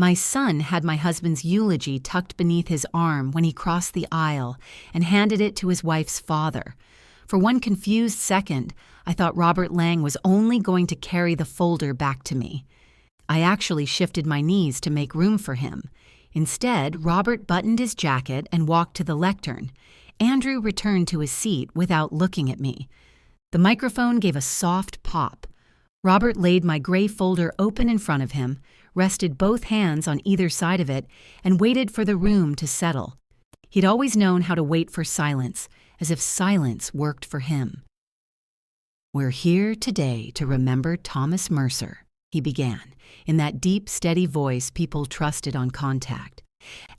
My son had my husband's eulogy tucked beneath his arm when he crossed the aisle and handed it to his wife's father. For one confused second, I thought Robert Lang was only going to carry the folder back to me. I actually shifted my knees to make room for him. Instead, Robert buttoned his jacket and walked to the lectern. Andrew returned to his seat without looking at me. The microphone gave a soft pop. Robert laid my gray folder open in front of him, rested both hands on either side of it, and waited for the room to settle. He'd always known how to wait for silence, as if silence worked for him. "We're here today to remember Thomas Mercer," he began, in that deep, steady voice people trusted on contact.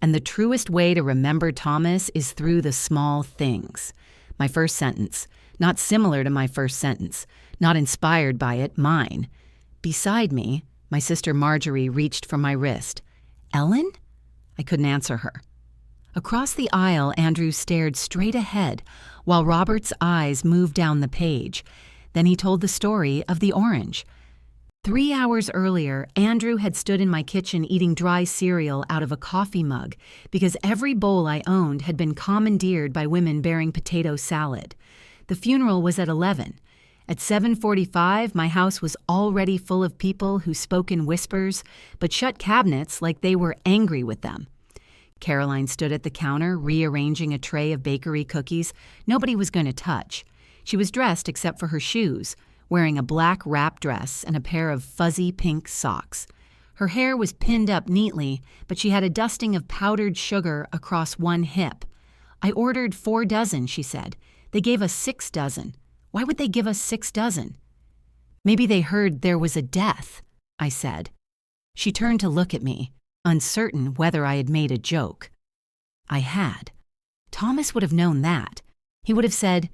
"And the truest way to remember Thomas is through the small things." My first sentence, not similar to my first sentence, not inspired by it, mine. Beside me, my sister Marjorie reached for my wrist. "Ellen?" I couldn't answer her. Across the aisle, Andrew stared straight ahead while Robert's eyes moved down the page. Then he told the story of the orange. 3 hours earlier, Andrew had stood in my kitchen eating dry cereal out of a coffee mug because every bowl I owned had been commandeered by women bearing potato salad. The funeral was at 11. At 7:45, my house was already full of people who spoke in whispers, but shut cabinets like they were angry with them. Caroline stood at the counter, rearranging a tray of bakery cookies nobody was going to touch. She was dressed except for her shoes, wearing a black wrap dress and a pair of fuzzy pink socks. Her hair was pinned up neatly, but she had a dusting of powdered sugar across one hip. "I ordered 4 dozen, she said. "They gave us 6 dozen. Why would they give us 6 dozen? "Maybe they heard there was a death," I said. She turned to look at me, uncertain whether I had made a joke. I had. Thomas would have known that. He would have said,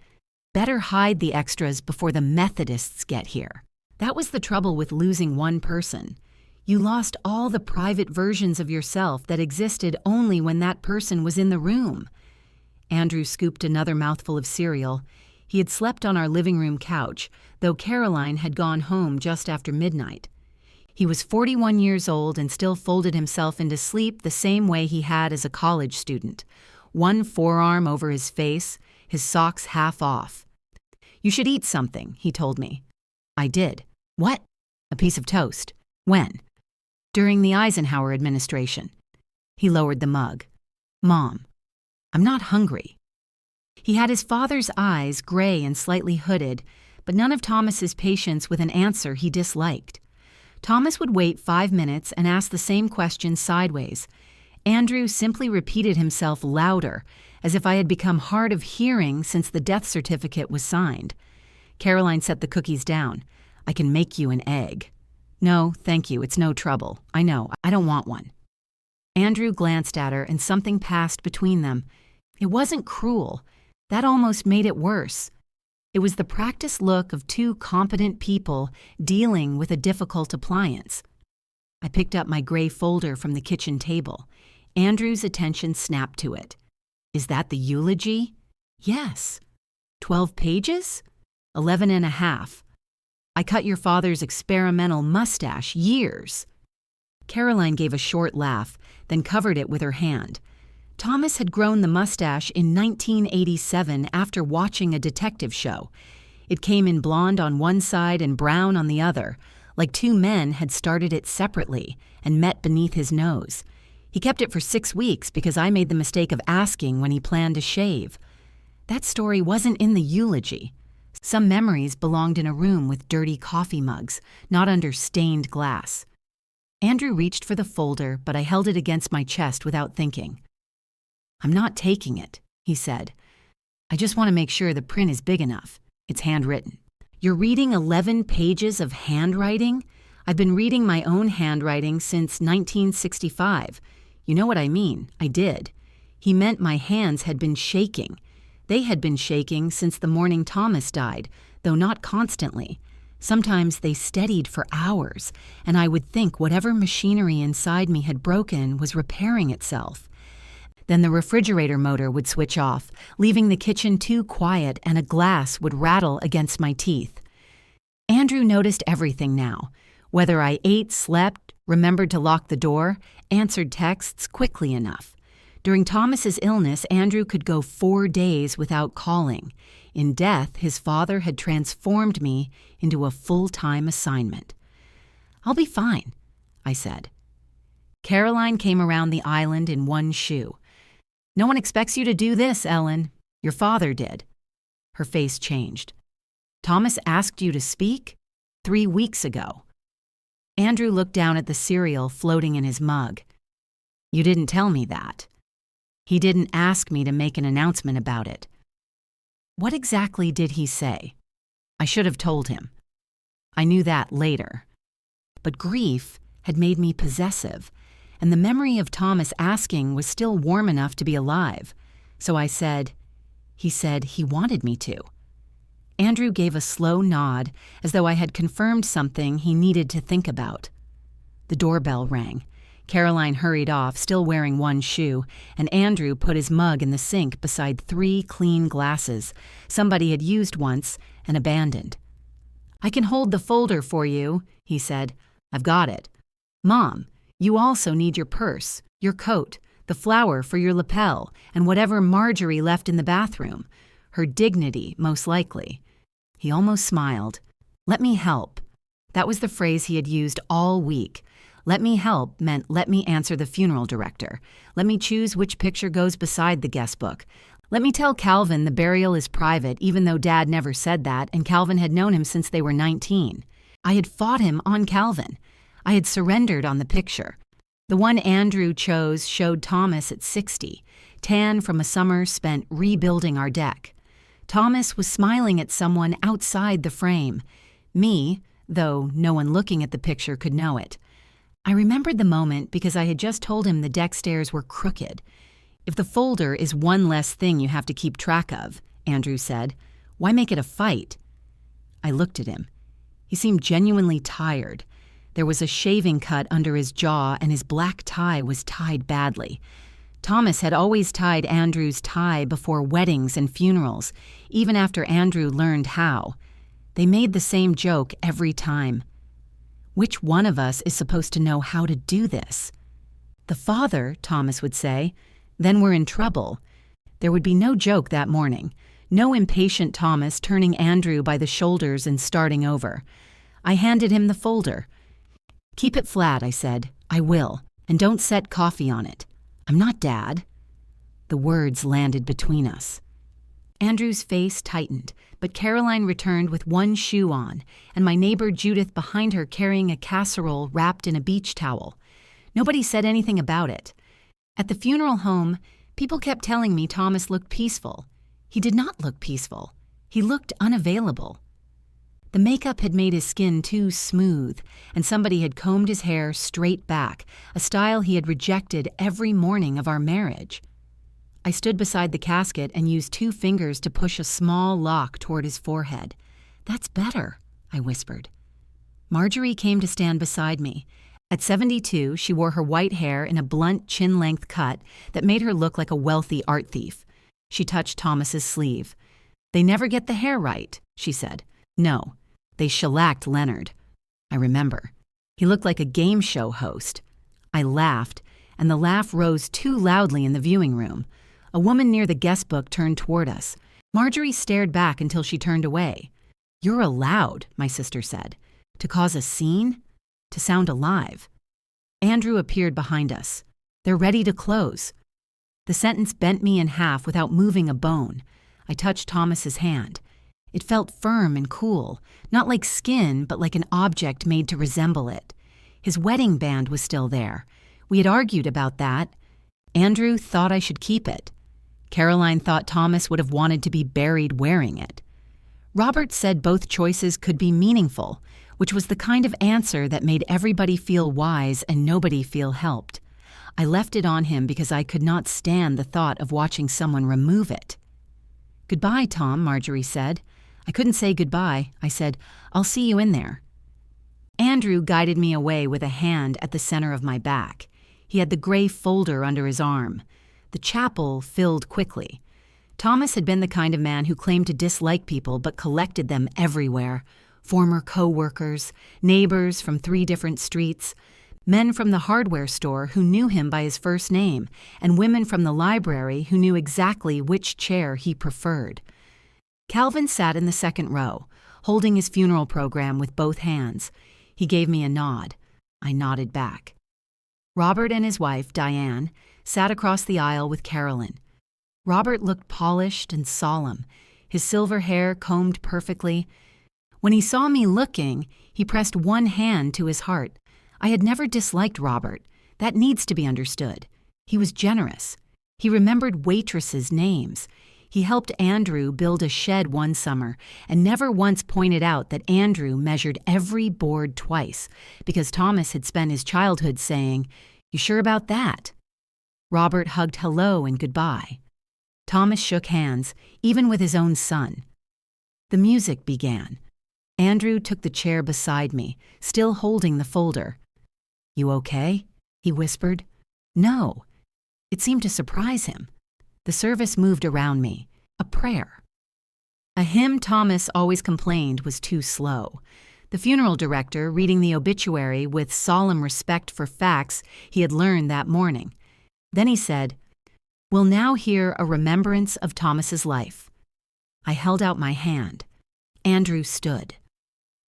"Better hide the extras before the Methodists get here." That was the trouble with losing one person. You lost all the private versions of yourself that existed only when that person was in the room. Andrew scooped another mouthful of cereal. He had slept on our living room couch, though Caroline had gone home just after midnight. He was 41 years old and still folded himself into sleep the same way he had as a college student, one forearm over his face, his socks half off. "You should eat something," he told me. I did. "What?" "A piece of toast." "When?" "During the Eisenhower administration." He lowered the mug. "Mom, I'm not hungry." He had his father's eyes, gray and slightly hooded, but none of Thomas's patience with an answer he disliked. Thomas would wait 5 minutes and ask the same question sideways. Andrew simply repeated himself louder, as if I had become hard of hearing since the death certificate was signed. Caroline set the cookies down. "I can make you an egg." "No, thank you, it's no trouble. I know, I don't want one." Andrew glanced at her and something passed between them. It wasn't cruel. That almost made it worse. It was the practiced look of 2 competent people dealing with a difficult appliance. I picked up my gray folder from the kitchen table. Andrew's attention snapped to it. "Is that the eulogy?" "Yes." 12 pages? 11 and a half. "I cut your father's experimental mustache years." Caroline gave a short laugh, then covered it with her hand. Thomas had grown the mustache in 1987 after watching a detective show. It came in blonde on one side and brown on the other, like 2 men had started it separately and met beneath his nose. He kept it for 6 weeks because I made the mistake of asking when he planned to shave. That story wasn't in the eulogy. Some memories belonged in a room with dirty coffee mugs, not under stained glass. Andrew reached for the folder, but I held it against my chest without thinking. "I'm not taking it," he said. "I just want to make sure the print is big enough. It's handwritten." "You're reading 11 pages of handwriting?" "I've been reading my own handwriting since 1965. You know what I mean. I did." He meant my hands had been shaking. They had been shaking since the morning Thomas died, though not constantly. Sometimes they steadied for hours, and I would think whatever machinery inside me had broken was repairing itself. Then the refrigerator motor would switch off, leaving the kitchen too quiet, and a glass would rattle against my teeth. Andrew noticed everything now, whether I ate, slept, remembered to lock the door, answered texts quickly enough. During Thomas's illness, Andrew could go 4 days without calling. In death, his father had transformed me into a full-time assignment. "I'll be fine," I said. Caroline came around the island in one shoe. "No one expects you to do this, Ellen. Your father did." Her face changed. "Thomas asked you to speak? 3 weeks ago." Andrew looked down at the cereal floating in his mug. "You didn't tell me that." "He didn't ask me to make an announcement about it." "What exactly did he say?" I should have told him. I knew that later. But grief had made me possessive, and the memory of Thomas asking was still warm enough to be alive. So I said, "He said he wanted me to." Andrew gave a slow nod, as though I had confirmed something he needed to think about. The doorbell rang. Caroline hurried off, still wearing one shoe, and Andrew put his mug in the sink beside 3 clean glasses somebody had used once and abandoned. "I can hold the folder for you," he said. "I've got it. Mom, you also need your purse, your coat, the flower for your lapel, and whatever Marjorie left in the bathroom. Her dignity, most likely." He almost smiled. "Let me help." That was the phrase he had used all week. Let me help meant let me answer the funeral director. Let me choose which picture goes beside the guest book. Let me tell Calvin the burial is private, even though Dad never said that, and Calvin had known him since they were 19. I had fought him on Calvin. I had surrendered on the picture. The one Andrew chose showed Thomas at 60, tan from a summer spent rebuilding our deck. Thomas was smiling at someone outside the frame. Me, though no one looking at the picture could know it. I remembered the moment because I had just told him the deck stairs were crooked. "If the folder is one less thing you have to keep track of," Andrew said, "why make it a fight?" I looked at him. He seemed genuinely tired. There was a shaving cut under his jaw, and his black tie was tied badly. Thomas had always tied Andrew's tie before weddings and funerals, even after Andrew learned how. They made the same joke every time. Which one of us is supposed to know how to do this? "The father," Thomas would say. Then we're in trouble. There would be no joke that morning. No impatient Thomas turning Andrew by the shoulders and starting over. I handed him the folder. "Keep it flat," I said. "I will. And don't set coffee on it. I'm not Dad." The words landed between us. Andrew's face tightened, but Caroline returned with one shoe on, and my neighbor Judith behind her carrying a casserole wrapped in a beach towel. Nobody said anything about it. At the funeral home, people kept telling me Thomas looked peaceful. He did not look peaceful. He looked unavailable. The makeup had made his skin too smooth, and somebody had combed his hair straight back, a style he had rejected every morning of our marriage. I stood beside the casket and used 2 fingers to push a small lock toward his forehead. "That's better," I whispered. Marjorie came to stand beside me. At 72, she wore her white hair in a blunt chin-length cut that made her look like a wealthy art thief. She touched Thomas's sleeve. "They never get the hair right," she said. "No, they shellacked Leonard." I remember. He looked like a game show host. I laughed, and the laugh rose too loudly in the viewing room. A woman near the guest book turned toward us. Marjorie stared back until she turned away. "You're allowed," my sister said. "To cause a scene? To sound alive." Andrew appeared behind us. "They're ready to close." The sentence bent me in half without moving a bone. I touched Thomas's hand. It felt firm and cool, not like skin, but like an object made to resemble it. His wedding band was still there. We had argued about that. Andrew thought I should keep it. Caroline thought Thomas would have wanted to be buried wearing it. Robert said both choices could be meaningful, which was the kind of answer that made everybody feel wise and nobody feel helped. I left it on him because I could not stand the thought of watching someone remove it. "Goodbye, Tom," Marjorie said. I couldn't say goodbye. I said, "I'll see you in there." Andrew guided me away with a hand at the center of my back. He had the gray folder under his arm. The chapel filled quickly. Thomas had been the kind of man who claimed to dislike people but collected them everywhere. Former co-workers, neighbors from 3 different streets. Men from the hardware store who knew him by his first name, and women from the library who knew exactly which chair he preferred. Calvin sat in the second row, holding his funeral program with both hands. He gave me a nod. I nodded back. Robert and his wife, Diane, sat across the aisle with Carolyn. Robert looked polished and solemn, his silver hair combed perfectly. When he saw me looking, he pressed one hand to his heart. I had never disliked Robert. That needs to be understood. He was generous. He remembered waitresses' names. He helped Andrew build a shed one summer and never once pointed out that Andrew measured every board twice because Thomas had spent his childhood saying, "You sure about that?" Robert hugged hello and goodbye. Thomas shook hands, even with his own son. The music began. Andrew took the chair beside me, still holding the folder. "You okay?" he whispered. "No." It seemed to surprise him. The service moved around me, a prayer. A hymn Thomas always complained was too slow. The funeral director reading the obituary with solemn respect for facts he had learned that morning. Then he said, "We'll now hear a remembrance of Thomas's life." I held out my hand. Andrew stood.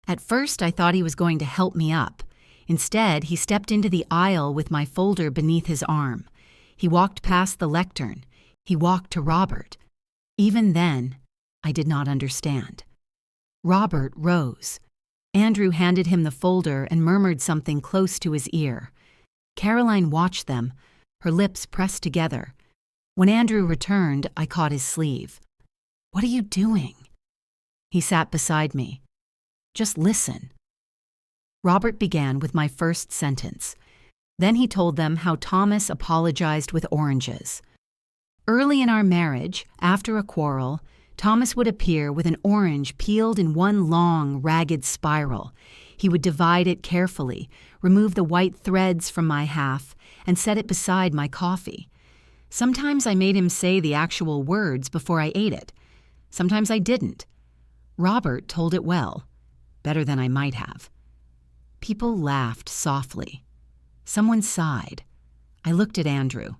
At first I thought he was going to help me up. Instead, he stepped into the aisle with my folder beneath his arm. He walked past the lectern. He walked to Robert. Even then, I did not understand. Robert rose. Andrew handed him the folder and murmured something close to his ear. Caroline watched them, her lips pressed together. When Andrew returned, I caught his sleeve. "What are you doing?" He sat beside me. "Just listen." Robert began with my first sentence. Then he told them how Thomas apologized with oranges. Early in our marriage, after a quarrel, Thomas would appear with an orange peeled in one long, ragged spiral. He would divide it carefully, remove the white threads from my half, and set it beside my coffee. Sometimes I made him say the actual words before I ate it. Sometimes I didn't. Robert told it well, better than I might have. People laughed softly. Someone sighed. I looked at Andrew.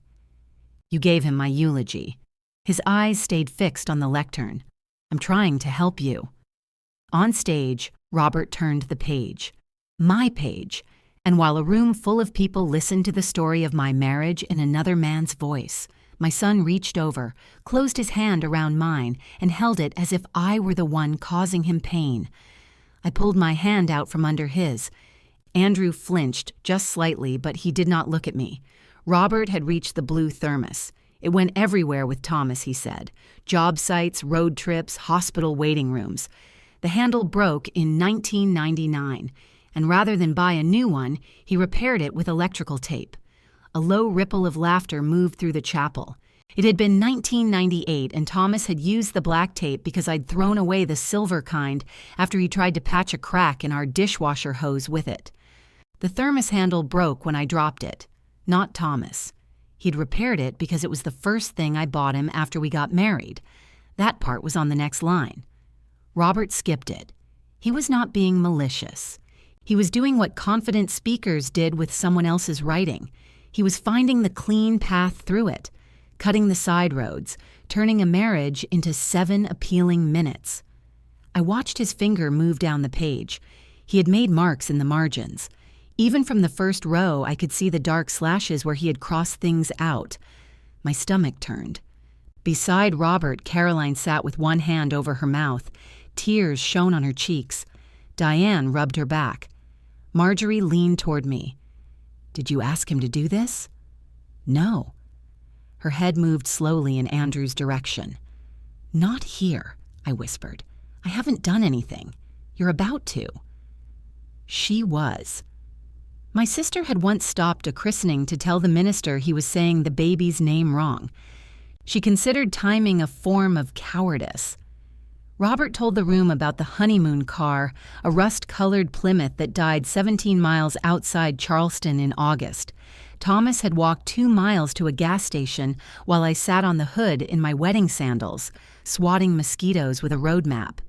"You gave him my eulogy." His eyes stayed fixed on the lectern. "I'm trying to help you." On stage, Robert turned the page. My page. And while a room full of people listened to the story of my marriage in another man's voice, my son reached over, closed his hand around mine, and held it as if I were the one causing him pain. I pulled my hand out from under his. Andrew flinched just slightly, but he did not look at me. Robert had reached the blue thermos. It went everywhere with Thomas, he said. Job sites, road trips, hospital waiting rooms. The handle broke in 1999, and rather than buy a new one, he repaired it with electrical tape. A low ripple of laughter moved through the chapel. It had been 1998, and Thomas had used the black tape because I'd thrown away the silver kind after he tried to patch a crack in our dishwasher hose with it. The thermos handle broke when I dropped it, not Thomas. He'd repaired it because it was the first thing I bought him after we got married. That part was on the next line. Robert skipped it. He was not being malicious. He was doing what confident speakers did with someone else's writing. He was finding the clean path through it, cutting the side roads, turning a marriage into 7 appealing minutes. I watched his finger move down the page. He had made marks in the margins. Even from the first row, I could see the dark slashes where he had crossed things out. My stomach turned. Beside Robert, Caroline sat with one hand over her mouth. Tears shone on her cheeks. Diane rubbed her back. Marjorie leaned toward me. "Did you ask him to do this?" "No." Her head moved slowly in Andrew's direction. "Not here," I whispered. "I haven't done anything. You're about to." She was. My sister had once stopped a christening to tell the minister he was saying the baby's name wrong. She considered timing a form of cowardice. Robert told the room about the honeymoon car, a rust-colored Plymouth that died 17 miles outside Charleston in August. Thomas had walked 2 miles to a gas station while I sat on the hood in my wedding sandals, swatting mosquitoes with a road map.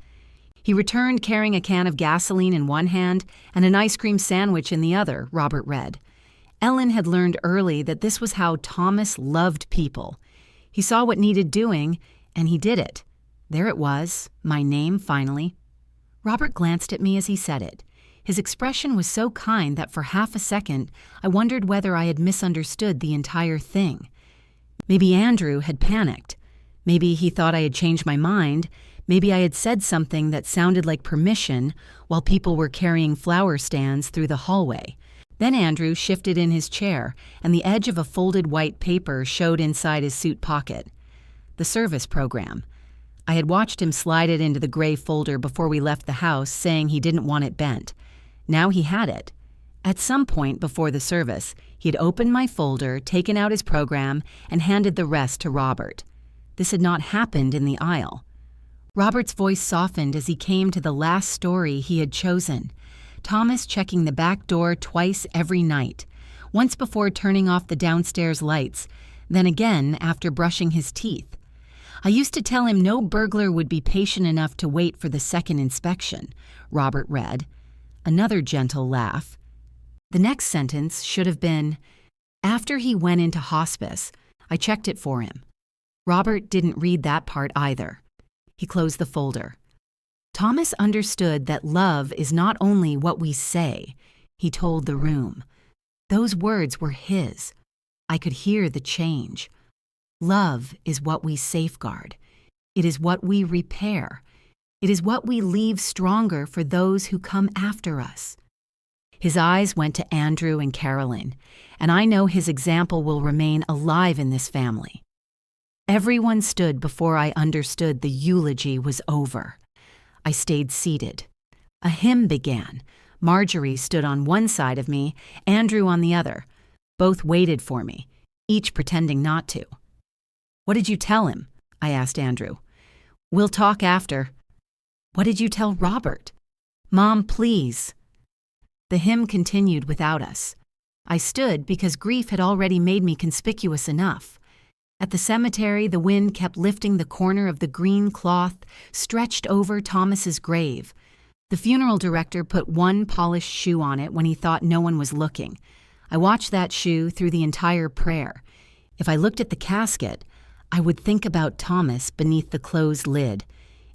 He returned carrying a can of gasoline in one hand and an ice cream sandwich in the other, Robert read. Ellen had learned early that this was how Thomas loved people. He saw what needed doing, and he did it. There it was, my name finally. Robert glanced at me as he said it. His expression was so kind that for half a second I wondered whether I had misunderstood the entire thing. Maybe Andrew had panicked. Maybe he thought I had changed my mind. Maybe I had said something that sounded like permission while people were carrying flower stands through the hallway. Then Andrew shifted in his chair, and the edge of a folded white paper showed inside his suit pocket. The service program. I had watched him slide it into the gray folder before we left the house, saying he didn't want it bent. Now he had it. At some point before the service, he had opened my folder, taken out his program, and handed the rest to Robert. This had not happened in the aisle. Robert's voice softened as he came to the last story he had chosen. Thomas checking the back door twice every night, once before turning off the downstairs lights, then again after brushing his teeth. I used to tell him no burglar would be patient enough to wait for the second inspection, Robert read. Another gentle laugh. The next sentence should have been, after he went into hospice, I checked it for him. Robert didn't read that part either. He closed the folder. Thomas understood that love is not only what we say, he told the room. Those words were his. I could hear the change. Love is what we safeguard. It is what we repair. It is what we leave stronger for those who come after us. His eyes went to Andrew and Carolyn, and I know his example will remain alive in this family. Everyone stood before I understood the eulogy was over. I stayed seated. A hymn began. Marjorie stood on one side of me, Andrew on the other. Both waited for me, each pretending not to. What did you tell him? I asked Andrew. We'll talk after. What did you tell Robert? Mom, please. The hymn continued without us. I stood because grief had already made me conspicuous enough. At the cemetery, the wind kept lifting the corner of the green cloth stretched over Thomas's grave. The funeral director put one polished shoe on it when he thought no one was looking. I watched that shoe through the entire prayer. If I looked at the casket, I would think about Thomas beneath the closed lid.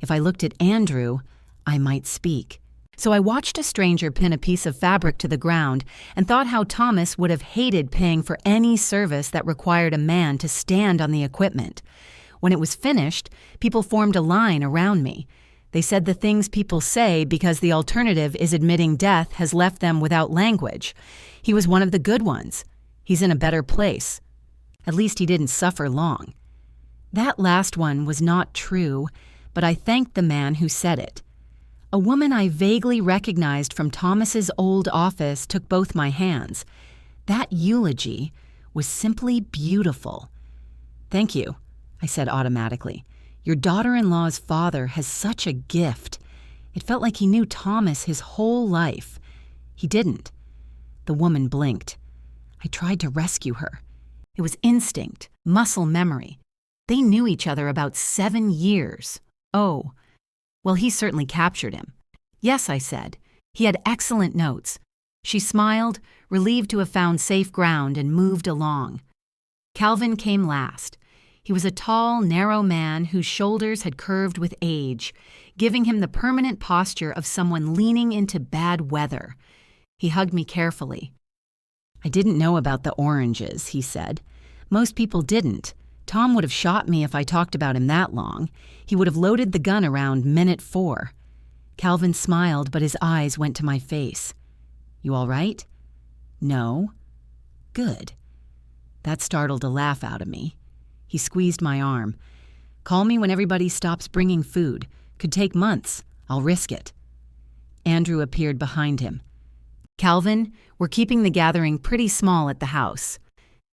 If I looked at Andrew, I might speak. So I watched a stranger pin a piece of fabric to the ground and thought how Thomas would have hated paying for any service that required a man to stand on the equipment. When it was finished, people formed a line around me. They said the things people say because the alternative is admitting death has left them without language. He was one of the good ones. He's in a better place. At least he didn't suffer long. That last one was not true, but I thanked the man who said it. A woman I vaguely recognized from Thomas's old office took both my hands. That eulogy was simply beautiful. Thank you, I said automatically. Your daughter-in-law's father has such a gift. It felt like he knew Thomas his whole life. He didn't. The woman blinked. I tried to rescue her. It was instinct, muscle memory. They knew each other about 7 years. Oh, well, he certainly captured him. Yes, I said. He had excellent notes. She smiled, relieved to have found safe ground, and moved along. Calvin came last. He was a tall, narrow man whose shoulders had curved with age, giving him the permanent posture of someone leaning into bad weather. He hugged me carefully. I didn't know about the oranges, he said. Most people didn't. Tom would have shot me if I talked about him that long. He would have loaded the gun around minute 4. Calvin smiled, but his eyes went to my face. You all right? No. Good. That startled a laugh out of me. He squeezed my arm. Call me when everybody stops bringing food. Could take months. I'll risk it. Andrew appeared behind him. Calvin, we're keeping the gathering pretty small at the house.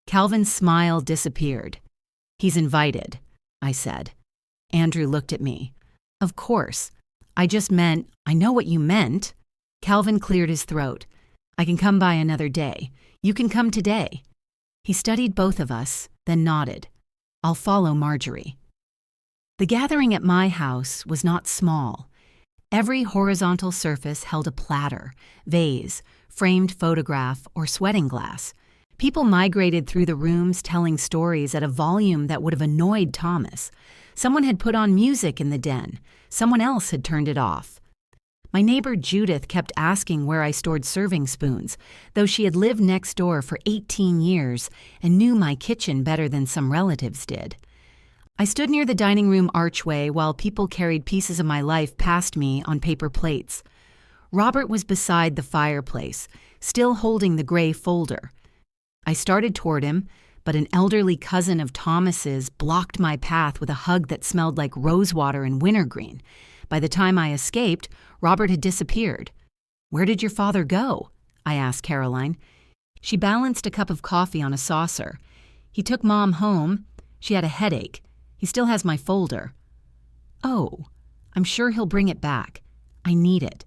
Calvin's smile disappeared. He's invited, I said. Andrew looked at me. Of course. I just meant, I know what you meant. Calvin cleared his throat. I can come by another day. You can come today. He studied both of us, then nodded. I'll follow Marjorie. The gathering at my house was not small. Every horizontal surface held a platter, vase, framed photograph, or sweating glass. People migrated through the rooms telling stories at a volume that would have annoyed Thomas. Someone had put on music in the den. Someone else had turned it off. My neighbor Judith kept asking where I stored serving spoons, though she had lived next door for 18 years and knew my kitchen better than some relatives did. I stood near the dining room archway while people carried pieces of my life past me on paper plates. Robert was beside the fireplace, still holding the gray folder. I started toward him, but an elderly cousin of Thomas's blocked my path with a hug that smelled like rosewater and wintergreen. By the time I escaped, Robert had disappeared. "Where did your father go?" I asked Caroline. She balanced a cup of coffee on a saucer. "He took Mom home. She had a headache. He still has my folder." "Oh, I'm sure he'll bring it back. I need it."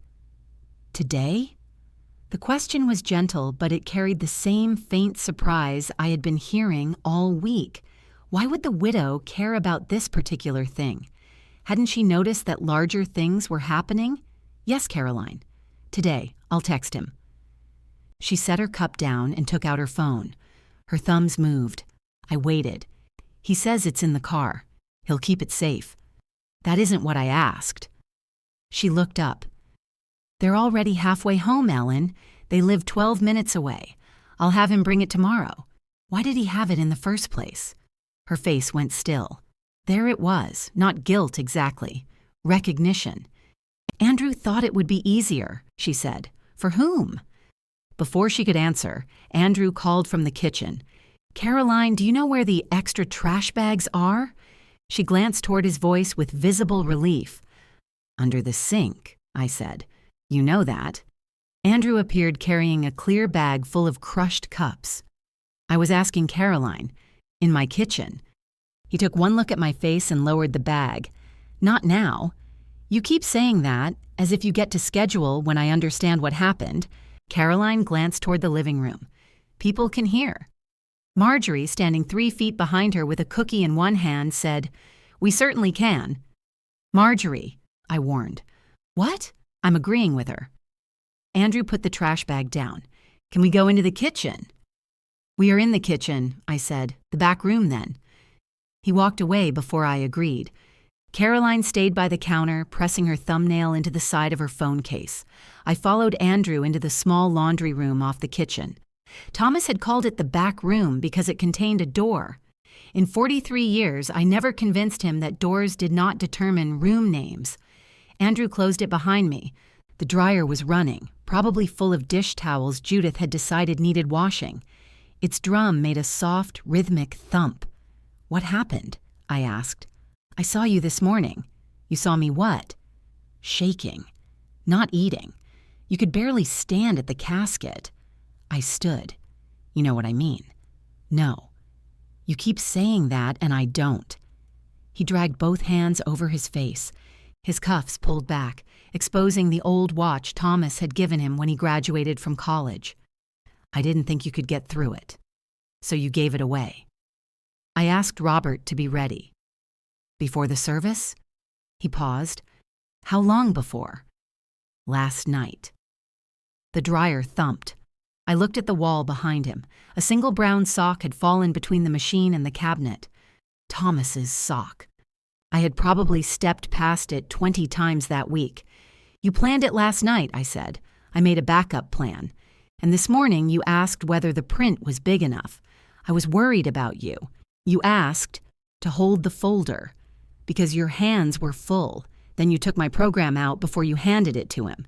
"Today?" The question was gentle, but it carried the same faint surprise I had been hearing all week. Why would the widow care about this particular thing? Hadn't she noticed that larger things were happening? "Yes, Caroline. Today. I'll text him." She set her cup down and took out her phone. Her thumbs moved. I waited. "He says it's in the car. He'll keep it safe." "That isn't what I asked." She looked up. "They're already halfway home, Ellen. They live 12 minutes away. I'll have him bring it tomorrow." Why did he have it in the first place? Her face went still. There it was, not guilt exactly. Recognition. "Andrew thought it would be easier," she said. "For whom?" Before she could answer, Andrew called from the kitchen. "Caroline, do you know where the extra trash bags are?" She glanced toward his voice with visible relief. "Under the sink," I said. "You know that." Andrew appeared carrying a clear bag full of crushed cups. I was asking Caroline. "In my kitchen." He took one look at my face and lowered the bag. "Not now." "You keep saying that, as if you get to schedule when I understand what happened." Caroline glanced toward the living room. "People can hear." Marjorie, standing 3 feet behind her with a cookie in one hand, said, "We certainly can." "Marjorie," I warned. "What?" I'm agreeing with her. Andrew put the trash bag down. "Can we go into the kitchen?" "We are in the kitchen," I said. "The back room, then." He walked away before I agreed. Caroline stayed by the counter, pressing her thumbnail into the side of her phone case. I followed Andrew into the small laundry room off the kitchen. Thomas had called it the back room because it contained a door. In 43 years, I never convinced him that doors did not determine room names. Andrew closed it behind me. The dryer was running, probably full of dish towels Judith had decided needed washing. Its drum made a soft, rhythmic thump. "What happened?" I asked. "I saw you this morning." "You saw me what?" "Shaking. Not eating. You could barely stand at the casket." I stood. "You know what I mean." "No." "You keep saying that, and I don't." He dragged both hands over his face. His cuffs pulled back, exposing the old watch Thomas had given him when he graduated from college. "I didn't think you could get through it. So you gave it away." I asked Robert to be ready. "Before the service?" He paused. "How long before?" "Last night." The dryer thumped. I looked at the wall behind him. A single brown sock had fallen between the machine and the cabinet. Thomas's sock. I had probably stepped past it 20 times that week. "You planned it last night," I said. "I made a backup plan. And this morning you asked whether the print was big enough. I was worried about you. You asked to hold the folder because your hands were full. Then you took my program out before you handed it to him."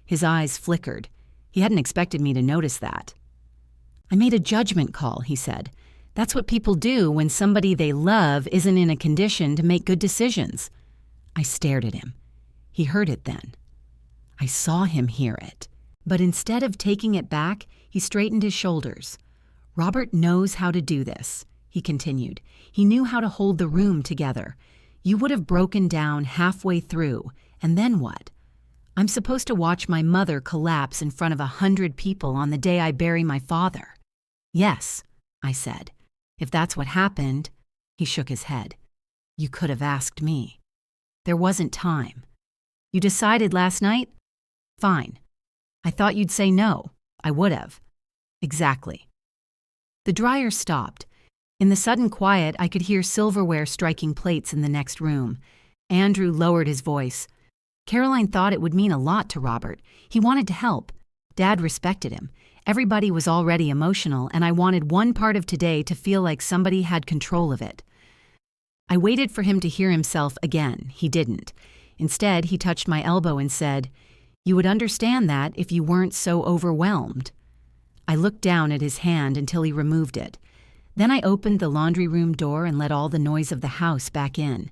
His eyes flickered. He hadn't expected me to notice that. "I made a judgment call," he said. "That's what people do when somebody they love isn't in a condition to make good decisions." I stared at him. He heard it then. I saw him hear it. But instead of taking it back, he straightened his shoulders. "Robert knows how to do this," he continued. "He knew how to hold the room together. You would have broken down halfway through, and then what? I'm supposed to watch my mother collapse in front of 100 people on the day I bury my father." "Yes," I said. "If that's what happened," he shook his head. "You could have asked me. There wasn't time. You decided last night? Fine. I thought you'd say no. I would have." "Exactly." The dryer stopped. In the sudden quiet, I could hear silverware striking plates in the next room. Andrew lowered his voice. Caroline thought it would mean a lot to Robert. He wanted to help. Dad respected him. Everybody was already emotional, and I wanted one part of today to feel like somebody had control of it. I waited for him to hear himself again. He didn't. Instead, he touched my elbow and said, "You would understand that if you weren't so overwhelmed." I looked down at his hand until he removed it. Then I opened the laundry room door and let all the noise of the house back in.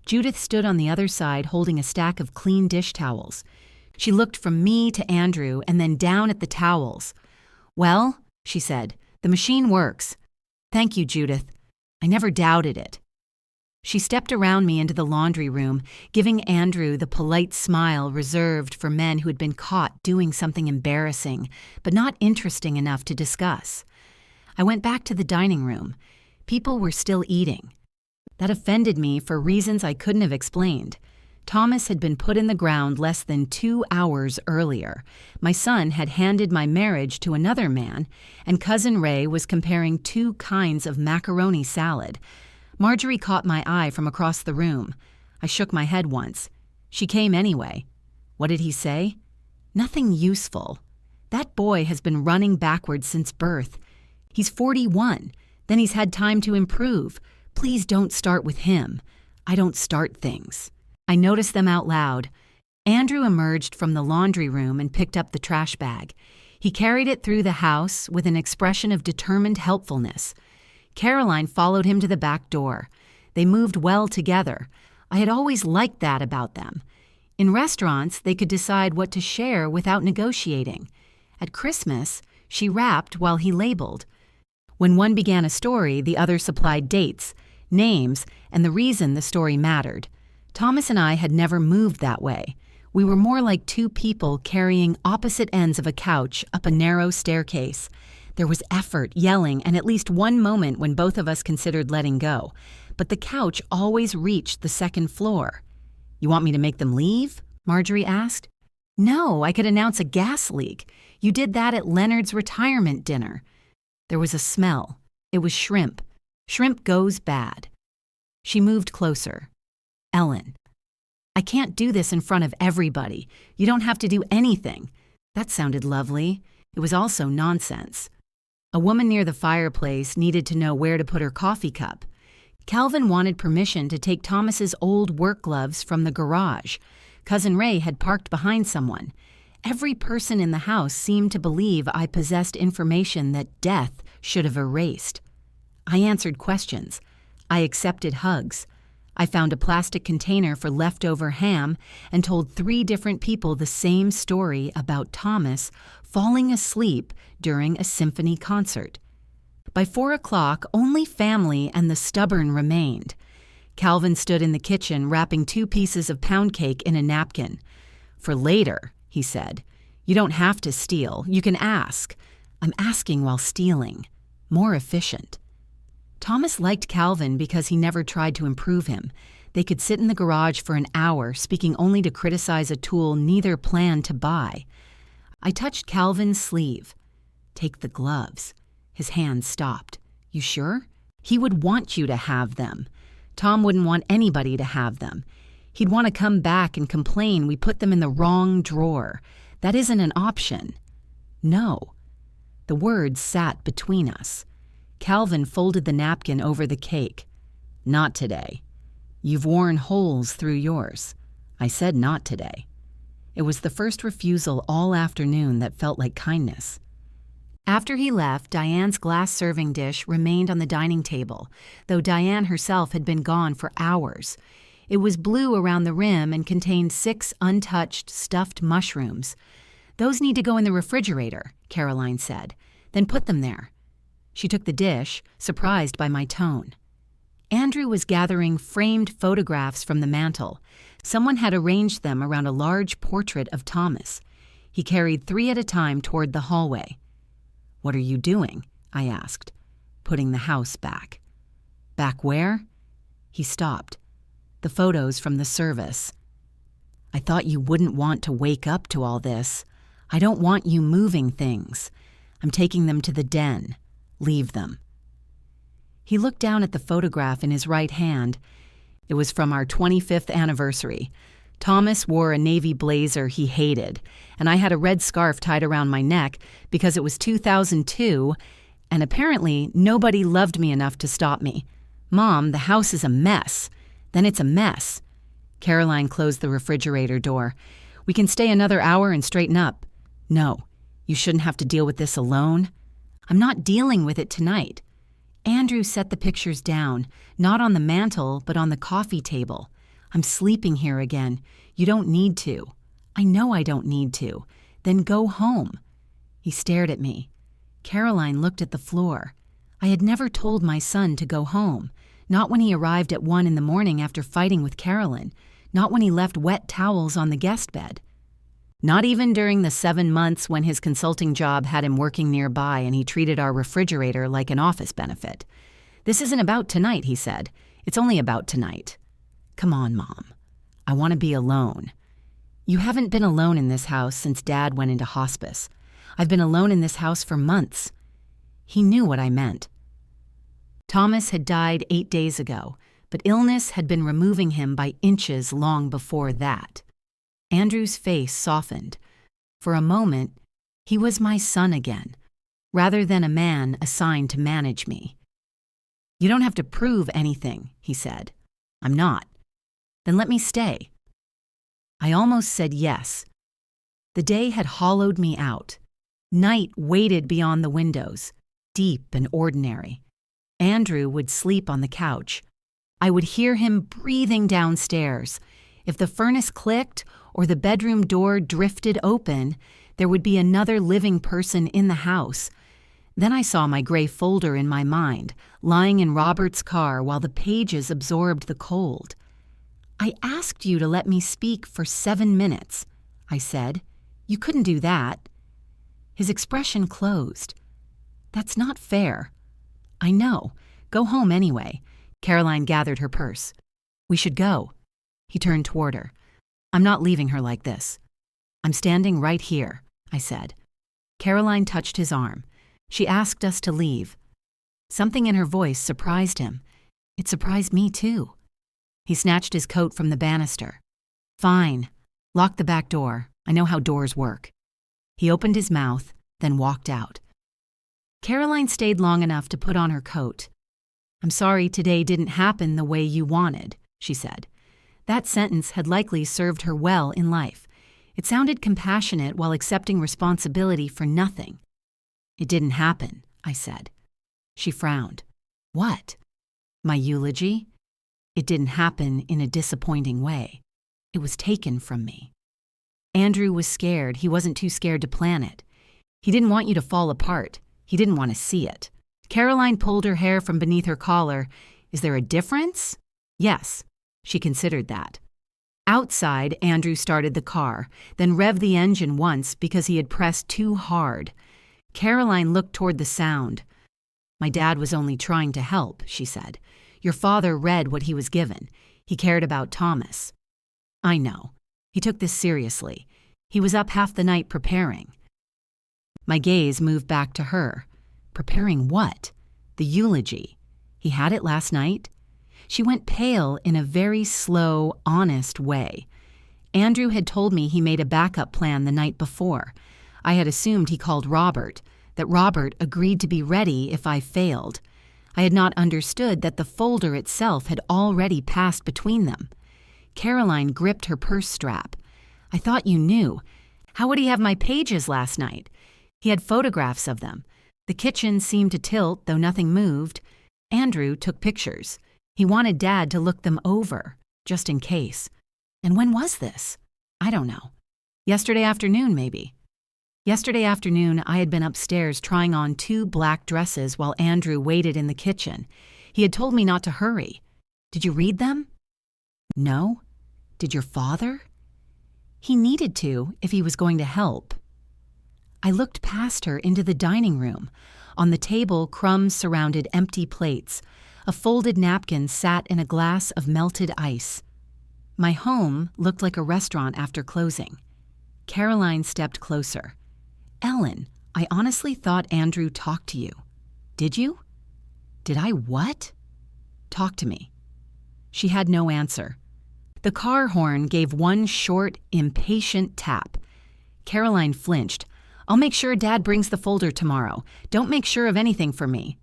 Judith stood on the other side holding a stack of clean dish towels. She looked from me to Andrew and then down at the towels. "Well," she said, "the machine works." "Thank you, Judith." I never doubted it. She stepped around me into the laundry room, giving Andrew the polite smile reserved for men who had been caught doing something embarrassing, but not interesting enough to discuss. I went back to the dining room. People were still eating. That offended me for reasons I couldn't have explained. Thomas had been put in the ground less than 2 hours earlier. My son had handed my marriage to another man, and Cousin Ray was comparing 2 kinds of macaroni salad. Marjorie caught my eye from across the room. I shook my head once. She came anyway. What did he say? Nothing useful. That boy has been running backwards since birth. He's 41. Then he's had time to improve. Please don't start with him. I don't start things. I noticed them out loud. Andrew emerged from the laundry room and picked up the trash bag. He carried it through the house with an expression of determined helpfulness. Caroline followed him to the back door. They moved well together. I had always liked that about them. In restaurants, they could decide what to share without negotiating. At Christmas, she wrapped while he labeled. When one began a story, the other supplied dates, names, and the reason the story mattered. Thomas and I had never moved that way. We were more like 2 people carrying opposite ends of a couch up a narrow staircase. There was effort, yelling, and at least one moment when both of us considered letting go. But the couch always reached the 2nd floor. "You want me to make them leave?" Marjorie asked. "No, I could announce a gas leak. You did that at Leonard's retirement dinner." There was a smell. It was shrimp. Shrimp goes bad. She moved closer. "Ellen, I can't do this in front of everybody. You don't have to do anything." That sounded lovely. It was also nonsense. A woman near the fireplace needed to know where to put her coffee cup. Calvin wanted permission to take Thomas's old work gloves from the garage. Cousin Ray had parked behind someone. Every person in the house seemed to believe I possessed information that death should have erased. I answered questions. I accepted hugs. I found a plastic container for leftover ham and told 3 different people the same story about Thomas falling asleep during a symphony concert. By 4 o'clock, only family and the stubborn remained. Calvin stood in the kitchen wrapping 2 pieces of pound cake in a napkin. "For later," he said. "You don't have to steal. You can ask." I'm asking while stealing. More efficient. Thomas liked Calvin because he never tried to improve him. They could sit in the garage for an hour, speaking only to criticize a tool neither planned to buy. I touched Calvin's sleeve. "Take the gloves." His hand stopped. "You sure?" "He would want you to have them. Tom wouldn't want anybody to have them. He'd want to come back and complain we put them in the wrong drawer. That isn't an option." "No." The words sat between us. Calvin folded the napkin over the cake. "Not today. You've worn holes through yours." I said not today. It was the first refusal all afternoon that felt like kindness. After he left, Diane's glass serving dish remained on the dining table, though Diane herself had been gone for hours. It was blue around the rim and contained 6 untouched stuffed mushrooms. "Those need to go in the refrigerator," Caroline said. "Then put them there." She took the dish, surprised by my tone. Andrew was gathering framed photographs from the mantel. Someone had arranged them around a large portrait of Thomas. He carried 3 at a time toward the hallway. "What are you doing?" I asked. "Putting the house back." "Back where?" He stopped. "The photos from the service." "I thought you wouldn't want to wake up to all this. I don't want you moving things. I'm taking them to the den." Leave them." He looked down at the photograph in his right hand. It was from our 25th anniversary. Thomas wore a navy blazer he hated, and I had a red scarf tied around my neck because it was 2002, and apparently nobody loved me enough to stop me. "Mom, the house is a mess." "Then it's a mess." Caroline closed the refrigerator door. "We can stay another hour and straighten up." "No, you shouldn't have to deal with this alone." "I'm not dealing with it tonight." Andrew set the pictures down, not on the mantel, but on the coffee table. "I'm sleeping here again. You don't need to." "I know I don't need to." "Then go home." He stared at me. Caroline looked at the floor. I had never told my son to go home, not when he arrived at 1 in the morning after fighting with Carolyn, not when he left wet towels on the guest bed. Not even during the 7 months when his consulting job had him working nearby and he treated our refrigerator like an office benefit. "This isn't about tonight," he said. "It's only about tonight." "Come on, Mom. I want to be alone." "You haven't been alone in this house since Dad went into hospice. I've been alone in this house for months." He knew what I meant. Thomas had died 8 days ago, but illness had been removing him by inches long before that. Andrew's face softened. For a moment, he was my son again, rather than a man assigned to manage me. "You don't have to prove anything," he said. "I'm not." "Then let me stay." I almost said yes. The day had hollowed me out. Night waited beyond the windows, deep and ordinary. Andrew would sleep on the couch. I would hear him breathing downstairs. If the furnace clicked or the bedroom door drifted open, there would be another living person in the house. Then I saw my gray folder in my mind, lying in Robert's car while the pages absorbed the cold. "I asked you to let me speak for 7 minutes," I said. "You couldn't do that." His expression closed. "That's not fair." "I know. Go home anyway." Caroline gathered her purse. "We should go." He turned toward her. "I'm not leaving her like this." "I'm standing right here," I said. Caroline touched his arm. She asked us to leave. Something in her voice surprised him. It surprised me too. He snatched his coat from the banister. "Fine. Lock the back door. I know how doors work." He opened his mouth, then walked out. Caroline stayed long enough to put on her coat. "I'm sorry today didn't happen the way you wanted," she said. That sentence had likely served her well in life. It sounded compassionate while accepting responsibility for nothing. "It didn't happen," I said. She frowned. "What?" "My eulogy? It didn't happen in a disappointing way. It was taken from me." Andrew was scared. He wasn't too scared to plan it. He didn't want you to fall apart. He didn't want to see it. Caroline pulled her hair from beneath her collar. "Is there a difference?" "Yes." She considered that. Outside, Andrew started the car, then revved the engine once because he had pressed too hard. Caroline looked toward the sound. "My dad was only trying to help," she said. "Your father read what he was given. He cared about Thomas." "I know. He took this seriously. He was up half the night preparing." My gaze moved back to her. Preparing what? The eulogy. He had it last night? She went pale in a very slow, honest way. Andrew had told me he made a backup plan the night before. I had assumed he called Robert, that Robert agreed to be ready if I failed. I had not understood that the folder itself had already passed between them. Caroline gripped her purse strap. "I thought you knew. How would he have my pages last night?" He had photographs of them. The kitchen seemed to tilt, though nothing moved. Andrew took pictures. He wanted Dad to look them over, just in case. And when was this? I don't know. Yesterday afternoon, maybe. Yesterday afternoon, I had been upstairs trying on 2 black dresses while Andrew waited in the kitchen. He had told me not to hurry. "Did you read them?" "No." "Did your father?" "He needed to if he was going to help." I looked past her into the dining room. On the table, crumbs surrounded empty plates. A folded napkin sat in a glass of melted ice. My home looked like a restaurant after closing. Caroline stepped closer. "Ellen, I honestly thought Andrew talked to you." Did you? Did I what? Talk to me. She had no answer. The car horn gave one short, impatient tap. Caroline flinched. I'll make sure Dad brings the folder tomorrow. Don't make sure of anything for me.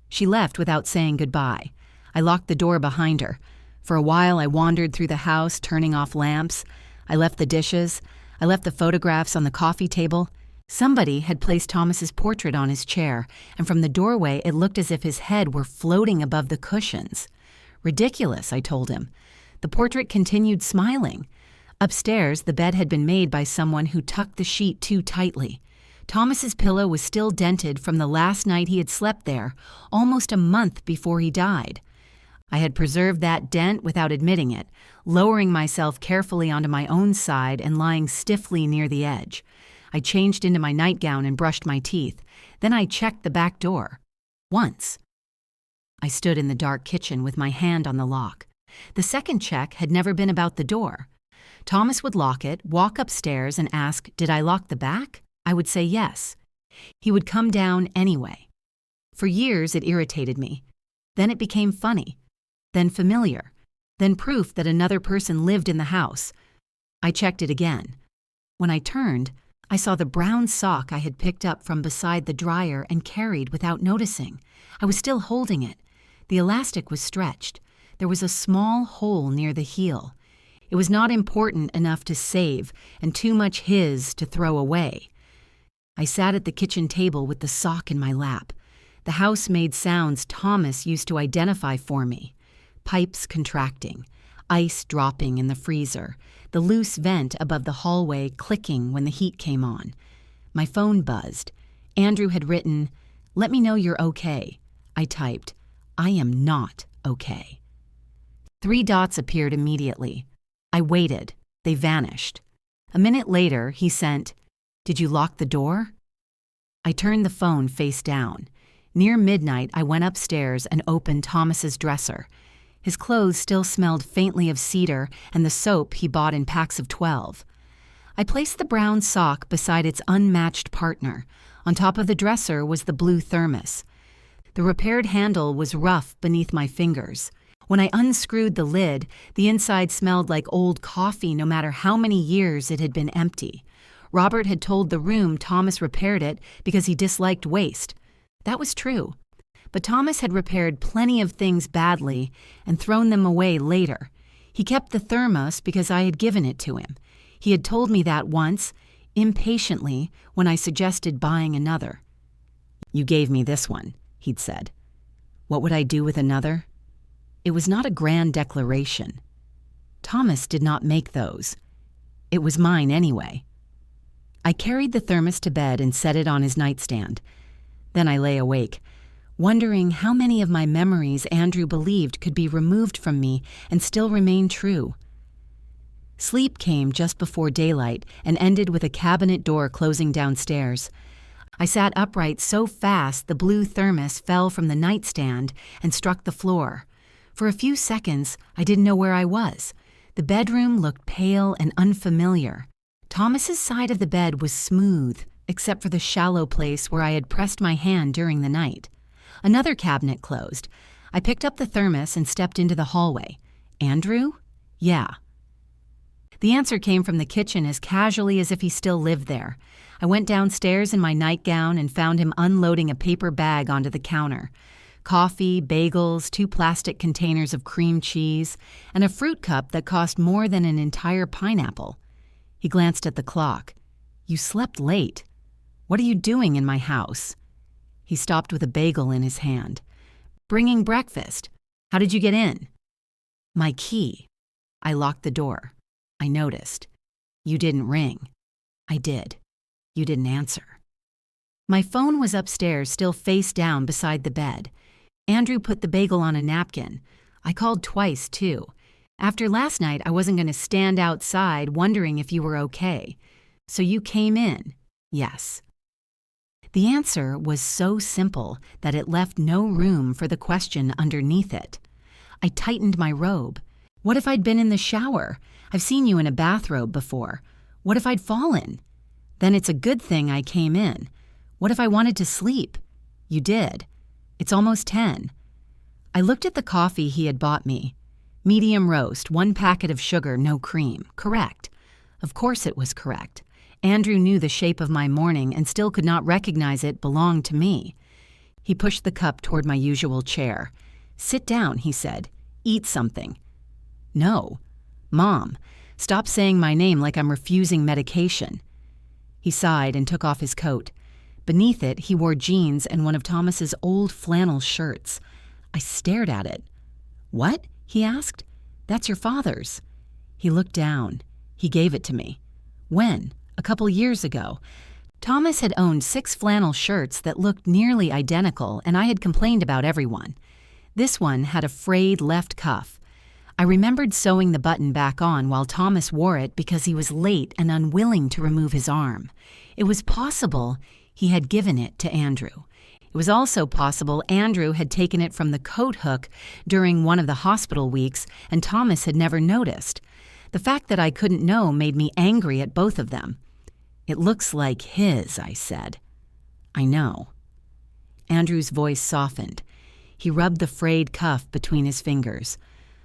She left without saying goodbye. I locked the door behind her. For a while, I wandered through the house, turning off lamps. I left the dishes. I left the photographs on the coffee table. Somebody had placed Thomas's portrait on his chair, and from the doorway it looked as if his head were floating above the cushions. Ridiculous, I told him. The portrait continued smiling. Upstairs, the bed had been made by someone who tucked the sheet too tightly. Thomas's pillow was still dented from the last night he had slept there, almost a month before he died. I had preserved that dent without admitting it, lowering myself carefully onto my own side and lying stiffly near the edge. I changed into my nightgown and brushed my teeth. Then I checked the back door. Once. I stood in the dark kitchen with my hand on the lock. The second check had never been about the door. Thomas would lock it, walk upstairs, and ask, "Did I lock the back?" I would say yes. He would come down anyway. For years it irritated me. Then it became funny. Then familiar. Then proof that another person lived in the house. I checked it again. When I turned, I saw the brown sock I had picked up from beside the dryer and carried without noticing. I was still holding it. The elastic was stretched. There was a small hole near the heel. It was not important enough to save, and too much his to throw away. I sat at the kitchen table with the sock in my lap. The house made sounds Thomas used to identify for me. Pipes contracting, ice dropping in the freezer, the loose vent above the hallway clicking when the heat came on. My phone buzzed. Andrew had written, "Let me know you're okay." I typed, "I am not okay." 3 dots appeared immediately. I waited. They vanished. A minute later, he sent, "Did you lock the door?" I turned the phone face down. Near midnight, I went upstairs and opened Thomas's dresser. His clothes still smelled faintly of cedar and the soap he bought in packs of 12. I placed the brown sock beside its unmatched partner. On top of the dresser was the blue thermos. The repaired handle was rough beneath my fingers. When I unscrewed the lid, the inside smelled like old coffee no matter how many years it had been empty. Robert had told the room Thomas repaired it because he disliked waste. That was true. But Thomas had repaired plenty of things badly and thrown them away later. He kept the thermos because I had given it to him. He had told me that once, impatiently, when I suggested buying another. "You gave me this one," he'd said. What would I do with another? It was not a grand declaration. Thomas did not make those. It was mine anyway. I carried the thermos to bed and set it on his nightstand. Then I lay awake, wondering how many of my memories Andrew believed could be removed from me and still remain true. Sleep came just before daylight and ended with a cabinet door closing downstairs. I sat upright so fast the blue thermos fell from the nightstand and struck the floor. For a few seconds, I didn't know where I was. The bedroom looked pale and unfamiliar. Thomas's side of the bed was smooth, except for the shallow place where I had pressed my hand during the night. Another cabinet closed. I picked up the thermos and stepped into the hallway. Andrew? Yeah. The answer came from the kitchen as casually as if he still lived there. I went downstairs in my nightgown and found him unloading a paper bag onto the counter. Coffee, bagels, 2 plastic containers of cream cheese, and a fruit cup that cost more than an entire pineapple. He glanced at the clock. "You slept late. What are you doing in my house?" He stopped with a bagel in his hand. "Bringing breakfast. How did you get in?" "My key." I locked the door. I noticed. "You didn't ring." "I did. You didn't answer." My phone was upstairs, still face down beside the bed. Andrew put the bagel on a napkin. I called twice, too. After last night, I wasn't going to stand outside wondering if you were okay. "So you came in?" "Yes." The answer was so simple that it left no room for the question underneath it. I tightened my robe. What if I'd been in the shower? I've seen you in a bathrobe before. What if I'd fallen? Then it's a good thing I came in. What if I wanted to sleep? You did. It's almost 10. I looked at the coffee he had bought me. Medium roast, 1 packet of sugar, no cream. Correct. Of course it was correct. Andrew knew the shape of my morning and still could not recognize it belonged to me. He pushed the cup toward my usual chair. "Sit down," he said. "Eat something." "No. Mom, stop saying my name like I'm refusing medication." He sighed and took off his coat. Beneath it, he wore jeans and one of Thomas's old flannel shirts. I stared at it. "What?" he asked. "That's your father's." He looked down. He gave it to me. "When?" "A couple years ago." Thomas had owned 6 flannel shirts that looked nearly identical, and I had complained about everyone. This one had a frayed left cuff. I remembered sewing the button back on while Thomas wore it because he was late and unwilling to remove his arm. It was possible he had given it to Andrew. It was also possible Andrew had taken it from the coat hook during one of the hospital weeks and Thomas had never noticed. The fact that I couldn't know made me angry at both of them. "It looks like his," I said. "I know." Andrew's voice softened. He rubbed the frayed cuff between his fingers.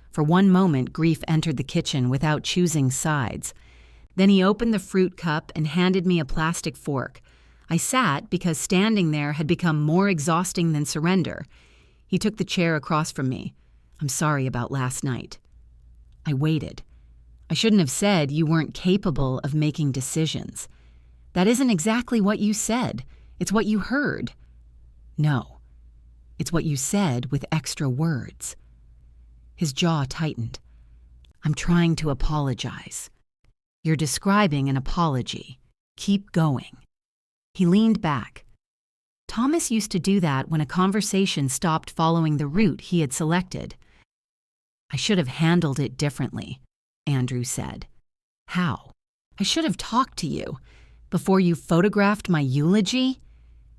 For one moment, grief entered the kitchen without choosing sides. Then he opened the fruit cup and handed me a plastic fork. I sat because standing there had become more exhausting than surrender. He took the chair across from me. "I'm sorry about last night." I waited. "I shouldn't have said you weren't capable of making decisions." "That isn't exactly what you said. It's what you heard." "No. It's what you said with extra words." His jaw tightened. "I'm trying to apologize." "You're describing an apology. Keep going." He leaned back. Thomas used to do that when a conversation stopped following the route he had selected. "I should have handled it differently," Andrew said. "How?" "I should have talked to you. Before you photographed my eulogy?"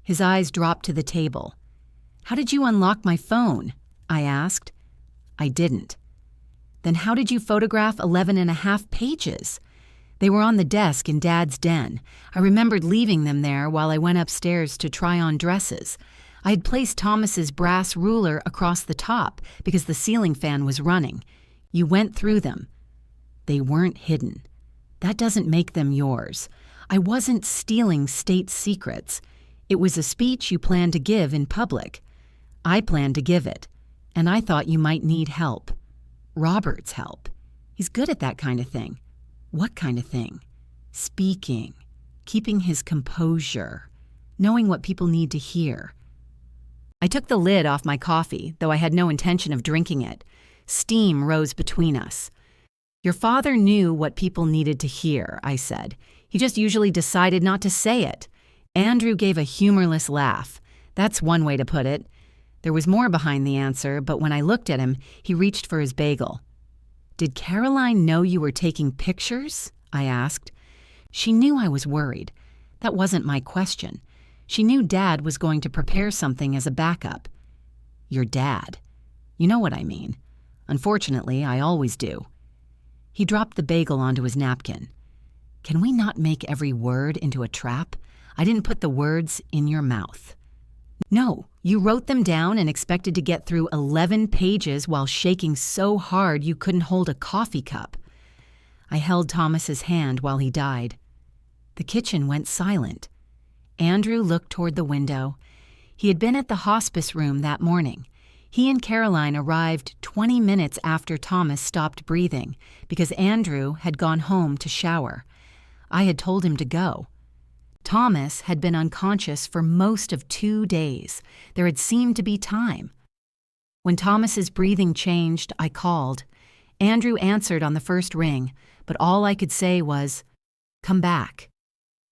His eyes dropped to the table. "How did you unlock my phone?" I asked. "I didn't." "Then how did you photograph 11.5 pages? They were on the desk in Dad's den. I remembered leaving them there while I went upstairs to try on dresses. I had placed Thomas's brass ruler across the top because the ceiling fan was running. You went through them. They weren't hidden. That doesn't make them yours. I wasn't stealing state secrets. It was a speech you planned to give in public. I planned to give it, and I thought you might need help. Robert's help. He's good at that kind of thing." "What kind of thing?" "Speaking, keeping his composure, knowing what people need to hear." I took the lid off my coffee, though I had no intention of drinking it. Steam rose between us. "Your father knew what people needed to hear," I said. "He just usually decided not to say it." Andrew gave a humorless laugh. That's one way to put it. There was more behind the answer, but when I looked at him, he reached for his bagel. "Did Caroline know you were taking pictures?" I asked. She knew I was worried. That wasn't my question. She knew Dad was going to prepare something as a backup. "Your dad. You know what I mean. Unfortunately, I always do." He dropped the bagel onto his napkin. "Can we not make every word into a trap? I didn't put the words in your mouth." "No, you wrote them down and expected to get through 11 pages while shaking so hard you couldn't hold a coffee cup." I held Thomas's hand while he died. The kitchen went silent. Andrew looked toward the window. He had been at the hospice room that morning. He and Caroline arrived 20 minutes after Thomas stopped breathing because Andrew had gone home to shower. I had told him to go. Thomas had been unconscious for most of 2 days. There had seemed to be time. When Thomas's breathing changed, I called. Andrew answered on the first ring, but all I could say was, "Come back."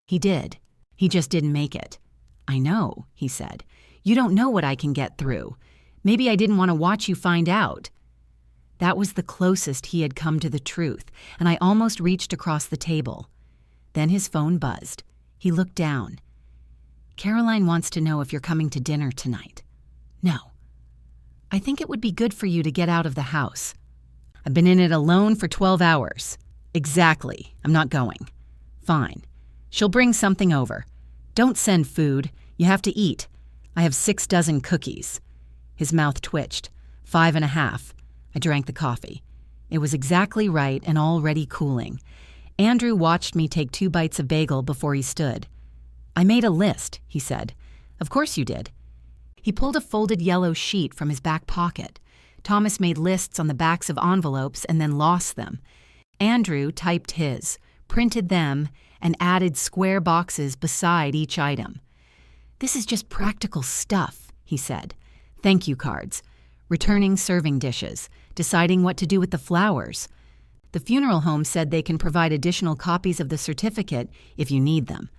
He did. He just didn't make it. "I know," he said. "You don't know what I can get through. Maybe I didn't want to watch you find out." That was the closest he had come to the truth, and I almost reached across the table. Then his phone buzzed. He looked down. "Caroline wants to know if you're coming to dinner tonight." "No." "I think it would be good for you to get out of the house." "I've been in it alone for 12 hours. "Exactly. I'm not going." "Fine. She'll bring something over. Don't send food. You have to eat. I have 6 dozen cookies." His mouth twitched. 5.5. I drank the coffee. It was exactly right and already cooling. Andrew watched me take 2 bites of bagel before he stood. I made a list, he said. Of course you did. He pulled a folded yellow sheet from his back pocket. Thomas made lists on the backs of envelopes and then lost them. Andrew typed his, printed them, and added square boxes beside each item. This is just practical stuff, he said. Thank you cards. Returning serving dishes. Deciding what to do with the flowers. The funeral home said they can provide additional copies of the certificate if you need them.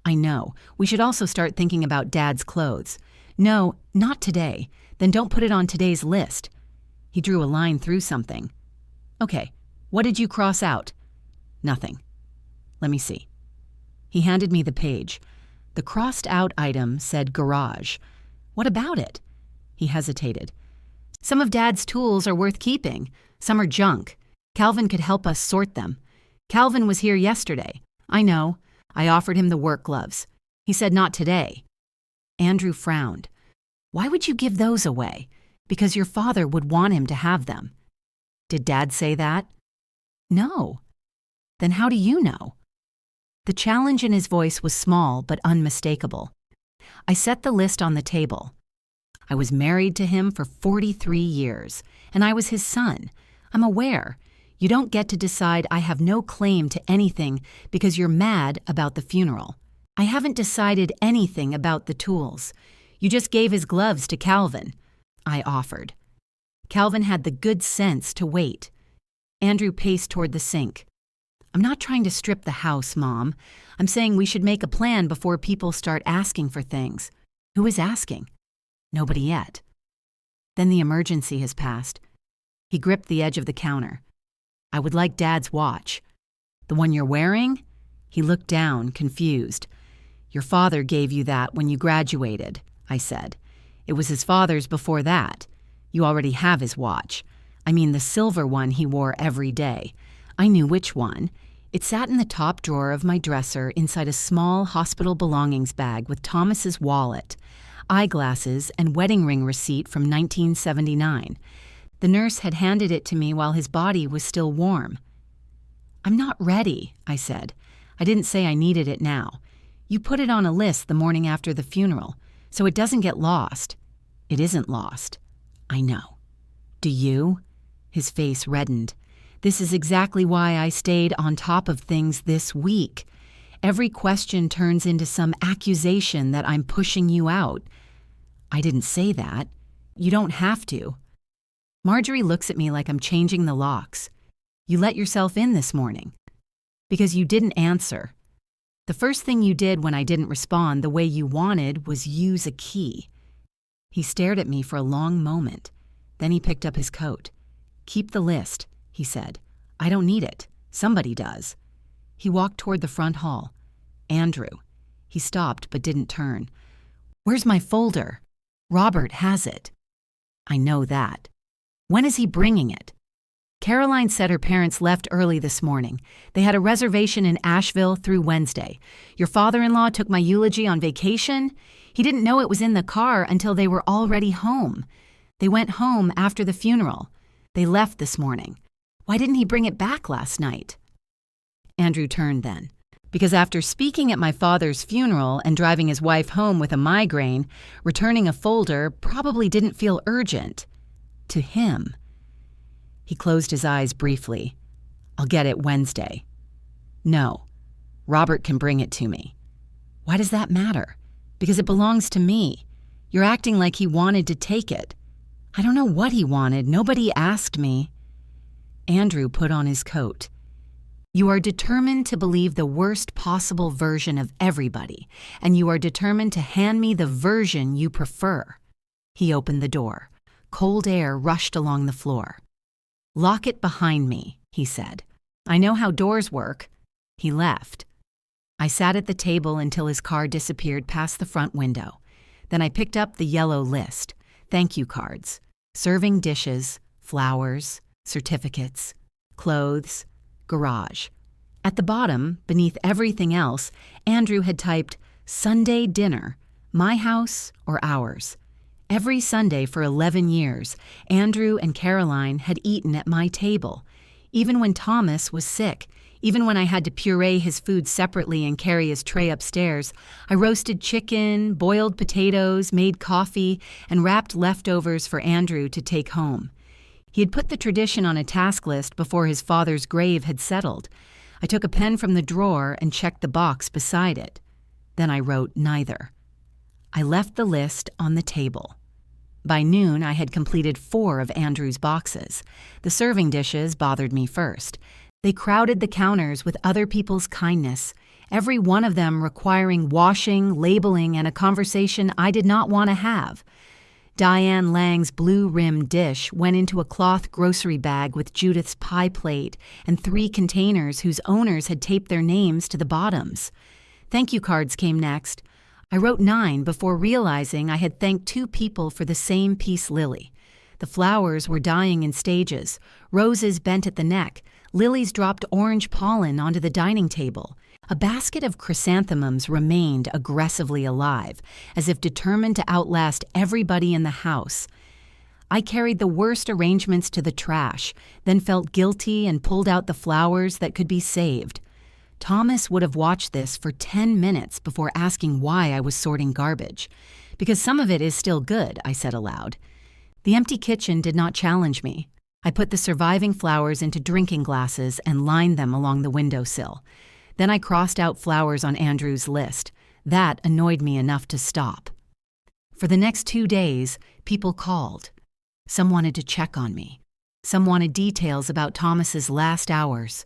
I know. We should also start thinking about Dad's clothes. No, not today. Then don't put it on today's list. He drew a line through something. Okay, what did you cross out? Nothing. Let me see. He handed me the page. The crossed-out item said garage. What about it? He hesitated. Some of Dad's tools are worth keeping. Some are junk. Calvin could help us sort them. Calvin was here yesterday. I know. I offered him the work gloves. He said not today. Andrew frowned. Why would you give those away? Because your father would want him to have them. Did Dad say that? No. Then how do you know? The challenge in his voice was small but unmistakable. I set the list on the table. I was married to him for 43 years, and I was his son. I'm aware. You don't get to decide I have no claim to anything because you're mad about the funeral. I haven't decided anything about the tools. You just gave his gloves to Calvin. I offered. Calvin had the good sense to wait. Andrew paced toward the sink. I'm not trying to strip the house, Mom. I'm saying we should make a plan before people start asking for things. Who is asking? Nobody yet. Then the emergency has passed. He gripped the edge of the counter. I would like Dad's watch. The one you're wearing? He looked down, confused. Your father gave you that when you graduated, I said. It was his father's before that. You already have his watch. I mean the silver one he wore every day. I knew which one. It sat in the top drawer of my dresser inside a small hospital belongings bag with Thomas's wallet, eyeglasses, and wedding ring receipt from 1979. The nurse had handed it to me while his body was still warm. I'm not ready, I said. I didn't say I needed it now. You put it on a list the morning after the funeral, so it doesn't get lost. It isn't lost. I know. Do you? His face reddened. This is exactly why I stayed on top of things this week. Every question turns into some accusation that I'm pushing you out. I didn't say that. You don't have to. Marjorie looks at me like I'm changing the locks. You let yourself in this morning. Because you didn't answer. The first thing you did when I didn't respond the way you wanted was use a key. He stared at me for a long moment. Then he picked up his coat. Keep the list, he said. I don't need it. Somebody does. He walked toward the front hall. Andrew. He stopped but didn't turn. Where's my folder? Robert has it. I know that. When is he bringing it? Caroline said her parents left early this morning. They had a reservation in Asheville through Wednesday. Your father-in-law took my eulogy on vacation. He didn't know it was in the car until they were already home. They went home after the funeral. They left this morning. Why didn't he bring it back last night? Andrew turned then. Because after speaking at my father's funeral and driving his wife home with a migraine, returning a folder probably didn't feel urgent. To him. He closed his eyes briefly. I'll get it Wednesday. No. Robert can bring it to me. Why does that matter? Because it belongs to me. You're acting like he wanted to take it. I don't know what he wanted. Nobody asked me. Andrew put on his coat. You are determined to believe the worst possible version of everybody, and you are determined to hand me the version you prefer. He opened the door. Cold air rushed along the floor. Lock it behind me, he said. I know how doors work. He left. I sat at the table until his car disappeared past the front window. Then I picked up the yellow list. Thank you cards. Serving dishes, flowers, certificates, clothes, garage. At the bottom, beneath everything else, Andrew had typed, Sunday dinner, my house or ours. Every Sunday for 11 years, Andrew and Caroline had eaten at my table. Even when Thomas was sick, even when I had to puree his food separately and carry his tray upstairs, I roasted chicken, boiled potatoes, made coffee, and wrapped leftovers for Andrew to take home. He had put the tradition on a task list before his father's grave had settled. I took a pen from the drawer and checked the box beside it. Then I wrote neither. I left the list on the table. By noon, I had completed 4 of Andrew's boxes. The serving dishes bothered me first. They crowded the counters with other people's kindness, every one of them requiring washing, labeling, and a conversation I did not want to have. Diane Lang's blue-rimmed dish went into a cloth grocery bag with Judith's pie plate and 3 containers whose owners had taped their names to the bottoms. Thank you cards came next. I wrote 9 before realizing I had thanked 2 people for the same peace lily. The flowers were dying in stages, roses bent at the neck, lilies dropped orange pollen onto the dining table. A basket of chrysanthemums remained aggressively alive, as if determined to outlast everybody in the house. I carried the worst arrangements to the trash, then felt guilty and pulled out the flowers that could be saved. Thomas would have watched this for 10 minutes before asking why I was sorting garbage. Because some of it is still good, I said aloud. The empty kitchen did not challenge me. I put the surviving flowers into drinking glasses and lined them along the windowsill. Then I crossed out flowers on Andrew's list. That annoyed me enough to stop. For the next 2 days, people called. Some wanted to check on me. Some wanted details about Thomas's last hours.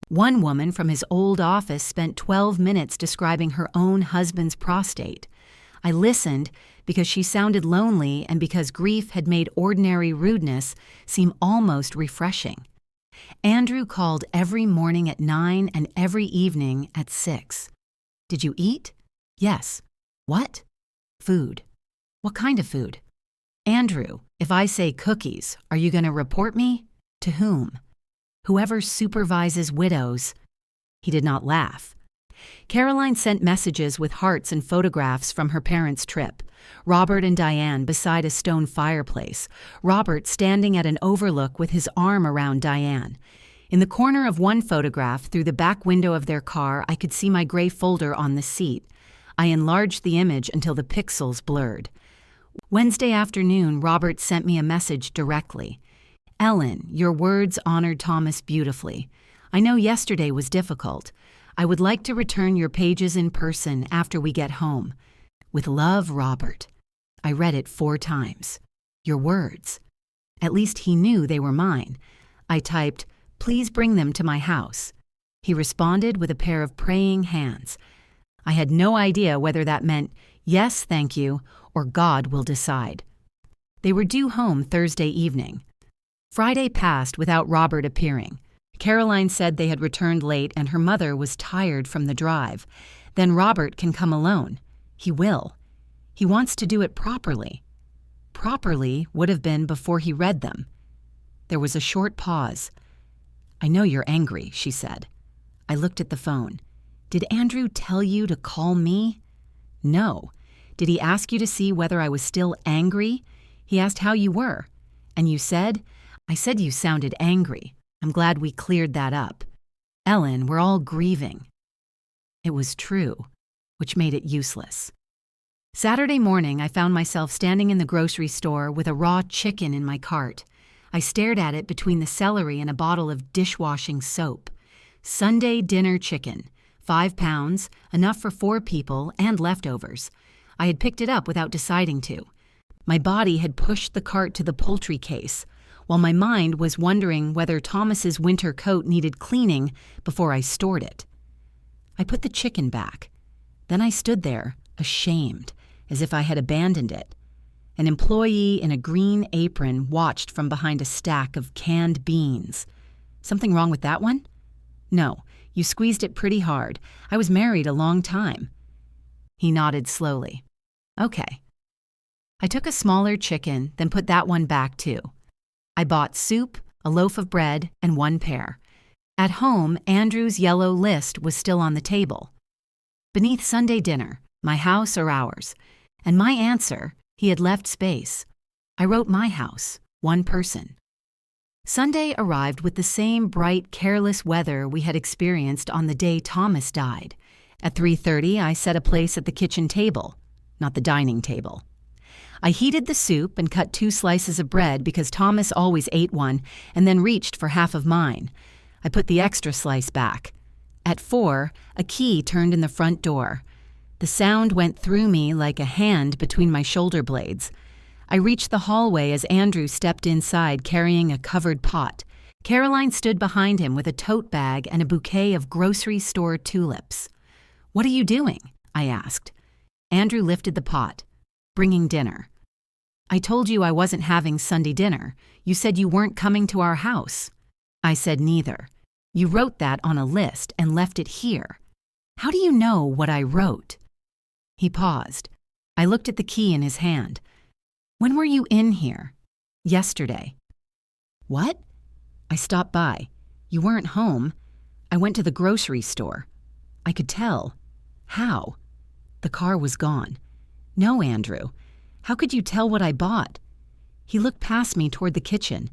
One woman from his old office spent 12 minutes describing her own husband's prostate. I listened because she sounded lonely and because grief had made ordinary rudeness seem almost refreshing. Andrew called every morning at 9 and every evening at 6. Did you eat? Yes. What? Food. What kind of food? Andrew, if I say cookies, are you going to report me? To whom? Whoever supervises widows. He did not laugh. Caroline sent messages with hearts and photographs from her parents' trip. Robert and Diane beside a stone fireplace. Robert standing at an overlook with his arm around Diane. In the corner of one photograph, through the back window of their car, I could see my gray folder on the seat. I enlarged the image until the pixels blurred. Wednesday afternoon, Robert sent me a message directly. Ellen, your words honored Thomas beautifully. I know yesterday was difficult. I would like to return your pages in person after we get home. With love, Robert. I read it 4 times. Your words. At least he knew they were mine. I typed, please bring them to my house. He responded with a pair of praying hands. I had no idea whether that meant, yes, thank you, or God will decide. They were due home Thursday evening. Friday passed without Robert appearing. Caroline said they had returned late and her mother was tired from the drive. Then Robert can come alone. He will. He wants to do it properly. Properly would have been before he read them. There was a short pause. I know you're angry, she said. I looked at the phone. Did Andrew tell you to call me? No. Did he ask you to see whether I was still angry? He asked how you were. And you said? I said you sounded angry. I'm glad we cleared that up. Ellen, we're all grieving. It was true, which made it useless. Saturday morning, I found myself standing in the grocery store with a raw chicken in my cart. I stared at it between the celery and a bottle of dishwashing soap. Sunday dinner chicken, 5 pounds, enough for 4 people and leftovers. I had picked it up without deciding to. My body had pushed the cart to the poultry case, while my mind was wondering whether Thomas's winter coat needed cleaning before I stored it. I put the chicken back. Then I stood there, ashamed, as if I had abandoned it. An employee in a green apron watched from behind a stack of canned beans. Something wrong with that one? No, you squeezed it pretty hard. I was married a long time. He nodded slowly. Okay. I took a smaller chicken, then put that one back too. I bought soup, a loaf of bread, and 1 pear. At home, Andrew's yellow list was still on the table. Beneath Sunday dinner, my house or ours? And my answer, He had left space. I wrote my house, one person. Sunday arrived with the same bright, careless weather we had experienced on the day Thomas died. At 3:30, I set a place at the kitchen table, not the dining table. I heated the soup and cut 2 slices of bread because Thomas always ate one and then reached for half of mine. I put the extra slice back. At 4, a key turned in the front door. The sound went through me like a hand between my shoulder blades. I reached the hallway as Andrew stepped inside carrying a covered pot. Caroline stood behind him with a tote bag and a bouquet of grocery store tulips. "What are you doing?" I asked. Andrew lifted the pot. "Bringing dinner." "I told you I wasn't having Sunday dinner. You said you weren't coming to our house." I said neither. "You wrote that on a list and left it here. How do you know what I wrote?" He paused. I looked at the key in his hand. "When were you in here?" "Yesterday." "What?" "I stopped by. You weren't home. I went to the grocery store." I could tell. "How?" "The car was gone." "No, Andrew. How could you tell what I bought?" He looked past me toward the kitchen.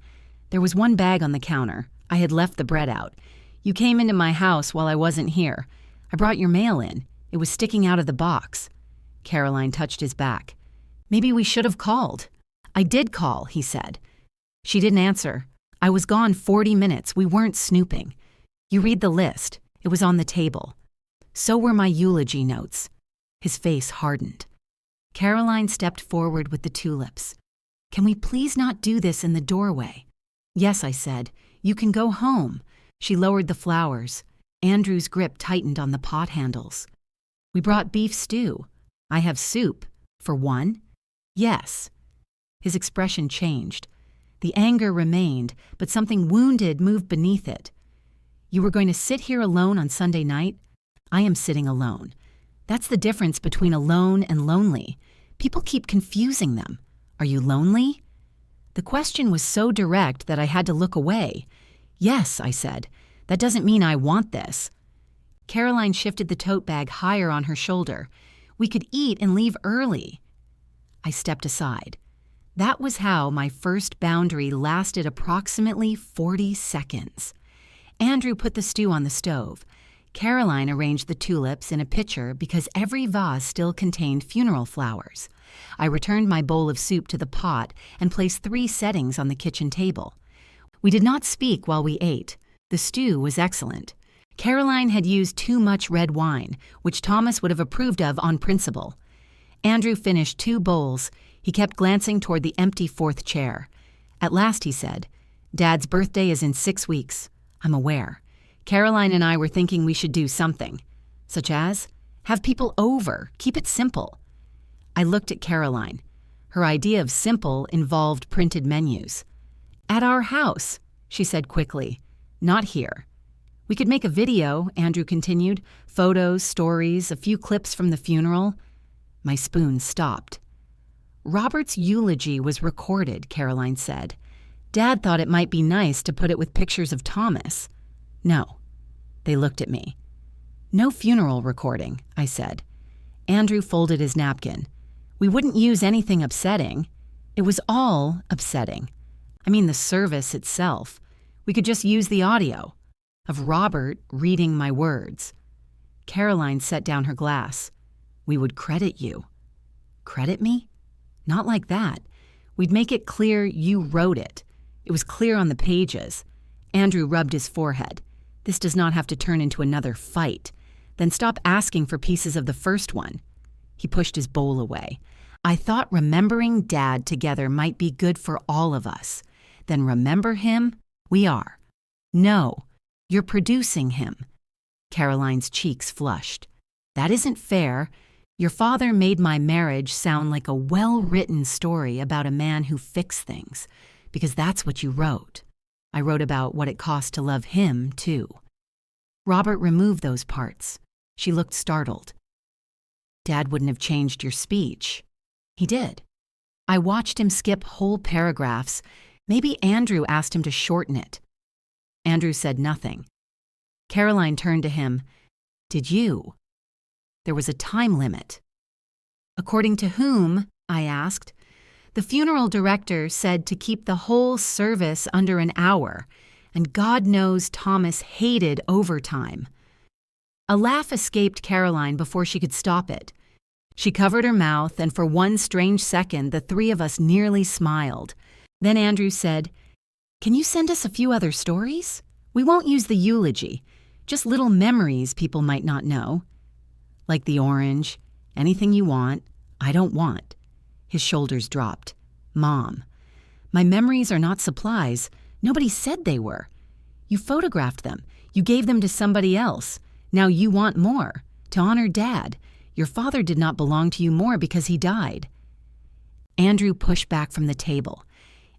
There was one bag on the counter. I had left the bread out. "You came into my house while I wasn't here. I brought your mail in. It was sticking out of the box." Caroline touched his back. "Maybe we should have called." "I did call," he said. She didn't answer. "I was gone 40 minutes. We weren't snooping. You read the list. It was on the table. So were my eulogy notes." His face hardened. Caroline stepped forward with the tulips. "Can we please not do this in the doorway?" "Yes," I said. "You can go home." She lowered the flowers. Andrew's grip tightened on the pot handles. "We brought beef stew. I have soup. For one?" "Yes." His expression changed. The anger remained, but something wounded moved beneath it. "You were going to sit here alone on Sunday night?" "I am sitting alone. That's the difference between alone and lonely. People keep confusing them. Are you lonely?" The question was so direct that I had to look away. "Yes," I said. "That doesn't mean I want this." Caroline shifted the tote bag higher on her shoulder. "We could eat and leave early." I stepped aside. That was how my first boundary lasted approximately 40 seconds. Andrew put the stew on the stove. Caroline arranged the tulips in a pitcher because every vase still contained funeral flowers. I returned my bowl of soup to the pot and placed 3 settings on the kitchen table. We did not speak while we ate. The stew was excellent. Caroline had used too much red wine, which Thomas would have approved of on principle. Andrew finished 2 bowls. He kept glancing toward the empty 4th chair. At last he said, "Dad's birthday is in 6 weeks. I'm aware. Caroline and I were thinking we should do something. Such as? Have people over. Keep it simple." I looked at Caroline. Her idea of simple involved printed menus. "At our house," she said quickly. "Not here." "We could make a video," Andrew continued. "Photos, stories, a few clips from the funeral." My spoon stopped. "Robert's eulogy was recorded," Caroline said. "Dad thought it might be nice to put it with pictures of Thomas." "No." They looked at me. "No funeral recording," I said. Andrew folded his napkin. "We wouldn't use anything upsetting." It was all upsetting. I mean the service itself. We could just use the audio of Robert reading my words. Caroline set down her glass. "We would credit you." "Credit me?" "Not like that. We'd make it clear you wrote it. It was clear on the pages." Andrew rubbed his forehead. "This does not have to turn into another fight. Then stop asking for pieces of the first one." He pushed his bowl away. "I thought remembering Dad together might be good for all of us. Then remember him? We are." "No, you're producing him." Caroline's cheeks flushed. "That isn't fair. Your father made my marriage sound like a well-written story about a man who fixed things, because that's what you wrote. I wrote about what it cost to love him, too." "Robert removed those parts." She looked startled. "Dad wouldn't have changed your speech." "He did." I watched him skip whole paragraphs. Maybe Andrew asked him to shorten it. Andrew said nothing. Caroline turned to him. "Did you?" There was a time limit. "According to whom?" I asked. The funeral director said to keep the whole service under an hour, and God knows Thomas hated overtime. A laugh escaped Caroline before she could stop it. She covered her mouth, and for one strange second, the three of us nearly smiled. Then Andrew said, "Can you send us a few other stories? We won't use the eulogy, just little memories people might not know. Like the orange, anything you want, I don't want." His shoulders dropped. "Mom, my memories are not supplies. Nobody said they were. You photographed them. You gave them to somebody else. Now you want more, to honor Dad. Your father did not belong to you more because he died." Andrew pushed back from the table.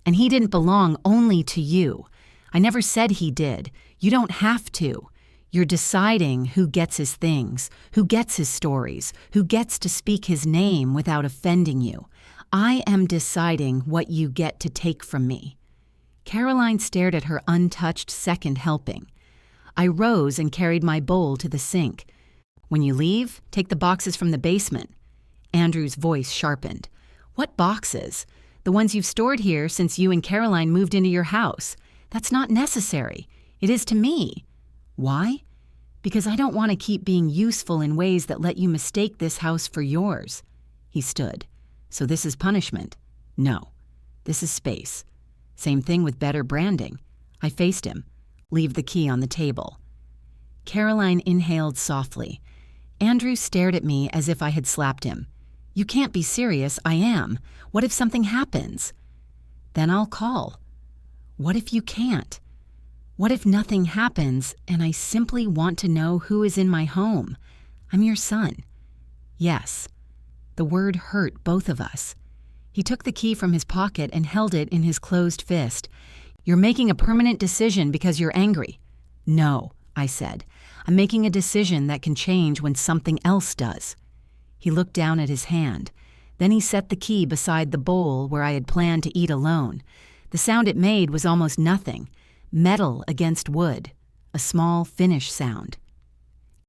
"And he didn't belong only to you. I never said he did. You don't have to. You're deciding who gets his things, who gets his stories, who gets to speak his name without offending you. I am deciding what you get to take from me." Caroline stared at her untouched second helping. I rose and carried my bowl to the sink. "When you leave, take the boxes from the basement." Andrew's voice sharpened. "What boxes? The ones you've stored here since you and Caroline moved into your house. That's not necessary. It is to me." "Why?" "Because I don't want to keep being useful in ways that let you mistake this house for yours." He stood. "So this is punishment?" "No. This is space. Same thing with better branding." I faced him. "Leave the key on the table." Caroline inhaled softly. Andrew stared at me as if I had slapped him. "You can't be serious. I am. What if something happens?" "Then I'll call." "What if you can't? What if nothing happens and I simply want to know who is in my home? I'm your son." "Yes." The word hurt both of us. He took the key from his pocket and held it in his closed fist. "You're making a permanent decision because you're angry." "No," I said. "I'm making a decision that can change when something else does." He looked down at his hand. Then he set the key beside the bowl where I had planned to eat alone. The sound it made was almost nothing. Metal against wood. A small finish sound.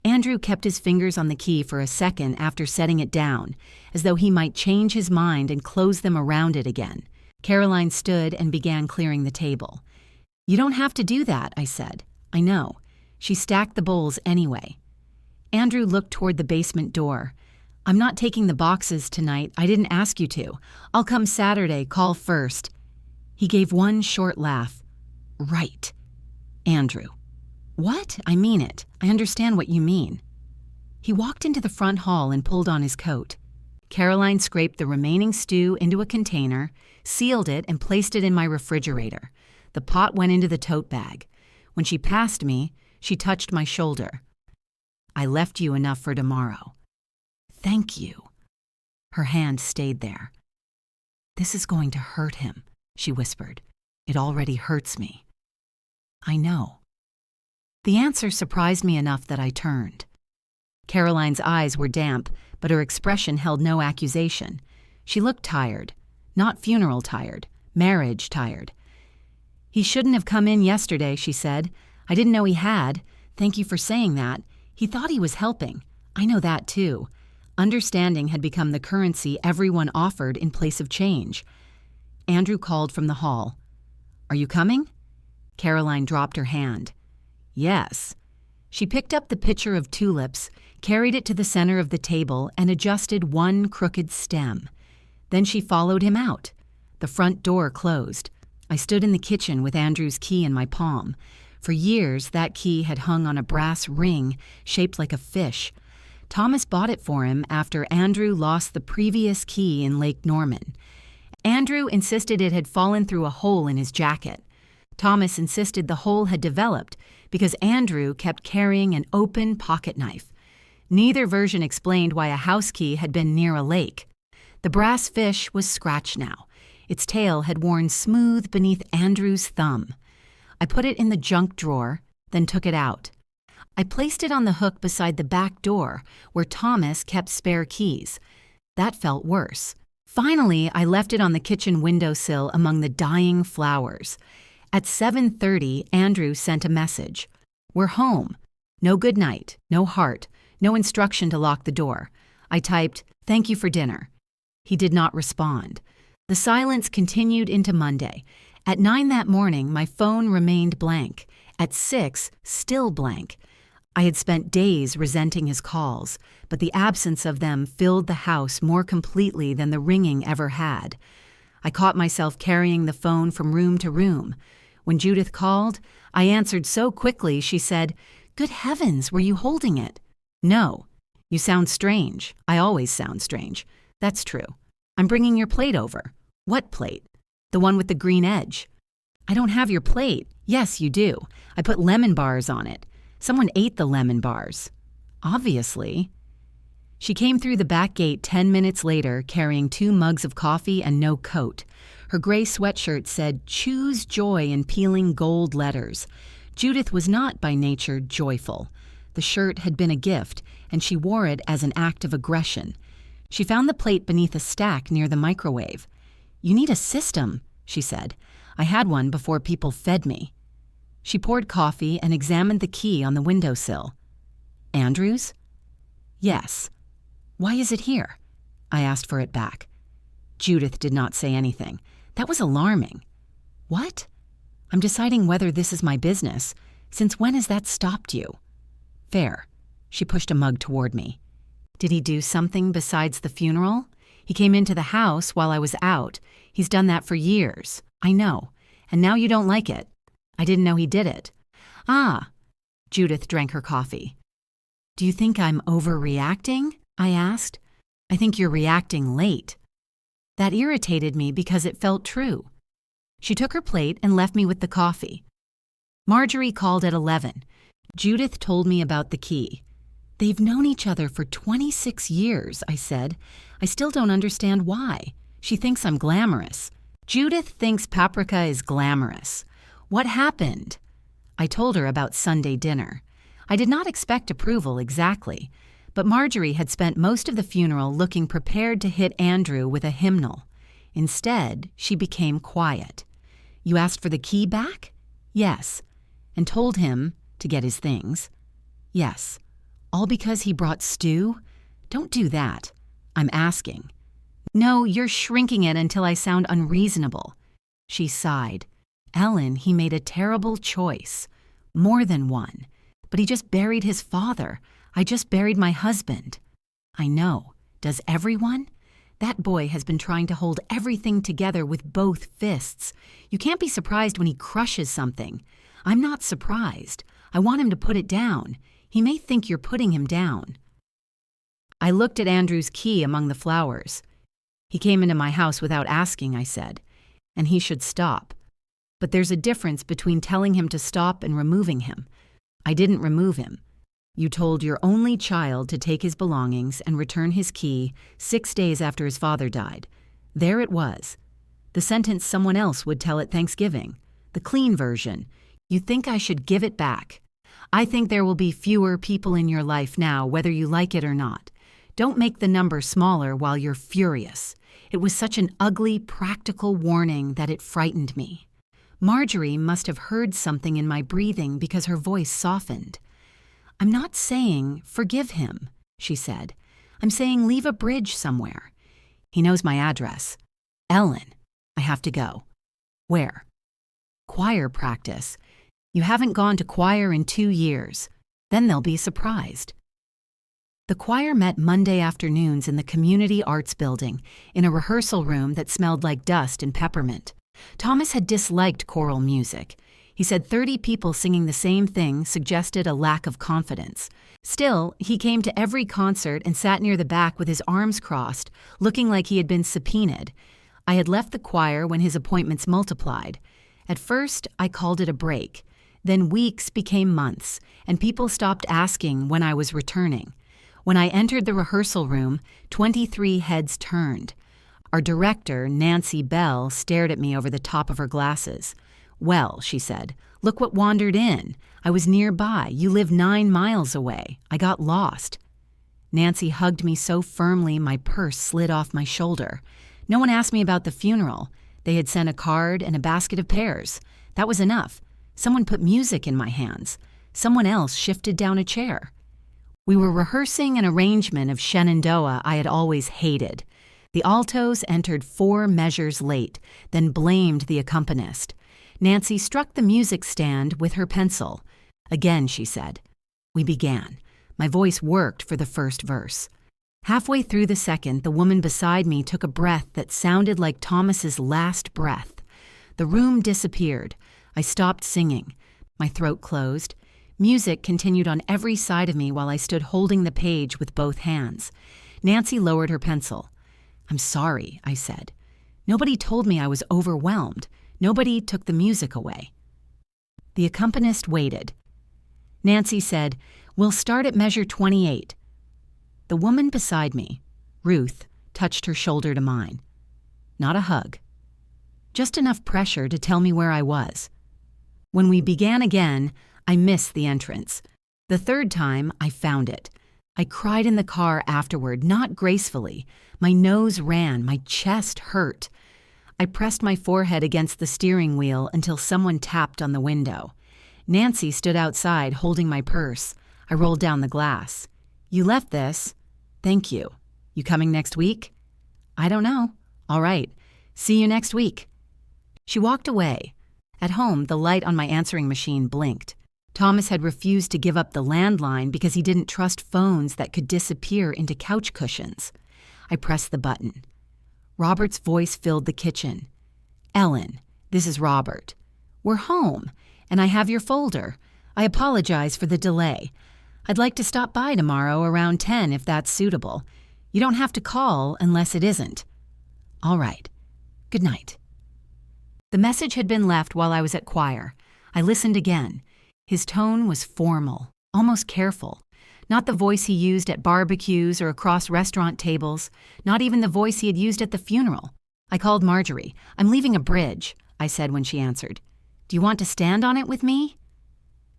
Andrew kept his fingers on the key for a second after setting it down, as though he might change his mind and close them around it again. Caroline stood and began clearing the table. "You don't have to do that," I said. "I know." She stacked the bowls anyway. Andrew looked toward the basement door. "I'm not taking the boxes tonight. I didn't ask you to. I'll come Saturday, call first." He gave one short laugh. "Right." "Andrew." "What? I mean it. I understand what you mean." He walked into the front hall and pulled on his coat. Caroline scraped the remaining stew into a container, sealed it, and placed it in my refrigerator. The pot went into the tote bag. When she passed me, she touched my shoulder. "I left you enough for tomorrow." "Thank you." Her hand stayed there. "This is going to hurt him," she whispered. "It already hurts me." "I know." The answer surprised me enough that I turned. Caroline's eyes were damp, but her expression held no accusation. She looked tired. Not funeral tired, marriage tired. "He shouldn't have come in yesterday," she said. "I didn't know he had. Thank you for saying that. He thought he was helping. I know that too." Understanding had become the currency everyone offered in place of change. Andrew called from the hall. "Are you coming?" Caroline dropped her hand. "Yes." She picked up the pitcher of tulips, carried it to the center of the table, and adjusted one crooked stem. Then she followed him out. The front door closed. I stood in the kitchen with Andrew's key in my palm. For years, that key had hung on a brass ring shaped like a fish. Thomas bought it for him after Andrew lost the previous key in Lake Norman. Andrew insisted it had fallen through a hole in his jacket. Thomas insisted the hole had developed because Andrew kept carrying an open pocket knife. Neither version explained why a house key had been near a lake. The brass fish was scratched now. Its tail had worn smooth beneath Andrew's thumb. I put it in the junk drawer, then took it out. I placed it on the hook beside the back door, where Thomas kept spare keys. That felt worse. Finally, I left it on the kitchen windowsill among the dying flowers. At 7:30, Andrew sent a message. "We're home. No good night, no heart, no instruction to lock the door." I typed, "Thank you for dinner." He did not respond. The silence continued into Monday. At 9 that morning, my phone remained blank. At 6, still blank. I had spent days resenting his calls, but the absence of them filled the house more completely than the ringing ever had. I caught myself carrying the phone from room to room. When Judith called, I answered so quickly she said, "Good heavens, were you holding it?" "No. You sound strange. I always sound strange." "That's true. I'm bringing your plate over." "What plate?" "The one with the green edge." "I don't have your plate." "Yes, you do. I put lemon bars on it. Someone ate the lemon bars." "Obviously." She came through the back gate 10 minutes later carrying 2 mugs of coffee and no coat. Her gray sweatshirt said, "Choose joy" in peeling gold letters. Judith was not by nature joyful. The shirt had been a gift, and she wore it as an act of aggression. She found the plate beneath a stack near the microwave. "You need a system," she said. "I had one before people fed me." She poured coffee and examined the key on the windowsill. "Andrew's?" "Yes." "Why is it here?" I asked for it back. Judith did not say anything. That was alarming. "What?" "I'm deciding whether this is my business. Since when has that stopped you?" "Fair." She pushed a mug toward me. "Did he do something besides the funeral? He came into the house while I was out. He's done that for years." "I know. And now you don't like it." "I didn't know he did it." "Ah." Judith drank her coffee. "Do you think I'm overreacting?" I asked. "I think you're reacting late." That irritated me because it felt true. She took her plate and left me with the coffee. Marjorie called at 11. Judith told me about the key. "They've known each other for 26 years, I said. "I still don't understand why. She thinks I'm glamorous." "Judith thinks paprika is glamorous." "What happened?" I told her about Sunday dinner. I did not expect approval exactly, but Marjorie had spent most of the funeral looking prepared to hit Andrew with a hymnal. Instead, she became quiet. "You asked for the key back?" "Yes." "And told him to get his things?" "Yes." "All because he brought stew?" "Don't do that. I'm asking." "No, you're shrinking it until I sound unreasonable." She sighed. "Ellen, he made a terrible choice. More than one. But he just buried his father. I just buried my husband." "I know. Does everyone? That boy has been trying to hold everything together with both fists. You can't be surprised when he crushes something. I'm not surprised. I want him to put it down. He may think you're putting him down." I looked at Andrew's key among the flowers. "He came into my house without asking," I said, "and he should stop. But there's a difference between telling him to stop and removing him. I didn't remove him. You told your only child to take his belongings and return his key 6 days after his father died. There it was. The sentence someone else would tell at Thanksgiving. The clean version. You think I should give it back. I think there will be fewer people in your life now, whether you like it or not. Don't make the number smaller while you're furious." It was such an ugly, practical warning that it frightened me. Marjorie must have heard something in my breathing because her voice softened. "I'm not saying forgive him," she said. "I'm saying leave a bridge somewhere. He knows my address." "Ellen, I have to go." "Where?" "Choir practice. You haven't gone to choir in 2 years. Then they'll be surprised." The choir met Monday afternoons in the Community Arts Building, in a rehearsal room that smelled like dust and peppermint. Thomas had disliked choral music. He said 30 people singing the same thing suggested a lack of confidence. Still, he came to every concert and sat near the back with his arms crossed, looking like he had been subpoenaed. I had left the choir when his appointments multiplied. At first, I called it a break. Then weeks became months, and people stopped asking when I was returning. When I entered the rehearsal room, 23 heads turned. Our director, Nancy Bell, stared at me over the top of her glasses. "Well," she said, "look what wandered in. I was nearby. You live 9 miles away. I got lost." Nancy hugged me so firmly my purse slid off my shoulder. No one asked me about the funeral. They had sent a card and a basket of pears. That was enough. Someone put music in my hands. Someone else shifted down a chair. We were rehearsing an arrangement of Shenandoah I had always hated. The altos entered 4 measures late, then blamed the accompanist. Nancy struck the music stand with her pencil. Again, she said. We began. My voice worked for the first verse. Halfway through the second, the woman beside me took a breath that sounded like Thomas's last breath. The room disappeared. I stopped singing. My throat closed. Music continued on every side of me while I stood holding the page with both hands. Nancy lowered her pencil. I'm sorry, I said. Nobody told me I was overwhelmed. Nobody took the music away. The accompanist waited. Nancy said, We'll start at measure 28. The woman beside me, Ruth, touched her shoulder to mine. Not a hug. Just enough pressure to tell me where I was. When we began again, I missed the entrance. The third time, I found it. I cried in the car afterward, not gracefully. My nose ran, my chest hurt. I pressed my forehead against the steering wheel until someone tapped on the window. Nancy stood outside holding my purse. I rolled down the glass. You left this? Thank you. You coming next week? I don't know. All right. See you next week. She walked away. At home, the light on my answering machine blinked. Thomas had refused to give up the landline because he didn't trust phones that could disappear into couch cushions. I pressed the button. Robert's voice filled the kitchen. Ellen, this is Robert. We're home, and I have your folder. I apologize for the delay. I'd like to stop by tomorrow around 10 if that's suitable. You don't have to call unless it isn't. All right. Good night. The message had been left while I was at choir. I listened again. His tone was formal, almost careful. Not the voice he used at barbecues or across restaurant tables, not even the voice he had used at the funeral. I called Marjorie. I'm leaving a bridge, I said when she answered. Do you want to stand on it with me?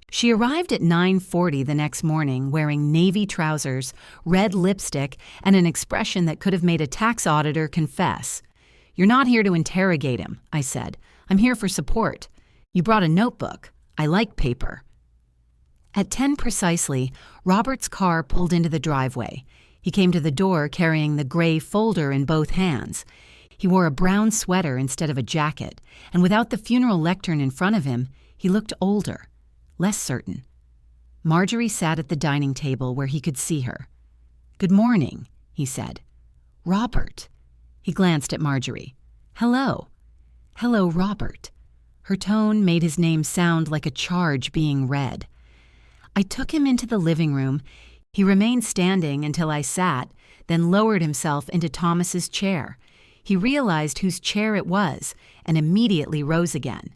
She arrived at 9:40 the next morning wearing navy trousers, red lipstick, and an expression that could have made a tax auditor confess. You're not here to interrogate him, I said. I'm here for support. You brought a notebook. I like paper. At 10 precisely, Robert's car pulled into the driveway. He came to the door carrying the gray folder in both hands. He wore a brown sweater instead of a jacket, and without the funeral lectern in front of him, he looked older, less certain. Marjorie sat at the dining table where he could see her. Good morning, he said. Robert. He glanced at Marjorie. Hello. Hello, Robert. Her tone made his name sound like a charge being read. I took him into the living room. He remained standing until I sat, then lowered himself into Thomas's chair. He realized whose chair it was and immediately rose again.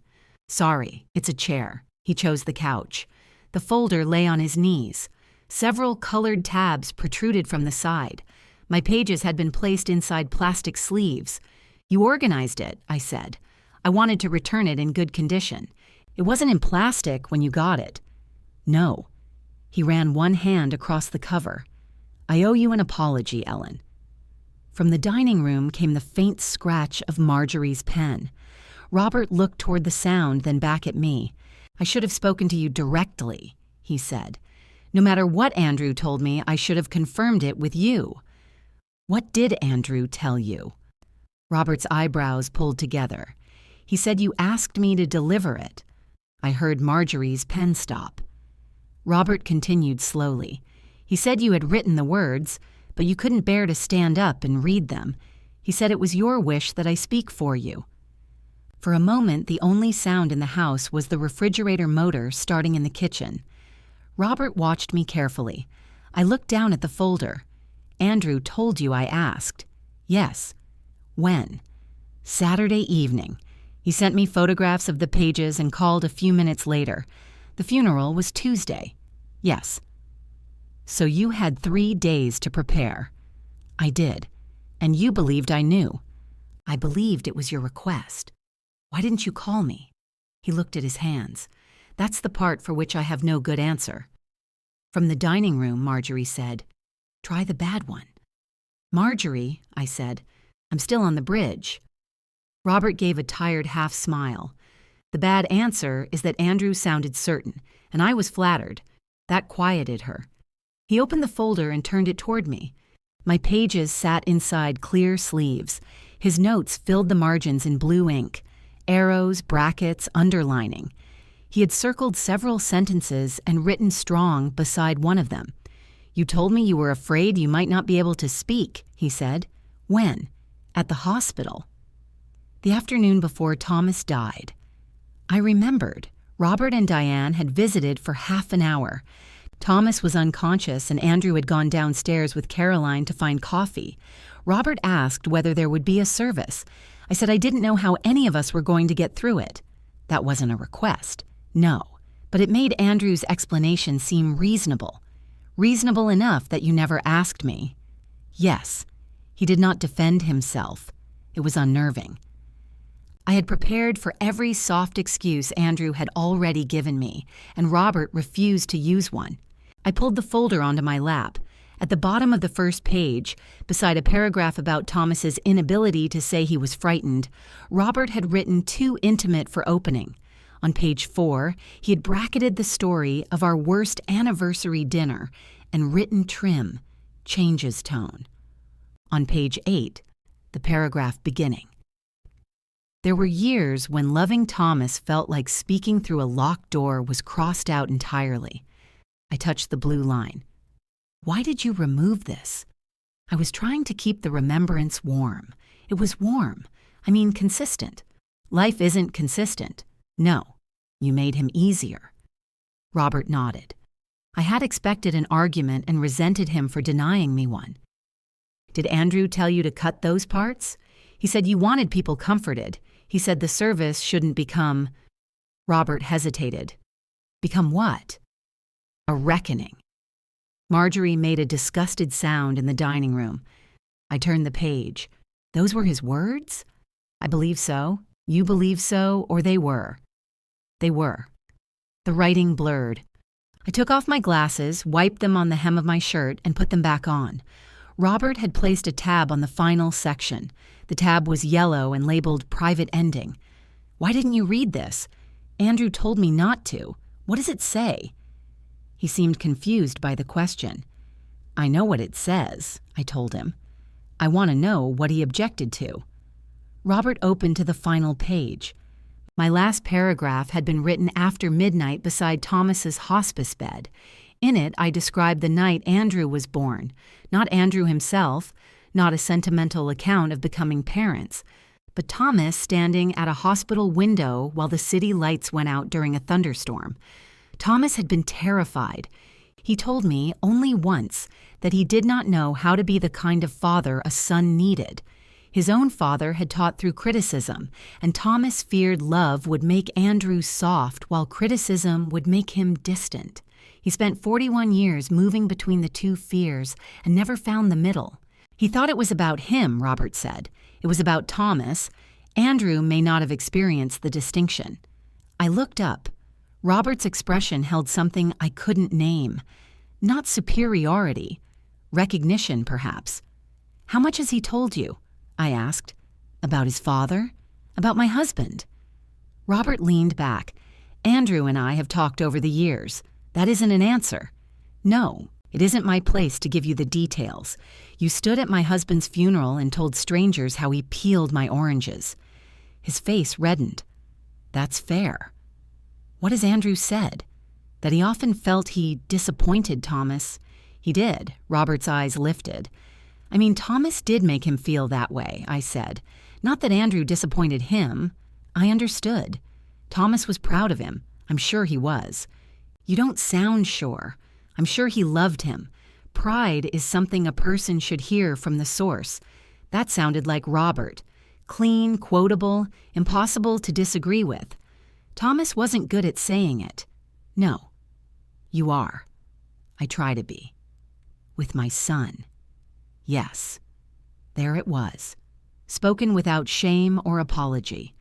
Sorry, it's a chair. He chose the couch. The folder lay on his knees. Several colored tabs protruded from the side. My pages had been placed inside plastic sleeves. You organized it, I said. I wanted to return it in good condition. It wasn't in plastic when you got it. No. He ran one hand across the cover. I owe you an apology, Ellen. From the dining room came the faint scratch of Marjorie's pen. Robert looked toward the sound, then back at me. I should have spoken to you directly, he said. No matter what Andrew told me, I should have confirmed it with you. What did Andrew tell you? Robert's eyebrows pulled together. He said you asked me to deliver it. I heard Marjorie's pen stop. Robert continued slowly. He said you had written the words, but you couldn't bear to stand up and read them. He said it was your wish that I speak for you. For a moment, the only sound in the house was the refrigerator motor starting in the kitchen. Robert watched me carefully. I looked down at the folder. Andrew told you I asked. Yes. When? Saturday evening. He sent me photographs of the pages and called a few minutes later. The funeral was Tuesday. Yes. So you had 3 days to prepare. I did. And you believed I knew. I believed it was your request. Why didn't you call me? He looked at his hands. That's the part for which I have no good answer. From the dining room, Marjorie said, Try the bad one. Marjorie, I said, I'm still on the bridge. Robert gave a tired half smile. The bad answer is that Andrew sounded certain, and I was flattered. That quieted her. He opened the folder and turned it toward me. My pages sat inside clear sleeves. His notes filled the margins in blue ink, arrows, brackets, underlining. He had circled several sentences and written strong beside one of them. "You told me you were afraid you might not be able to speak," he said. "When?" "At the hospital." The afternoon before Thomas died. I remembered. Robert and Diane had visited for half an hour. Thomas was unconscious and Andrew had gone downstairs with Caroline to find coffee. Robert asked whether there would be a service. I said I didn't know how any of us were going to get through it. That wasn't a request. No. But it made Andrew's explanation seem reasonable. Reasonable enough that you never asked me. Yes. He did not defend himself. It was unnerving. I had prepared for every soft excuse Andrew had already given me, and Robert refused to use one. I pulled the folder onto my lap. At the bottom of the first page, beside a paragraph about Thomas's inability to say he was frightened, Robert had written too intimate for opening. On page 4, he had bracketed the story of our worst anniversary dinner and written trim, changes tone. On page 8, the paragraph beginning. There were years when loving Thomas felt like speaking through a locked door was crossed out entirely. I touched the blue line. Why did you remove this? I was trying to keep the remembrance warm. It was warm. I mean, consistent. Life isn't consistent. No. You made him easier. Robert nodded. I had expected an argument and resented him for denying me one. Did Andrew tell you to cut those parts? He said you wanted people comforted. He said the service shouldn't become... Robert hesitated. Become what? A reckoning. Marjorie made a disgusted sound in the dining room. I turned the page. Those were his words? I believe so. You believe so, or they were. They were. The writing blurred. I took off my glasses, wiped them on the hem of my shirt, and put them back on. Robert had placed a tab on the final section. The tab was yellow and labeled Private Ending. Why didn't you read this? Andrew told me not to. What does it say? He seemed confused by the question. I know what it says, I told him. I want to know what he objected to. Robert opened to the final page. My last paragraph had been written after midnight beside Thomas's hospice bed. In it, I described the night Andrew was born, not Andrew himself, not a sentimental account of becoming parents, but Thomas standing at a hospital window while the city lights went out during a thunderstorm. Thomas had been terrified. He told me only once that he did not know how to be the kind of father a son needed. His own father had taught through criticism, and Thomas feared love would make Andrew soft while criticism would make him distant. He spent 41 years moving between the two fears and never found the middle. He thought it was about him, Robert said. It was about Thomas. Andrew may not have experienced the distinction. I looked up. Robert's expression held something I couldn't name. Not superiority. Recognition, perhaps. How much has he told you? I asked. About his father? About my husband? Robert leaned back. Andrew and I have talked over the years. That isn't an answer. No, it isn't my place to give you the details. You stood at my husband's funeral and told strangers how he peeled my oranges. His face reddened. That's fair. What has Andrew said? That he often felt he disappointed Thomas. He did. Robert's eyes lifted. I mean, Thomas did make him feel that way, I said. Not that Andrew disappointed him. I understood. Thomas was proud of him. I'm sure he was. You don't sound sure. I'm sure he loved him. Pride is something a person should hear from the source. That sounded like Robert. Clean, quotable, impossible to disagree with. Thomas wasn't good at saying it. No. You are. I try to be. With my son. Yes. There it was. Spoken without shame or apology.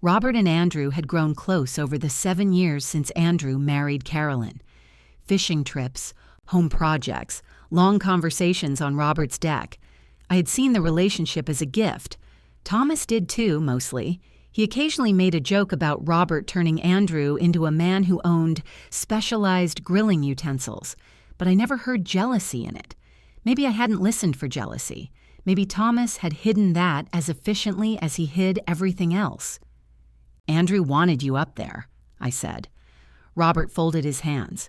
Robert and Andrew had grown close over the 7 years since Andrew married Carolyn. Fishing trips, home projects, long conversations on Robert's deck. I had seen the relationship as a gift. Thomas did too, mostly. He occasionally made a joke about Robert turning Andrew into a man who owned specialized grilling utensils, but I never heard jealousy in it. Maybe I hadn't listened for jealousy. Maybe Thomas had hidden that as efficiently as he hid everything else. Andrew wanted you up there, I said. Robert folded his hands.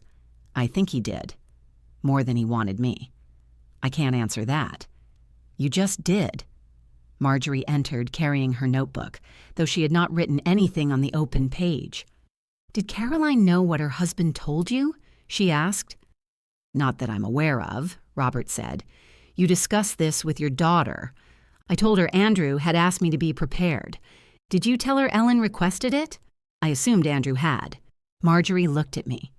I think he did. More than he wanted me. I can't answer that. You just did. Marjorie entered carrying her notebook, though she had not written anything on the open page. Did Caroline know what her husband told you? She asked. Not that I'm aware of, Robert said. You discussed this with your daughter. I told her Andrew had asked me to be prepared. Did you tell her Ellen requested it? I assumed Andrew had. Marjorie looked at me.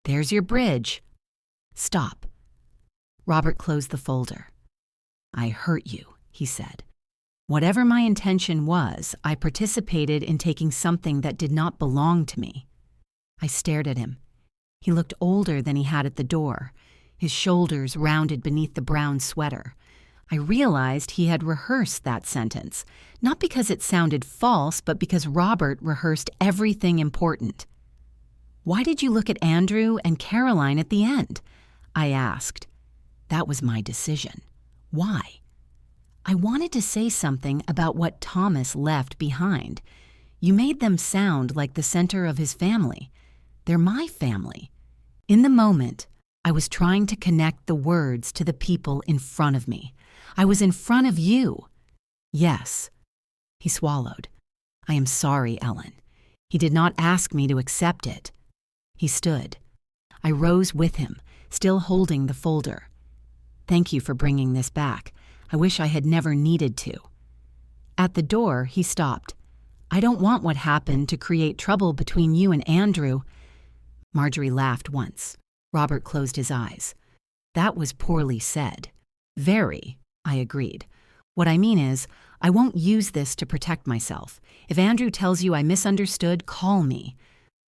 There's your bridge. Stop. Robert closed the folder. I hurt you, he said. Whatever my intention was, I participated in taking something that did not belong to me. I stared at him. He looked older than he had at the door, his shoulders rounded beneath the brown sweater. I realized he had rehearsed that sentence, not because it sounded false, but because Robert rehearsed everything important. Why did you look at Andrew and Caroline at the end? I asked. That was my decision. Why? I wanted to say something about what Thomas left behind. You made them sound like the center of his family. They're my family. In the moment, I was trying to connect the words to the people in front of me. I was in front of you. Yes. He swallowed. I am sorry, Ellen. He did not ask me to accept it. He stood. I rose with him, still holding the folder. Thank you for bringing this back. I wish I had never needed to. At the door, he stopped. I don't want what happened to create trouble between you and Andrew. Marjorie laughed once. Robert closed his eyes. That was poorly said. Very, I agreed. What I mean is, I won't use this to protect myself. If Andrew tells you I misunderstood, call me.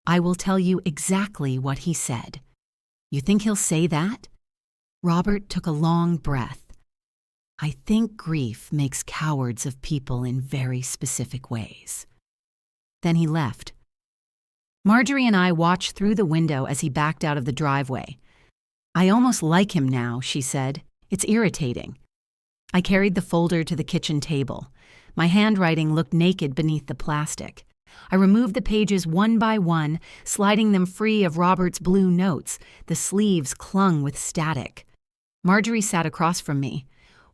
I will tell you exactly what he said. You think he'll say that? Robert took a long breath. I think grief makes cowards of people in very specific ways. Then he left. Marjorie and I watched through the window as he backed out of the driveway. I almost like him now, she said. It's irritating. I carried the folder to the kitchen table. My handwriting looked naked beneath the plastic. I removed the pages one by one, sliding them free of Robert's blue notes. The sleeves clung with static. Marjorie sat across from me.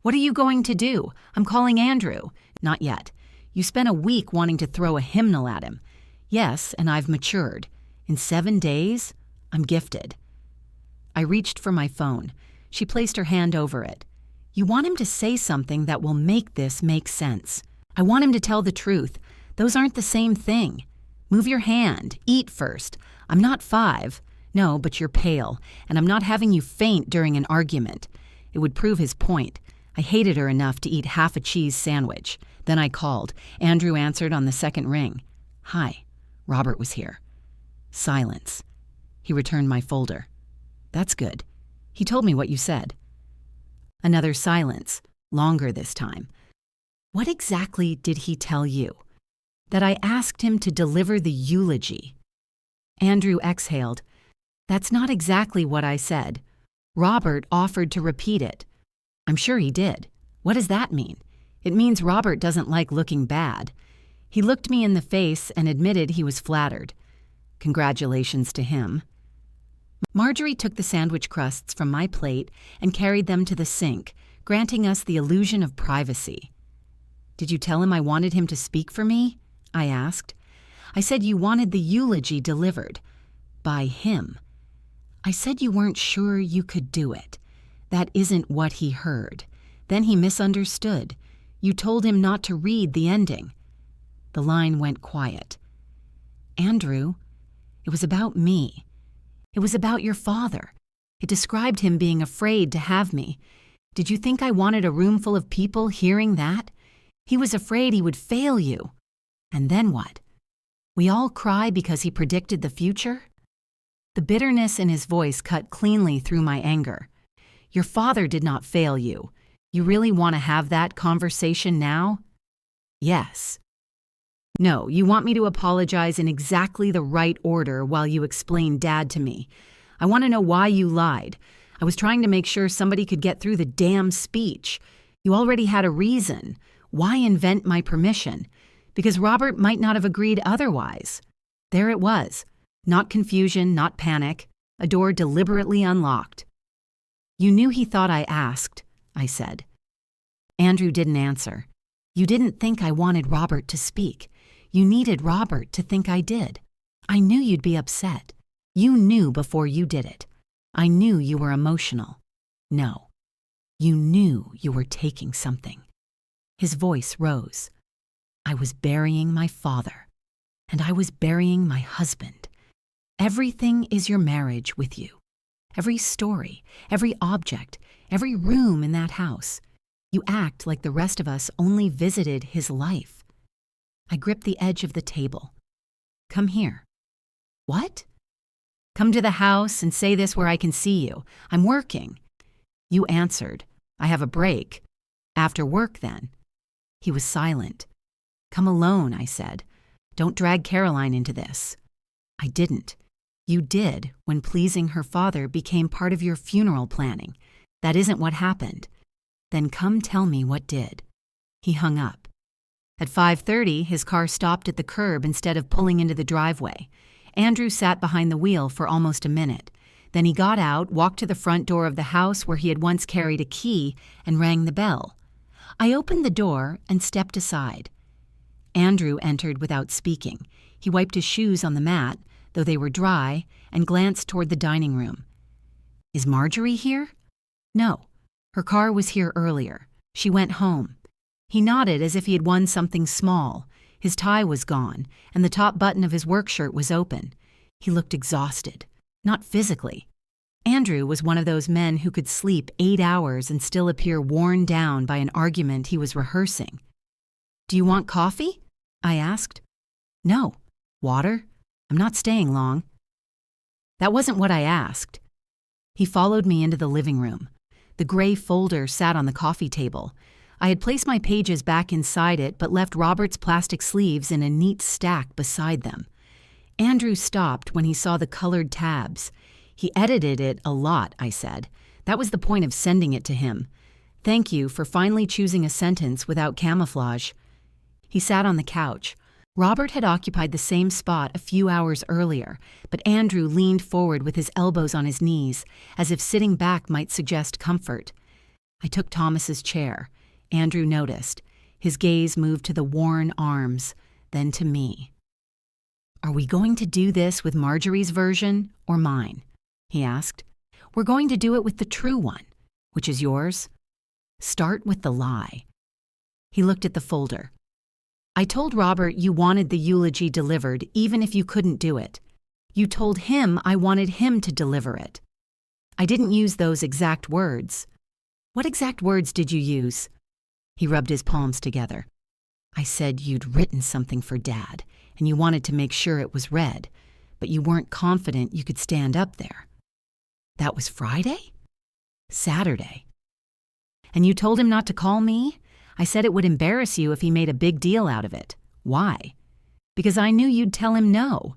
What are you going to do? I'm calling Andrew. Not yet. You spent a week wanting to throw a hymnal at him. Yes, and I've matured. In 7 days, I'm gifted. I reached for my phone. She placed her hand over it. You want him to say something that will make this make sense. I want him to tell the truth. Those aren't the same thing. Move your hand. Eat first. I'm not 5. No, but you're pale, and I'm not having you faint during an argument. It would prove his point. I hated her enough to eat half a cheese sandwich. Then I called. Andrew answered on the second ring. Hi. Robert was here. Silence. He returned my folder. That's good. He told me what you said. Another silence, longer this time. What exactly did he tell you? That I asked him to deliver the eulogy. Andrew exhaled. That's not exactly what I said. Robert offered to repeat it. I'm sure he did. What does that mean? It means Robert doesn't like looking bad. He looked me in the face and admitted he was flattered. Congratulations to him. Marjorie took the sandwich crusts from my plate and carried them to the sink, granting us the illusion of privacy. Did you tell him I wanted him to speak for me? I asked. I said you wanted the eulogy delivered. By him. I said you weren't sure you could do it. That isn't what he heard. Then he misunderstood. You told him not to read the ending. The line went quiet. Andrew, it was about me. It was about your father. It described him being afraid to have me. Did you think I wanted a room full of people hearing that? He was afraid he would fail you. And then what? We all cry because he predicted the future? The bitterness in his voice cut cleanly through my anger. Your father did not fail you. You really want to have that conversation now? Yes. No, you want me to apologize in exactly the right order while you explain Dad to me. I want to know why you lied. I was trying to make sure somebody could get through the damn speech. You already had a reason. Why invent my permission? Because Robert might not have agreed otherwise. There it was. Not confusion, not panic. A door deliberately unlocked. You knew he thought I asked, I said. Andrew didn't answer. You didn't think I wanted Robert to speak. You needed Robert to think I did. I knew you'd be upset. You knew before you did it. I knew you were emotional. No. You knew you were taking something. His voice rose. I was burying my father, and I was burying my husband. Everything is your marriage with you. Every story, every object, every room in that house. You act like the rest of us only visited his life. I gripped the edge of the table. Come here. What? Come to the house and say this where I can see you. I'm working. You answered. I have a break. After work, then. He was silent. Come alone, I said. Don't drag Caroline into this. I didn't. You did when pleasing her father became part of your funeral planning. That isn't what happened. Then come tell me what did. He hung up. At 5:30, his car stopped at the curb instead of pulling into the driveway. Andrew sat behind the wheel for almost a minute. Then he got out, walked to the front door of the house where he had once carried a key, and rang the bell. I opened the door and stepped aside. Andrew entered without speaking. He wiped his shoes on the mat, though they were dry, and glanced toward the dining room. Is Marjorie here? No. Her car was here earlier. She went home. He nodded as if he had won something small. His tie was gone, and the top button of his work shirt was open. He looked exhausted. Not physically. Andrew was one of those men who could sleep 8 hours and still appear worn down by an argument he was rehearsing. Do you want coffee? I asked. No. Water? I'm not staying long. That wasn't what I asked. He followed me into the living room. The gray folder sat on the coffee table. I had placed my pages back inside it, but left Robert's plastic sleeves in a neat stack beside them. Andrew stopped when he saw the colored tabs. He edited it a lot, I said. That was the point of sending it to him. Thank you for finally choosing a sentence without camouflage. He sat on the couch. Robert had occupied the same spot a few hours earlier, but Andrew leaned forward with his elbows on his knees, as if sitting back might suggest comfort. I took Thomas's chair. Andrew noticed. His gaze moved to the worn arms, then to me. Are we going to do this with Marjorie's version or mine? He asked. We're going to do it with the true one, which is yours. Start with the lie. He looked at the folder. I told Robert you wanted the eulogy delivered even if you couldn't do it. You told him I wanted him to deliver it. I didn't use those exact words. What exact words did you use? He rubbed his palms together. I said you'd written something for Dad, and you wanted to make sure it was read, but you weren't confident you could stand up there. That was Friday? Saturday. And you told him not to call me? I said it would embarrass you if he made a big deal out of it. Why? Because I knew you'd tell him no.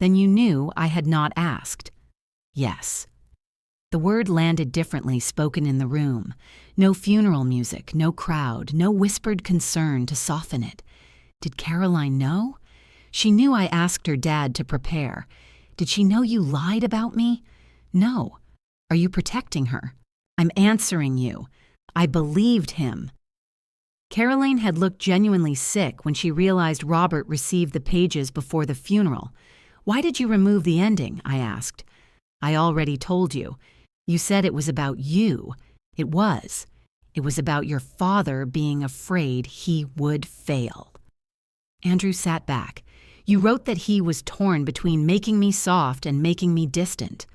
Then you knew I had not asked. Yes. The word landed differently spoken in the room. No funeral music, no crowd, no whispered concern to soften it. Did Caroline know? She knew I asked her dad to prepare. Did she know you lied about me? No. Are you protecting her? I'm answering you. I believed him. Caroline had looked genuinely sick when she realized Robert received the pages before the funeral. Why did you remove the ending? I asked. I already told you. You said it was about you. It was. It was about your father being afraid he would fail. Andrew sat back. You wrote that he was torn between making me soft and making me distant.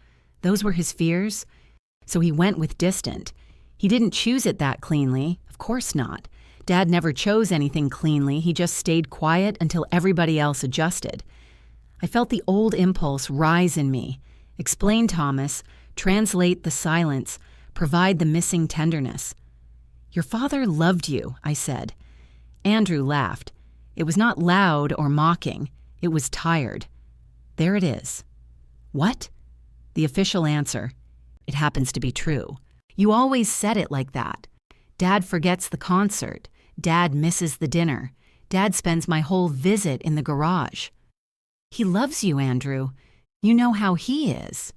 Those were his fears? So he went with distant. He didn't choose it that cleanly. Of course not. Dad never chose anything cleanly. He just stayed quiet until everybody else adjusted. I felt the old impulse rise in me. Explain, Thomas. Translate the silence. Provide the missing tenderness. Your father loved you, I said. Andrew laughed. It was not loud or mocking. It was tired. There it is. What? The official answer. It happens to be true. You always said it like that. Dad forgets the concert. Dad misses the dinner. Dad spends my whole visit in the garage. He loves you, Andrew. You know how he is.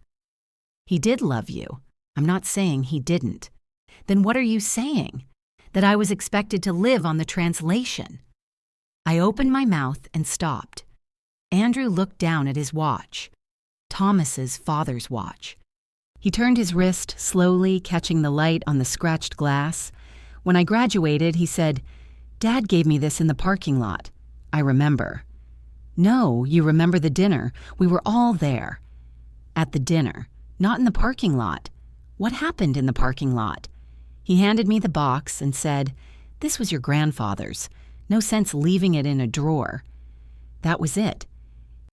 He did love you. I'm not saying he didn't. Then what are you saying? That I was expected to live on the translation. I opened my mouth and stopped. Andrew looked down at his watch. Thomas's father's watch. He turned his wrist slowly, catching the light on the scratched glass. When I graduated, he said, "Dad gave me this in the parking lot." I remember. No, you remember the dinner. We were all there. At the dinner, not in the parking lot. What happened in the parking lot? He handed me the box and said, "This was your grandfather's. No sense leaving it in a drawer." That was it.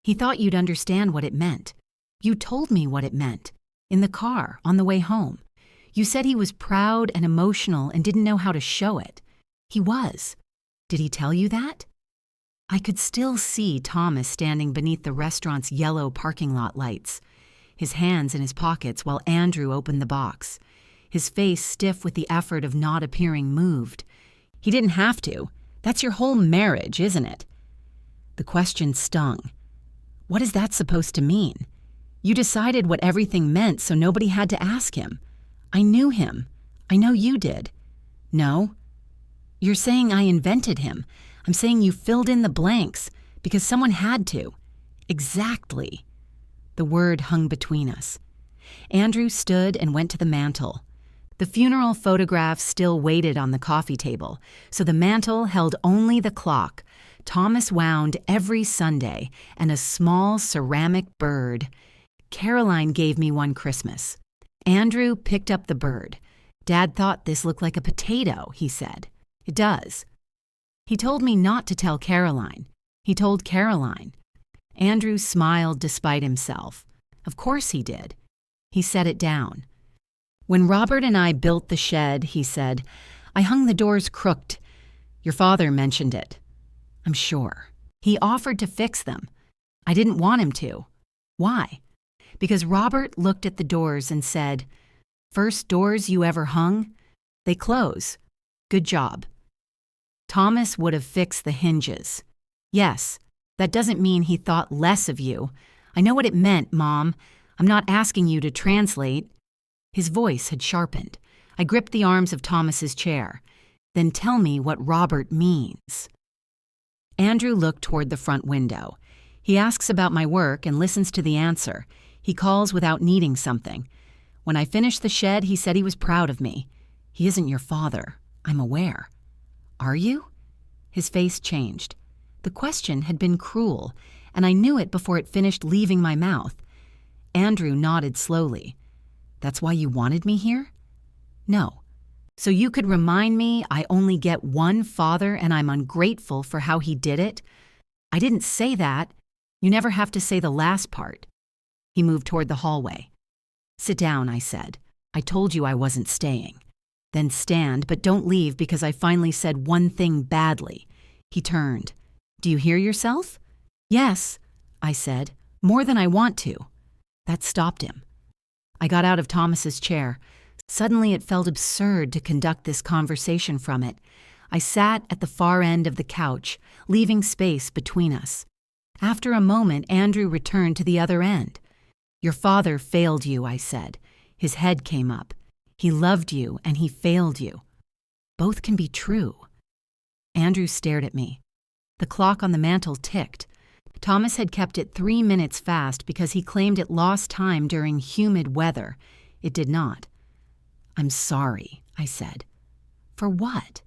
He thought you'd understand what it meant. You told me what it meant. In the car, on the way home. You said he was proud and emotional and didn't know how to show it. He was. Did he tell you that? I could still see Thomas standing beneath the restaurant's yellow parking lot lights, his hands in his pockets while Andrew opened the box, his face stiff with the effort of not appearing moved. He didn't have to. That's your whole marriage, isn't it? The question stung. What is that supposed to mean? You decided what everything meant so nobody had to ask him. I knew him. I know you did. No? You're saying I invented him. I'm saying you filled in the blanks because someone had to. Exactly. The word hung between us. Andrew stood and went to the mantel. The funeral photographs still waited on the coffee table, so the mantel held only the clock, Thomas wound every Sunday, and a small ceramic bird. Caroline gave me one Christmas. Andrew picked up the bird. Dad thought this looked like a potato, he said. It does. He told me not to tell Caroline. He told Caroline. Andrew smiled despite himself. Of course he did. He set it down. When Robert and I built the shed, he said, I hung the doors crooked. Your father mentioned it. I'm sure. He offered to fix them. I didn't want him to. Why? Because Robert looked at the doors and said, First doors you ever hung? They close. Good job. Thomas would have fixed the hinges. Yes, that doesn't mean he thought less of you. I know what it meant, Mom. I'm not asking you to translate. His voice had sharpened. I gripped the arms of Thomas's chair. Then tell me what Robert means. Andrew looked toward the front window. He asks about my work and listens to the answer. He calls without needing something. When I finished the shed, he said he was proud of me. He isn't your father. I'm aware. Are you? His face changed. The question had been cruel, and I knew it before it finished leaving my mouth. Andrew nodded slowly. That's why you wanted me here? No. So you could remind me I only get one father and I'm ungrateful for how he did it? I didn't say that. You never have to say the last part. He moved toward the hallway. Sit down, I said. I told you I wasn't staying. Then stand, but don't leave because I finally said one thing badly. He turned. Do you hear yourself? Yes, I said, more than I want to. That stopped him. I got out of Thomas's chair. Suddenly it felt absurd to conduct this conversation from it. I sat at the far end of the couch, leaving space between us. After a moment, Andrew returned to the other end. Your father failed you, I said. His head came up. He loved you and he failed you. Both can be true. Andrew stared at me. The clock on the mantel ticked. Thomas had kept it 3 minutes fast because he claimed it lost time during humid weather. It did not. I'm sorry, I said. For what?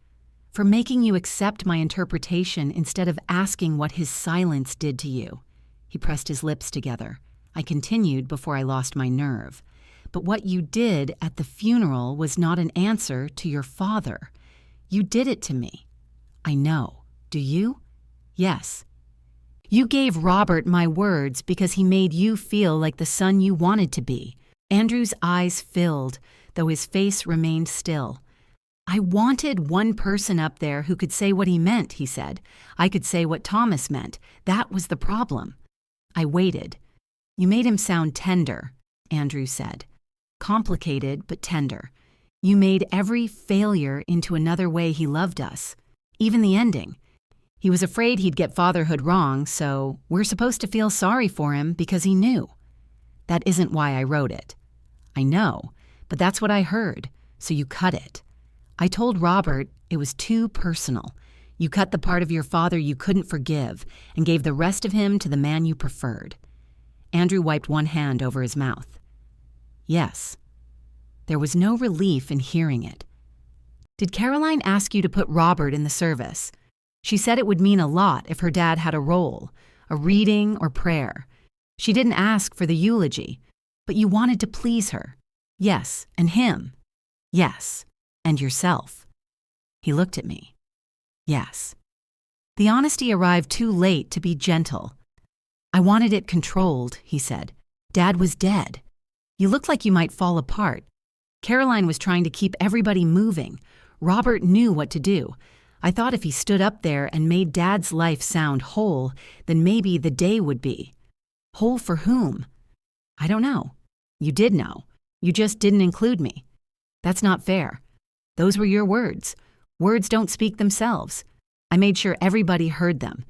For making you accept my interpretation instead of asking what his silence did to you. He pressed his lips together. I continued before I lost my nerve. But what you did at the funeral was not an answer to your father. You did it to me. I know. Do you? Yes. You gave Robert my words because he made you feel like the son you wanted to be. Andrew's eyes filled, though his face remained still. I wanted one person up there who could say what he meant, he said. I could say what Thomas meant. That was the problem. I waited. You made him sound tender, Andrew said. complicated but tender. You made every failure into another way he loved us, even the ending. He was afraid he'd get fatherhood wrong, so we're supposed to feel sorry for him because he knew. That isn't why I wrote it. I know, but that's what I heard, so you cut it. I told Robert it was too personal. You cut the part of your father you couldn't forgive and gave the rest of him to the man you preferred. Andrew wiped one hand over his mouth. Yes. There was no relief in hearing it. Did Caroline ask you to put Robert in the service? She said it would mean a lot if her dad had a role, a reading or prayer. She didn't ask for the eulogy, but you wanted to please her. Yes, and him. Yes, and yourself. He looked at me. Yes. The honesty arrived too late to be gentle. I wanted it controlled, he said. Dad was dead. You looked like you might fall apart. Caroline was trying to keep everybody moving. Robert knew what to do. I thought if he stood up there and made Dad's life sound whole, then maybe the day would be. Whole for whom? I don't know. You did know. You just didn't include me. That's not fair. Those were your words. Words don't speak themselves. I made sure everybody heard them.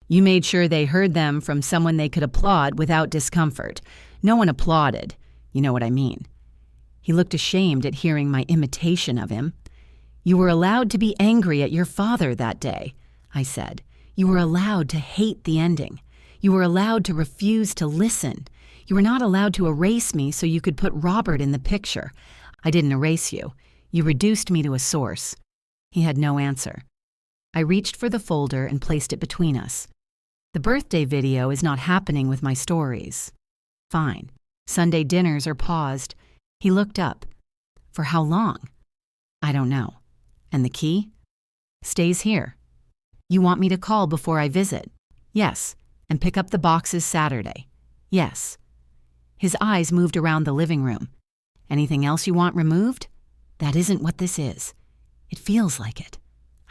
You made sure they heard them from someone they could applaud without discomfort. No one applauded. You know what I mean. He looked ashamed at hearing my imitation of him. You were allowed to be angry at your father that day, I said. You were allowed to hate the ending. You were allowed to refuse to listen. You were not allowed to erase me so you could put Robert in the picture. I didn't erase you. You reduced me to a source. He had no answer. I reached for the folder and placed it between us. The birthday video is not happening with my stories. Fine. Sunday dinners are paused. He looked up. For how long? I don't know. And the key? Stays here. You want me to call before I visit? Yes. And pick up the boxes Saturday? Yes. His eyes moved around the living room. Anything else you want removed? That isn't what this is. It feels like it.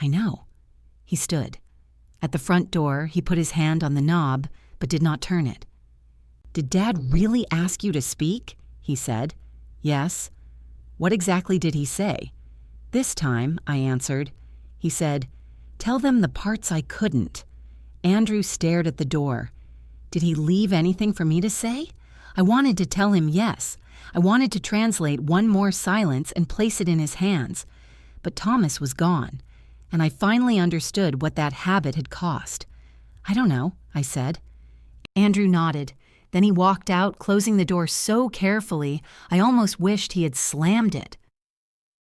I know. He stood. At the front door, he put his hand on the knob, but did not turn it. Did Dad really ask you to speak? He said. Yes. What exactly did he say? This time, I answered. He said, tell them the parts I couldn't. Andrew stared at the door. Did he leave anything for me to say? I wanted to tell him yes. I wanted to translate one more silence and place it in his hands. But Thomas was gone, and I finally understood what that habit had cost. I don't know, I said. Andrew nodded. Then he walked out, closing the door so carefully I almost wished he had slammed it.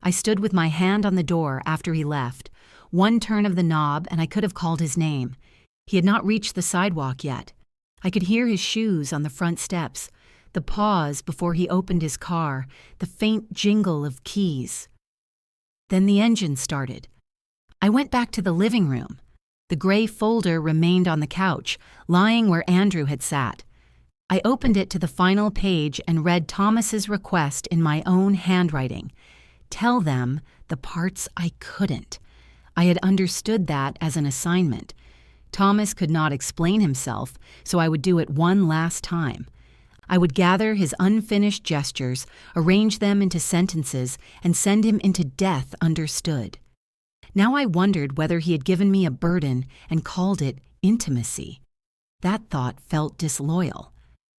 I stood with my hand on the door after he left. One turn of the knob and I could have called his name. He had not reached the sidewalk yet. I could hear his shoes on the front steps, the pause before he opened his car, the faint jingle of keys. Then the engine started. I went back to the living room. The gray folder remained on the couch, lying where Andrew had sat. I opened it to the final page and read Thomas's request in my own handwriting. Tell them the parts I couldn't. I had understood that as an assignment. Thomas could not explain himself, so I would do it one last time. I would gather his unfinished gestures, arrange them into sentences, and send him into death understood. Now I wondered whether he had given me a burden and called it intimacy. That thought felt disloyal.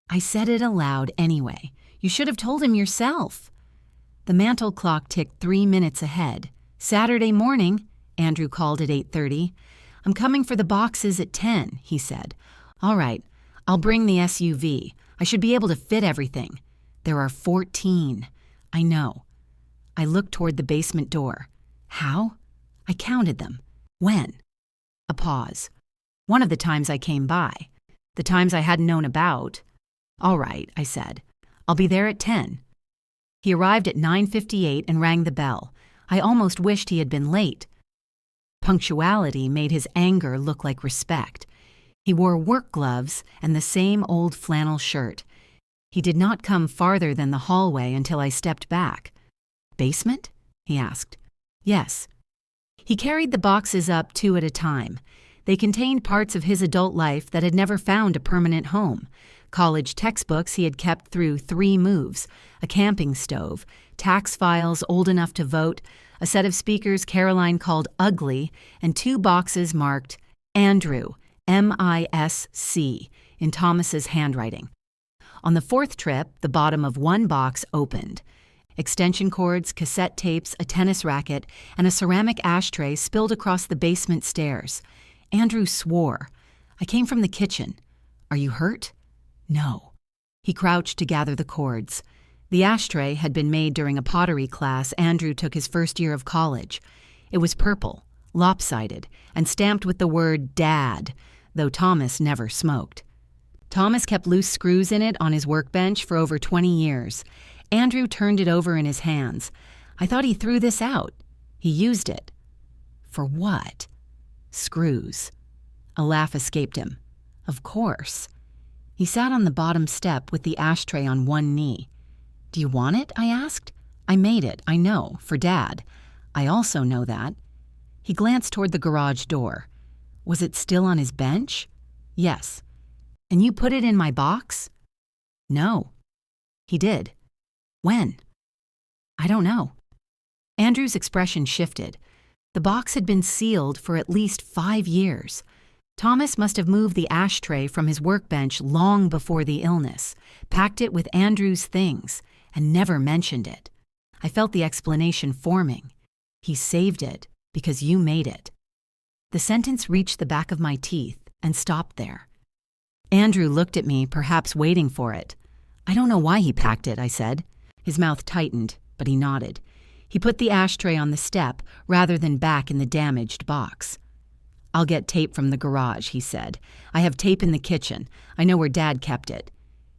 I said it aloud anyway. You should have told him yourself. The mantel clock ticked 3 minutes ahead. Saturday morning, Andrew called at 8:30. I'm coming for the boxes at 10, he said. All right, I'll bring the SUV. I should be able to fit everything. There are 14. I know. I looked toward the basement door. How? I counted them. When? A pause. One of the times I came by. The times I hadn't known about. All right, I said. I'll be there at 10. He arrived at 9:58 and rang the bell. I almost wished he had been late. Punctuality made his anger look like respect. He wore work gloves and the same old flannel shirt. He did not come farther than the hallway until I stepped back. Basement? He asked. Yes. He carried the boxes up 2 at a time. They contained parts of his adult life that had never found a permanent home. college textbooks he had kept through 3 moves, a camping stove, tax files old enough to vote, a set of speakers Caroline called ugly, and 2 boxes marked Andrew, M-I-S-C, in Thomas's handwriting. On the 4th trip, the bottom of one box opened. Extension cords, cassette tapes, a tennis racket, and a ceramic ashtray spilled across the basement stairs. Andrew swore. I came from the kitchen. Are you hurt? No. He crouched to gather the cords. The ashtray had been made during a pottery class Andrew took his first year of college. It was purple, lopsided, and stamped with the word Dad, though Thomas never smoked. Thomas kept loose screws in it on his workbench for over 20 years. Andrew turned it over in his hands. I thought he threw this out. He used it. For what? Screws. A laugh escaped him. Of course. He sat on the bottom step with the ashtray on one knee. Do you want it? I asked. I made it, I know, for Dad. I also know that. He glanced toward the garage door. Was it still on his bench? Yes. And you put it in my box? No. He did. When? I don't know. Andrew's expression shifted. The box had been sealed for at least 5 years. Thomas must have moved the ashtray from his workbench long before the illness, packed it with Andrew's things, and never mentioned it. I felt the explanation forming. He saved it because you made it. The sentence reached the back of my teeth and stopped there. Andrew looked at me, perhaps waiting for it. I don't know why he packed it, I said. His mouth tightened, but he nodded. He put the ashtray on the step rather than back in the damaged box. I'll get tape from the garage, he said. I have tape in the kitchen. I know where Dad kept it.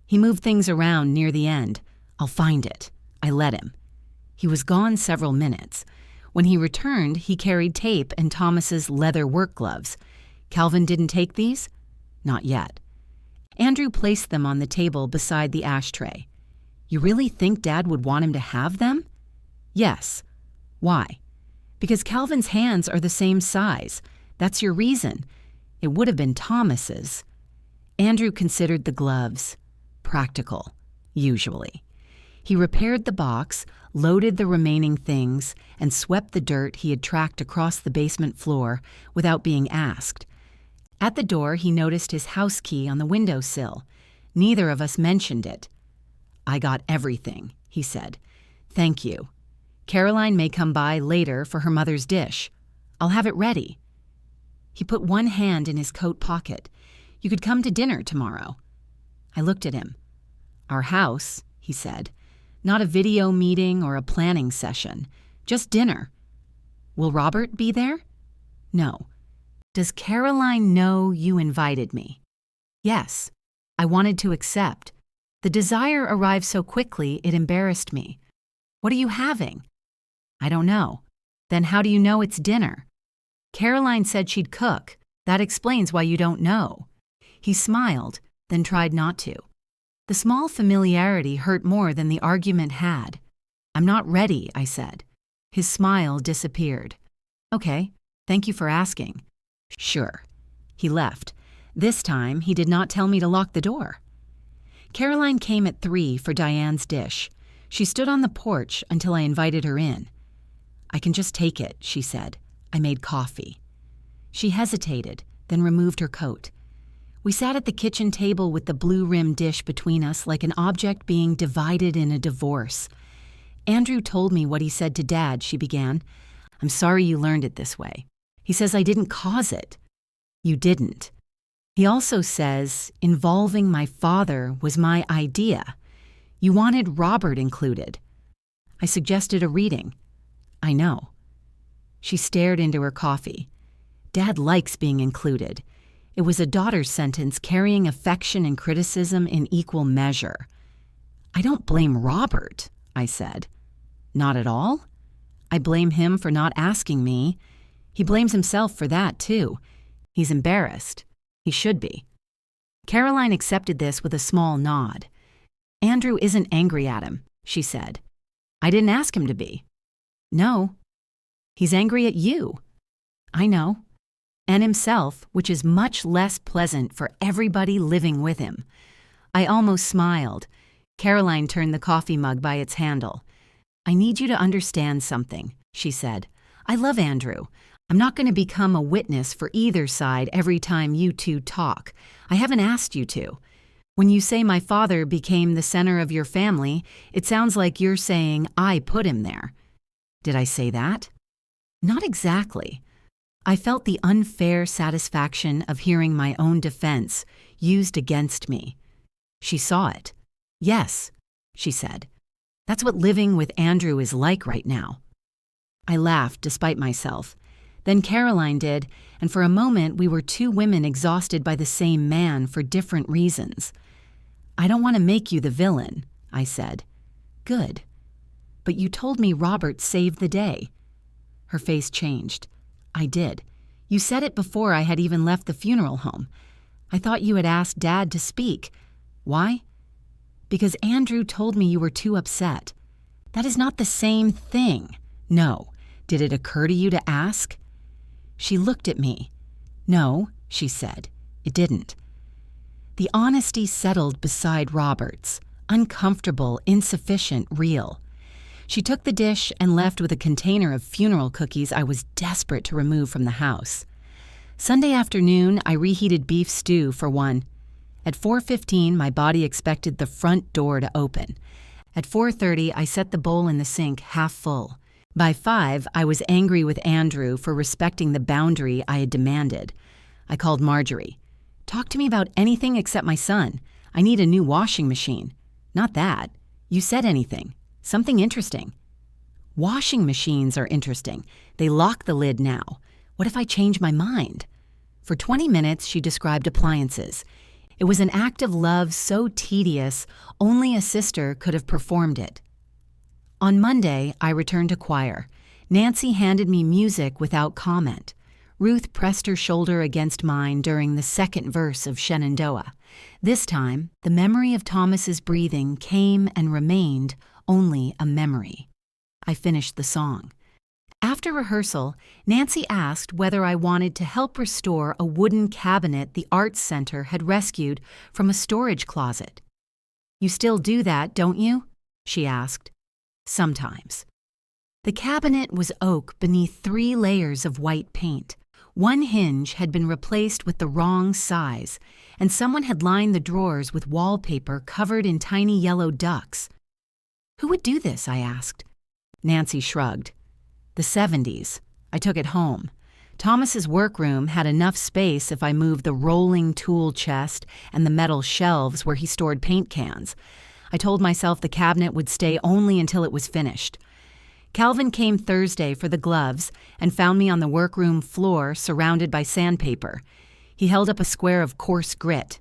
He moved things around near the end. I'll find it. I let him. He was gone several minutes. When he returned, he carried tape and Thomas's leather work gloves. Calvin didn't take these? Not yet. Andrew placed them on the table beside the ashtray. You really think Dad would want him to have them? Yes. Why? Because Calvin's hands are the same size. That's your reason. It would have been Thomas's. Andrew considered the gloves. Practical, usually. He repaired the box, loaded the remaining things, and swept the dirt he had tracked across the basement floor without being asked. At the door, he noticed his house key on the windowsill. Neither of us mentioned it. I got everything, he said. Thank you. Caroline may come by later for her mother's dish. I'll have it ready. He put one hand in his coat pocket. You could come to dinner tomorrow. I looked at him. Our house, he said. Not a video meeting or a planning session. Just dinner. Will Robert be there? No. Does Caroline know you invited me? Yes. I wanted to accept. The desire arrived so quickly it embarrassed me. What are you having? I don't know. Then how do you know it's dinner? Caroline said she'd cook. That explains why you don't know. He smiled, then tried not to. The small familiarity hurt more than the argument had. I'm not ready, I said. His smile disappeared. Okay, thank you for asking. Sure. He left. This time, he did not tell me to lock the door. Caroline came at 3 for Diane's dish. She stood on the porch until I invited her in. I can just take it, she said. I made coffee. She hesitated, then removed her coat. We sat at the kitchen table with the blue-rimmed dish between us like an object being divided in a divorce. Andrew told me what he said to Dad, she began. I'm sorry you learned it this way. He says I didn't cause it. You didn't. He also says involving my father was my idea. You wanted Robert included. I suggested a reading. I know. She stared into her coffee. Dad likes being included. It was a daughter's sentence carrying affection and criticism in equal measure. I don't blame Robert, I said. Not at all? I blame him for not asking me. He blames himself for that, too. He's embarrassed. He should be. Caroline accepted this with a small nod. Andrew isn't angry at him, she said. I didn't ask him to be. No. He's angry at you. I know. And himself, which is much less pleasant for everybody living with him. I almost smiled. Caroline turned the coffee mug by its handle. "I need you to understand something," she said. "I love Andrew. I'm not going to become a witness for either side every time you two talk. I haven't asked you to. When you say my father became the center of your family, it sounds like you're saying I put him there." "Did I say that?" "Not exactly." I felt the unfair satisfaction of hearing my own defense used against me. She saw it. "Yes," she said. "That's what living with Andrew is like right now." I laughed despite myself. Then Caroline did, and for a moment we were two women exhausted by the same man for different reasons. "I don't want to make you the villain," I said. "Good. But you told me Robert saved the day." Her face changed. "I did. You said it before I had even left the funeral home. I thought you had asked Dad to speak. Why?" "Because Andrew told me you were too upset." "That is not the same thing." "No. Did it occur to you to ask?" She looked at me. "No," she said. "It didn't." The honesty settled beside Robert's, uncomfortable, insufficient, real. She took the dish and left with a container of funeral cookies I was desperate to remove from the house. Sunday afternoon, I reheated beef stew for one. At 4:15, my body expected the front door to open. At 4:30, I set the bowl in the sink half full. By 5, I was angry with Andrew for respecting the boundary I had demanded. I called Marjorie. "Talk to me about anything except my son. I need a new washing machine." "Not that. You said anything. Something interesting." "Washing machines are interesting. They lock the lid now. What if I change my mind?" For 20 minutes, she described appliances. It was an act of love so tedious, only a sister could have performed it. On Monday, I returned to choir. Nancy handed me music without comment. Ruth pressed her shoulder against mine during the second verse of Shenandoah. This time, the memory of Thomas's breathing came and remained only a memory. I finished the song. After rehearsal, Nancy asked whether I wanted to help restore a wooden cabinet the Arts Center had rescued from a storage closet. "You still do that, don't you?" she asked. "Sometimes." The cabinet was oak beneath 3 layers of white paint. One hinge had been replaced with the wrong size, and someone had lined the drawers with wallpaper covered in tiny yellow ducks. "Who would do this?" I asked. Nancy shrugged. "The 70s. I took it home. Thomas's workroom had enough space if I moved the rolling tool chest and the metal shelves where he stored paint cans. I told myself the cabinet would stay only until it was finished. Calvin came Thursday for the gloves and found me on the workroom floor surrounded by sandpaper. He held up a square of coarse grit.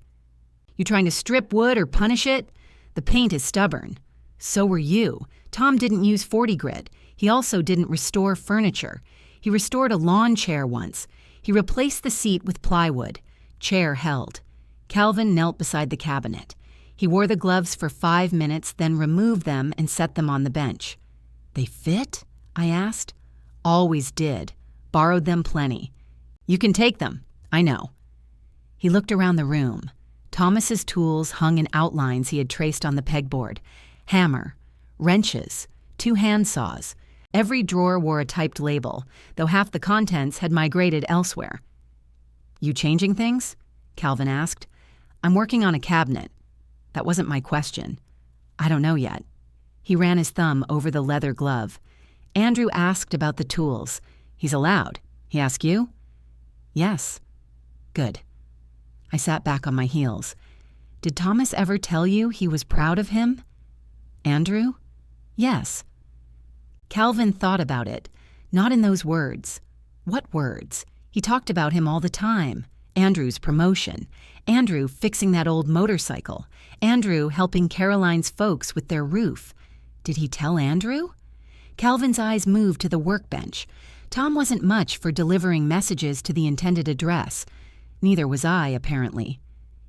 "You trying to strip wood or punish it? The paint is stubborn." "So were you. Tom didn't use 40 grit. He also didn't restore furniture. He restored a lawn chair once. He replaced the seat with plywood. Chair held." Calvin knelt beside the cabinet. He wore the gloves for 5 minutes, then removed them and set them on the bench. "They fit?" I asked. "Always did. Borrowed them plenty." "You can take them. I know." He looked around the room. Thomas's tools hung in outlines he had traced on the pegboard. Hammer, wrenches, 2 handsaws. Every drawer wore a typed label, though half the contents had migrated elsewhere. "You changing things?" Calvin asked. "I'm working on a cabinet." That wasn't my question. "I don't know yet." He ran his thumb over the leather glove. "Andrew asked about the tools. He's allowed. He asked you?" "Yes." "Good." I sat back on my heels. "Did Thomas ever tell you he was proud of him?" "Andrew?" "Yes." Calvin thought about it. Not in those words. What words? He talked about him all the time. Andrew's promotion. Andrew fixing that old motorcycle. Andrew helping Caroline's folks with their roof. Did he tell Andrew? Calvin's eyes moved to the workbench. Tom wasn't much for delivering messages to the intended address. Neither was I, apparently.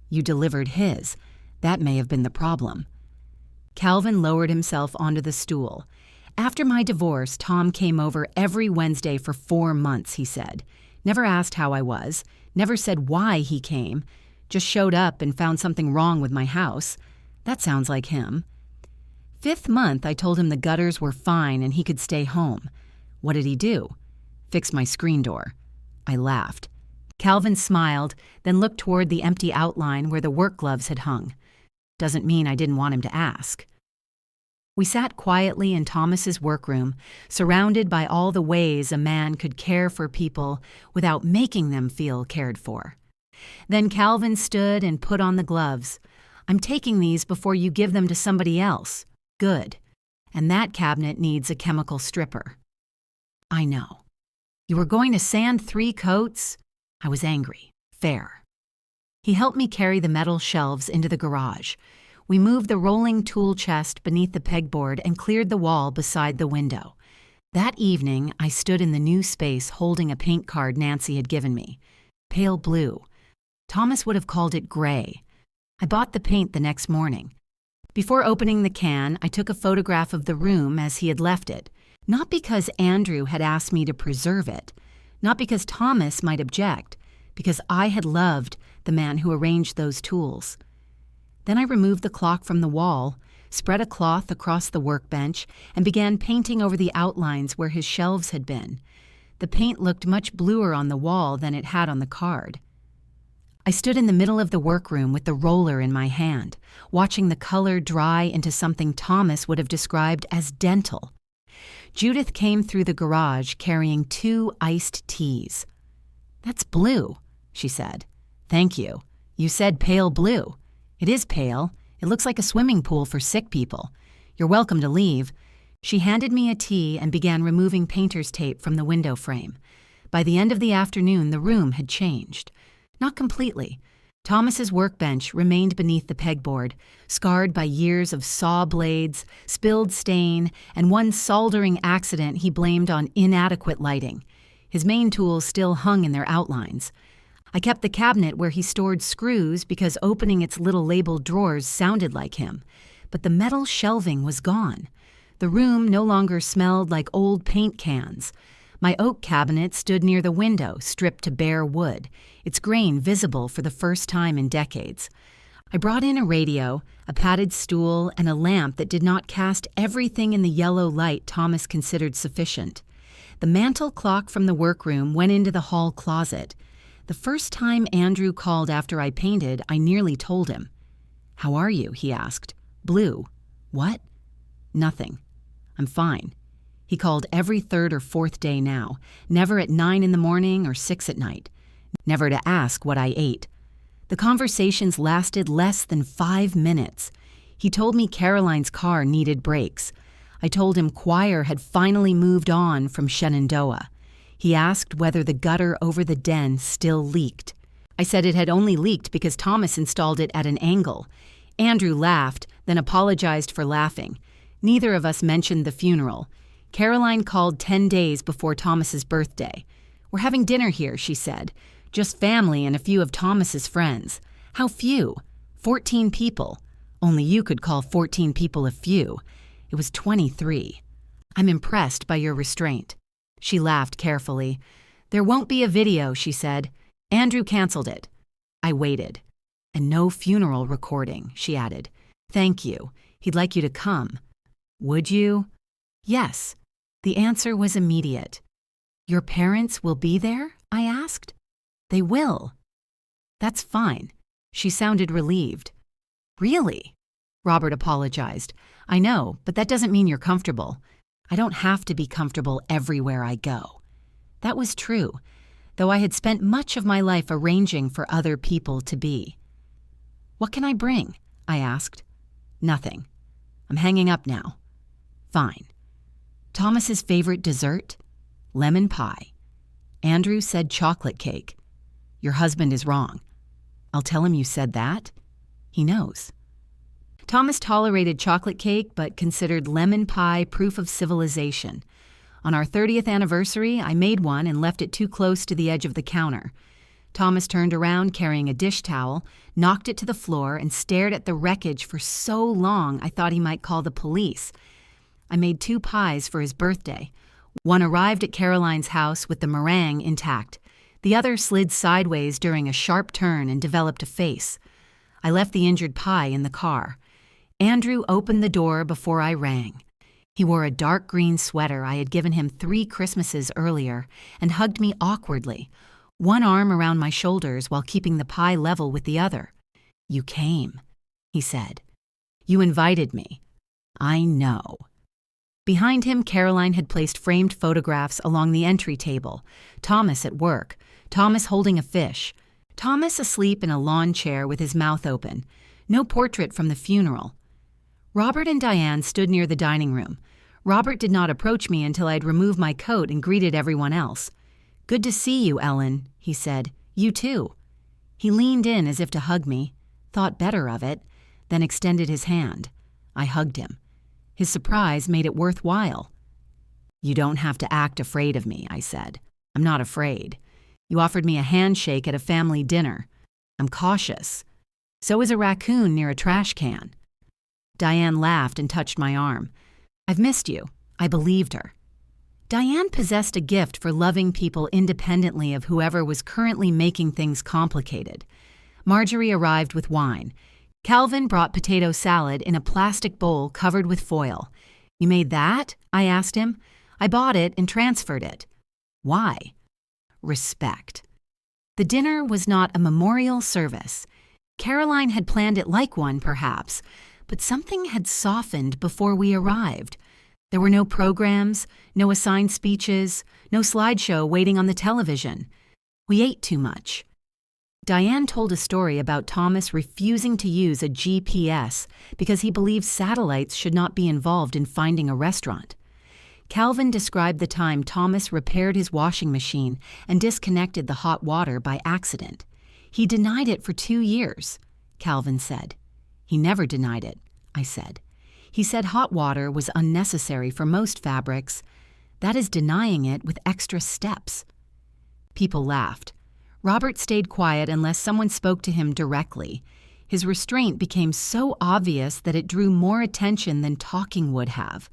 You delivered his. That may have been the problem. Calvin lowered himself onto the stool. "After my divorce, Tom came over every Wednesday for 4 months, he said. Never asked how I was, never said why he came, Just showed up and found something wrong with my house. That sounds like him. 5th month, I told him the gutters were fine and he could stay home. What did he do? Fix my screen door. I laughed. Calvin smiled, then looked toward the empty outline where the work gloves had hung. Doesn't mean I didn't want him to ask. We sat quietly in Thomas's workroom, surrounded by all the ways a man could care for people without making them feel cared for. Then Calvin stood and put on the gloves. I'm taking these before you give them to somebody else. Good. And that cabinet needs a chemical stripper. I know. You were going to sand 3 coats? I was angry. Fair. He helped me carry the metal shelves into the garage. We moved the rolling tool chest beneath the pegboard and cleared the wall beside the window. That evening, I stood in the new space holding a paint card Nancy had given me. Pale blue. Thomas would have called it gray. I bought the paint the next morning. Before opening the can, I took a photograph of the room as he had left it, not because Andrew had asked me to preserve it, not because Thomas might object, because I had loved the man who arranged those tools. Then I removed the clock from the wall, spread a cloth across the workbench, and began painting over the outlines where his shelves had been. The paint looked much bluer on the wall than it had on the card. I stood in the middle of the workroom with the roller in my hand, watching the color dry into something Thomas would have described as dental. Judith came through the garage carrying 2 iced teas. That's blue, she said. Thank you. You said pale blue. It is pale. It looks like a swimming pool for sick people. You're welcome to leave. She handed me a tea and began removing painter's tape from the window frame. By the end of the afternoon, the room had changed. Not completely. Thomas's workbench remained beneath the pegboard, scarred by years of saw blades, spilled stain, and one soldering accident he blamed on inadequate lighting. His main tools still hung in their outlines. I kept the cabinet where he stored screws because opening its little labeled drawers sounded like him. But the metal shelving was gone. The room no longer smelled like old paint cans. My oak cabinet stood near the window, stripped to bare wood, its grain visible for the first time in decades. I brought in a radio, a padded stool, and a lamp that did not cast everything in the yellow light Thomas considered sufficient. The mantel clock from the workroom went into the hall closet. The first time Andrew called after I painted, I nearly told him. "How are you?" he asked. "Blue." "What?" "Nothing. I'm fine." He called every 3rd or 4th day now, never at 9 in the morning or 6 at night, never to ask what I ate. The conversations lasted less than 5 minutes. He told me Caroline's car needed brakes. I told him choir had finally moved on from Shenandoah. He asked whether the gutter over the den still leaked. I said it had only leaked because Thomas installed it at an angle. Andrew laughed, then apologized for laughing. Neither of us mentioned the funeral. Caroline called 10 days before Thomas's birthday. "We're having dinner here," she said. "Just family and a few of Thomas's friends." "How few?" 14 people. Only you could call 14 people a few. It was 23. "I'm impressed by your restraint." She laughed carefully. "There won't be a video," she said. "Andrew canceled it." I waited. "And no funeral recording," she added. "Thank you. He'd like you to come." "Would you?" "Yes." The answer was immediate. "Your parents will be there?" I asked. "They will." "That's fine." She sounded relieved. "Really?" Robert apologized. "I know, but that doesn't mean you're comfortable. I don't have to be comfortable everywhere I go." That was true, though I had spent much of my life arranging for other people to be. "What can I bring?" I asked. "Nothing. I'm hanging up now." "Fine." Thomas's favorite dessert? Lemon pie. Andrew said chocolate cake. Your husband is wrong. I'll tell him you said that. He knows. Thomas tolerated chocolate cake but considered lemon pie proof of civilization. On our 30th anniversary, I made one and left it too close to the edge of the counter. Thomas turned around carrying a dish towel, knocked it to the floor, and stared at the wreckage for so long I thought he might call the police. I made 2 pies for his birthday. One arrived at Caroline's house with the meringue intact. The other slid sideways during a sharp turn and developed a face. I left the injured pie in the car. Andrew opened the door before I rang. He wore a dark green sweater I had given him 3 Christmases earlier and hugged me awkwardly, one arm around my shoulders while keeping the pie level with the other. "You came," he said. "You invited me." "I know." Behind him, Caroline had placed framed photographs along the entry table. Thomas at work, Thomas holding a fish, Thomas asleep in a lawn chair with his mouth open. No portrait from the funeral. Robert and Diane stood near the dining room. Robert did not approach me until I had removed my coat and greeted everyone else. "Good to see you, Ellen," he said. "You too." He leaned in as if to hug me, thought better of it, then extended his hand. I hugged him. His surprise made it worthwhile. "You don't have to act afraid of me," I said. "I'm not afraid. You offered me a handshake at a family dinner. I'm cautious. So is a raccoon near a trash can." Diane laughed and touched my arm. "I've missed you." I believed her. Diane possessed a gift for loving people independently of whoever was currently making things complicated. Marjorie arrived with wine. Calvin brought potato salad in a plastic bowl covered with foil. "You made that?" I asked him. "I bought it and transferred it." "Why?" Respect. The dinner was not a memorial service. Caroline had planned it like one, perhaps, but something had softened before we arrived. There were no programs, no assigned speeches, no slideshow waiting on the television. We ate too much. Diane told a story about Thomas refusing to use a GPS because he believed satellites should not be involved in finding a restaurant. Calvin described the time Thomas repaired his washing machine and disconnected the hot water by accident. "He denied it for 2 years," Calvin said. "He never denied it," I said. "He said hot water was unnecessary for most fabrics. That is denying it with extra steps." People laughed. Robert stayed quiet unless someone spoke to him directly. His restraint became so obvious that it drew more attention than talking would have.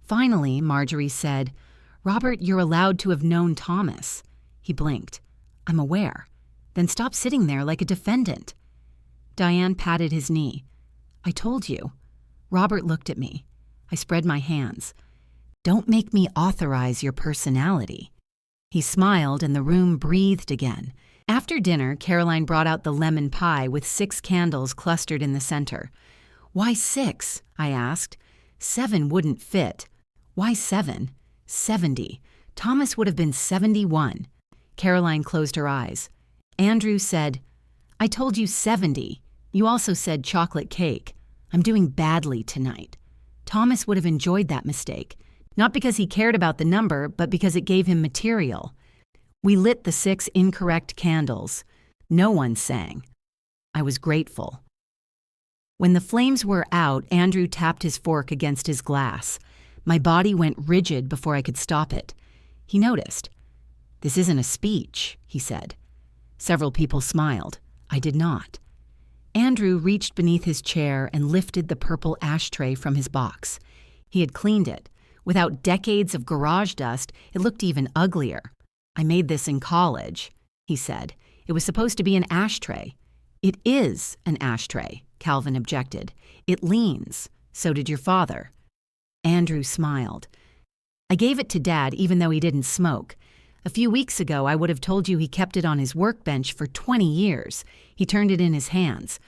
Finally, Marjorie said, "Robert, you're allowed to have known Thomas." He blinked. "I'm aware." "Then stop sitting there like a defendant." Diane patted his knee. "I told you." Robert looked at me. I spread my hands. "Don't make me authorize your personality." He smiled and the room breathed again. After dinner, Caroline brought out the lemon pie with 6 candles clustered in the center. "Why 6?" I asked. 7 wouldn't fit." "Why 7? 70. Thomas would have been 71. Caroline closed her eyes. Andrew said, "I told you 70. You also said chocolate cake. I'm doing badly tonight." Thomas would have enjoyed that mistake, not because he cared about the number, but because it gave him material. We lit the 6 incorrect candles. No one sang. I was grateful. When the flames were out, Andrew tapped his fork against his glass. My body went rigid before I could stop it. He noticed. "This isn't a speech," he said. Several people smiled. I did not. Andrew reached beneath his chair and lifted the purple ashtray from his box. He had cleaned it. Without decades of garage dust, it looked even uglier. "I made this in college," he said. "It was supposed to be an ashtray." "It is an ashtray," Calvin objected. "It leans. So did your father." Andrew smiled. "I gave it to Dad even though he didn't smoke. A few weeks ago, I would have told you he kept it on his workbench for 20 years. He turned it in his hands.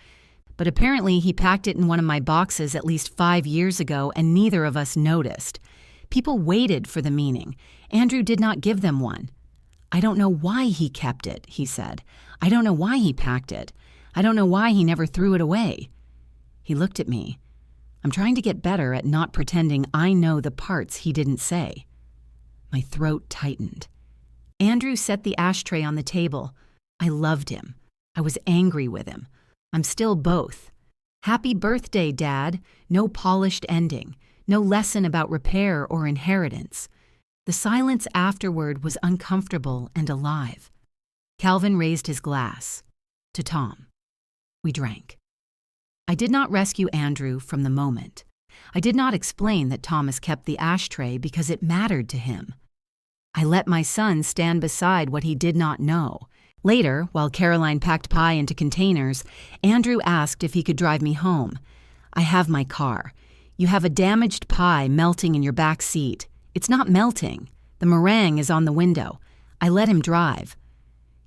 But apparently he packed it in one of my boxes at least 5 years ago and neither of us noticed. People waited for the meaning. Andrew did not give them one. "I don't know why he kept it," he said. "I don't know why he packed it. I don't know why he never threw it away." He looked at me. I'm trying to get better at not pretending I know the parts he didn't say. My throat tightened. Andrew set the ashtray on the table. I loved him. I was angry with him. I'm still both. "Happy birthday, Dad." No polished ending. No lesson about repair or inheritance. The silence afterward was uncomfortable and alive. Calvin raised his glass. To Tom. We drank. I did not rescue Andrew from the moment. I did not explain that Thomas kept the ashtray because it mattered to him. I let my son stand beside what he did not know. Later, while Caroline packed pie into containers, Andrew asked if he could drive me home. I have my car. You have a damaged pie melting in your back seat. It's not melting. The meringue is on the window. I let him drive.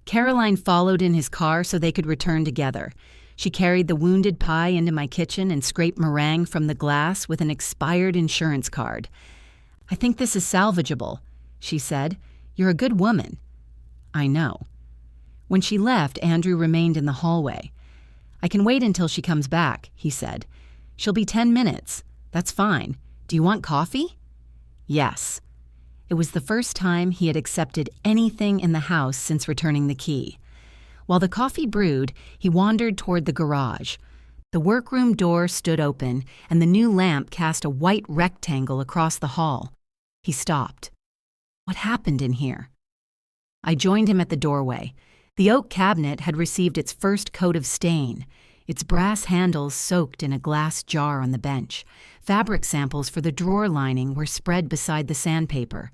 Caroline followed in his car so they could return together. She carried the wounded pie into my kitchen and scraped meringue from the glass with an expired insurance card. "I think this is salvageable," she said. "You're a good woman." "I know." When she left, Andrew remained in the hallway. "I can wait until she comes back," he said. "She'll be 10 minutes. That's fine. Do you want coffee?" Yes. It was the first time he had accepted anything in the house since returning the key. While the coffee brewed, he wandered toward the garage. The workroom door stood open, and the new lamp cast a white rectangle across the hall. He stopped. What happened in here? I joined him at the doorway. The oak cabinet had received its first coat of stain, its brass handles soaked in a glass jar on the bench. Fabric samples for the drawer lining were spread beside the sandpaper.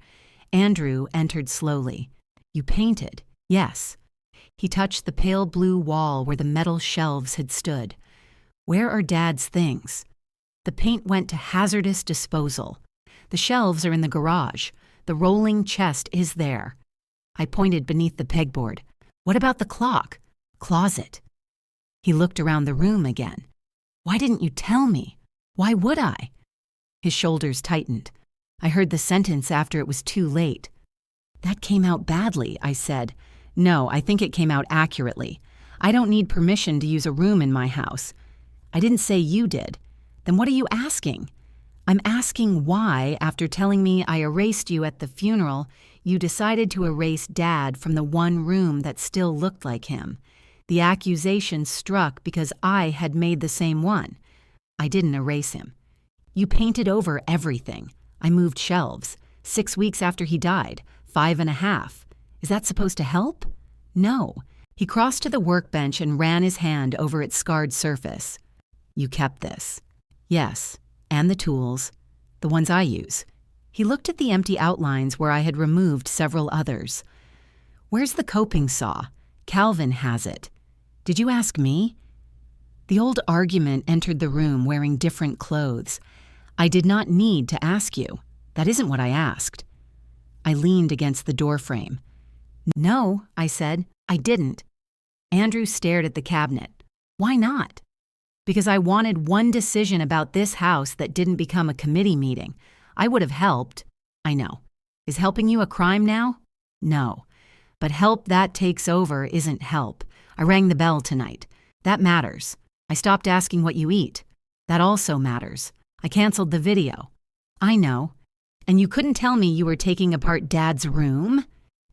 Andrew entered slowly. "You painted?" "Yes." He touched the pale blue wall where the metal shelves had stood. "Where are Dad's things?" "The paint went to hazardous disposal. The shelves are in the garage. The rolling chest is there." I pointed beneath the pegboard. "What about the clock?" "Closet." He looked around the room again. "Why didn't you tell me? Why would I?" His shoulders tightened. I heard the sentence after it was too late. "That came out badly," I said. "No, I think it came out accurately. I don't need permission to use a room in my house." "I didn't say you did." "Then what are you asking?" "I'm asking why, after telling me I erased you at the funeral, you decided to erase Dad from the one room that still looked like him. The accusation struck because I had made the same one. I didn't erase him. You painted over everything. I moved shelves. 6 weeks after he died. 5.5. Is that supposed to help?" "No." He crossed to the workbench and ran his hand over its scarred surface. "You kept this?" "Yes. And the tools. The ones I use." He looked at the empty outlines where I had removed several others. "Where's the coping saw? Calvin has it. Did you ask me?" The old argument entered the room wearing different clothes. "I did not need to ask you. That isn't what I asked." I leaned against the doorframe. "No," I said, "I didn't." Andrew stared at the cabinet. "Why not?" "Because I wanted one decision about this house that didn't become a committee meeting. I would have helped." "I know. Is helping you a crime now?" "No. But help that takes over isn't help. I rang the bell tonight. That matters. I stopped asking what you eat. That also matters. I canceled the video." "I know. And you couldn't tell me you were taking apart Dad's room?"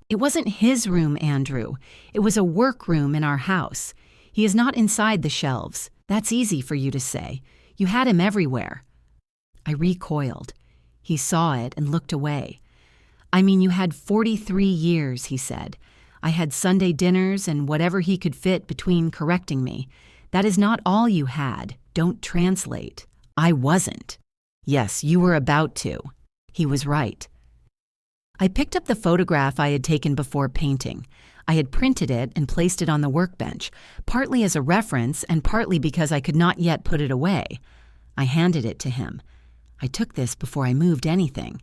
"It wasn't his room, Andrew. It was a workroom in our house. He is not inside the shelves. That's easy for you to say. You had him everywhere." I recoiled. He saw it and looked away. "I mean, you had 43 years, he said. I had Sunday dinners and whatever he could fit between correcting me. That is not all you had. Don't translate. I wasn't." "Yes, you were about to." He was right. I picked up the photograph I had taken before painting. I had printed it and placed it on the workbench, partly as a reference and partly because I could not yet put it away. I handed it to him. "I took this before I moved anything."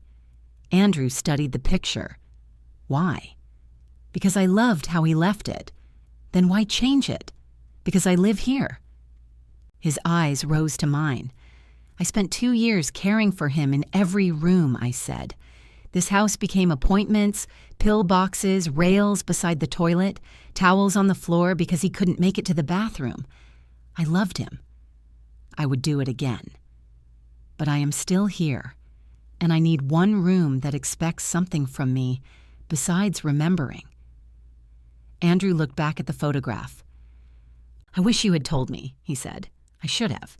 Andrew studied the picture. "Why?" "Because I loved how he left it." "Then why change it?" "Because I live here." His eyes rose to mine. "I spent 2 years caring for him in every room," I said. "This house became appointments, pill boxes, rails beside the toilet, towels on the floor because he couldn't make it to the bathroom. I loved him. I would do it again. But I am still here, and I need one room that expects something from me besides remembering." Andrew looked back at the photograph. "I wish you had told me," he said. "I should have."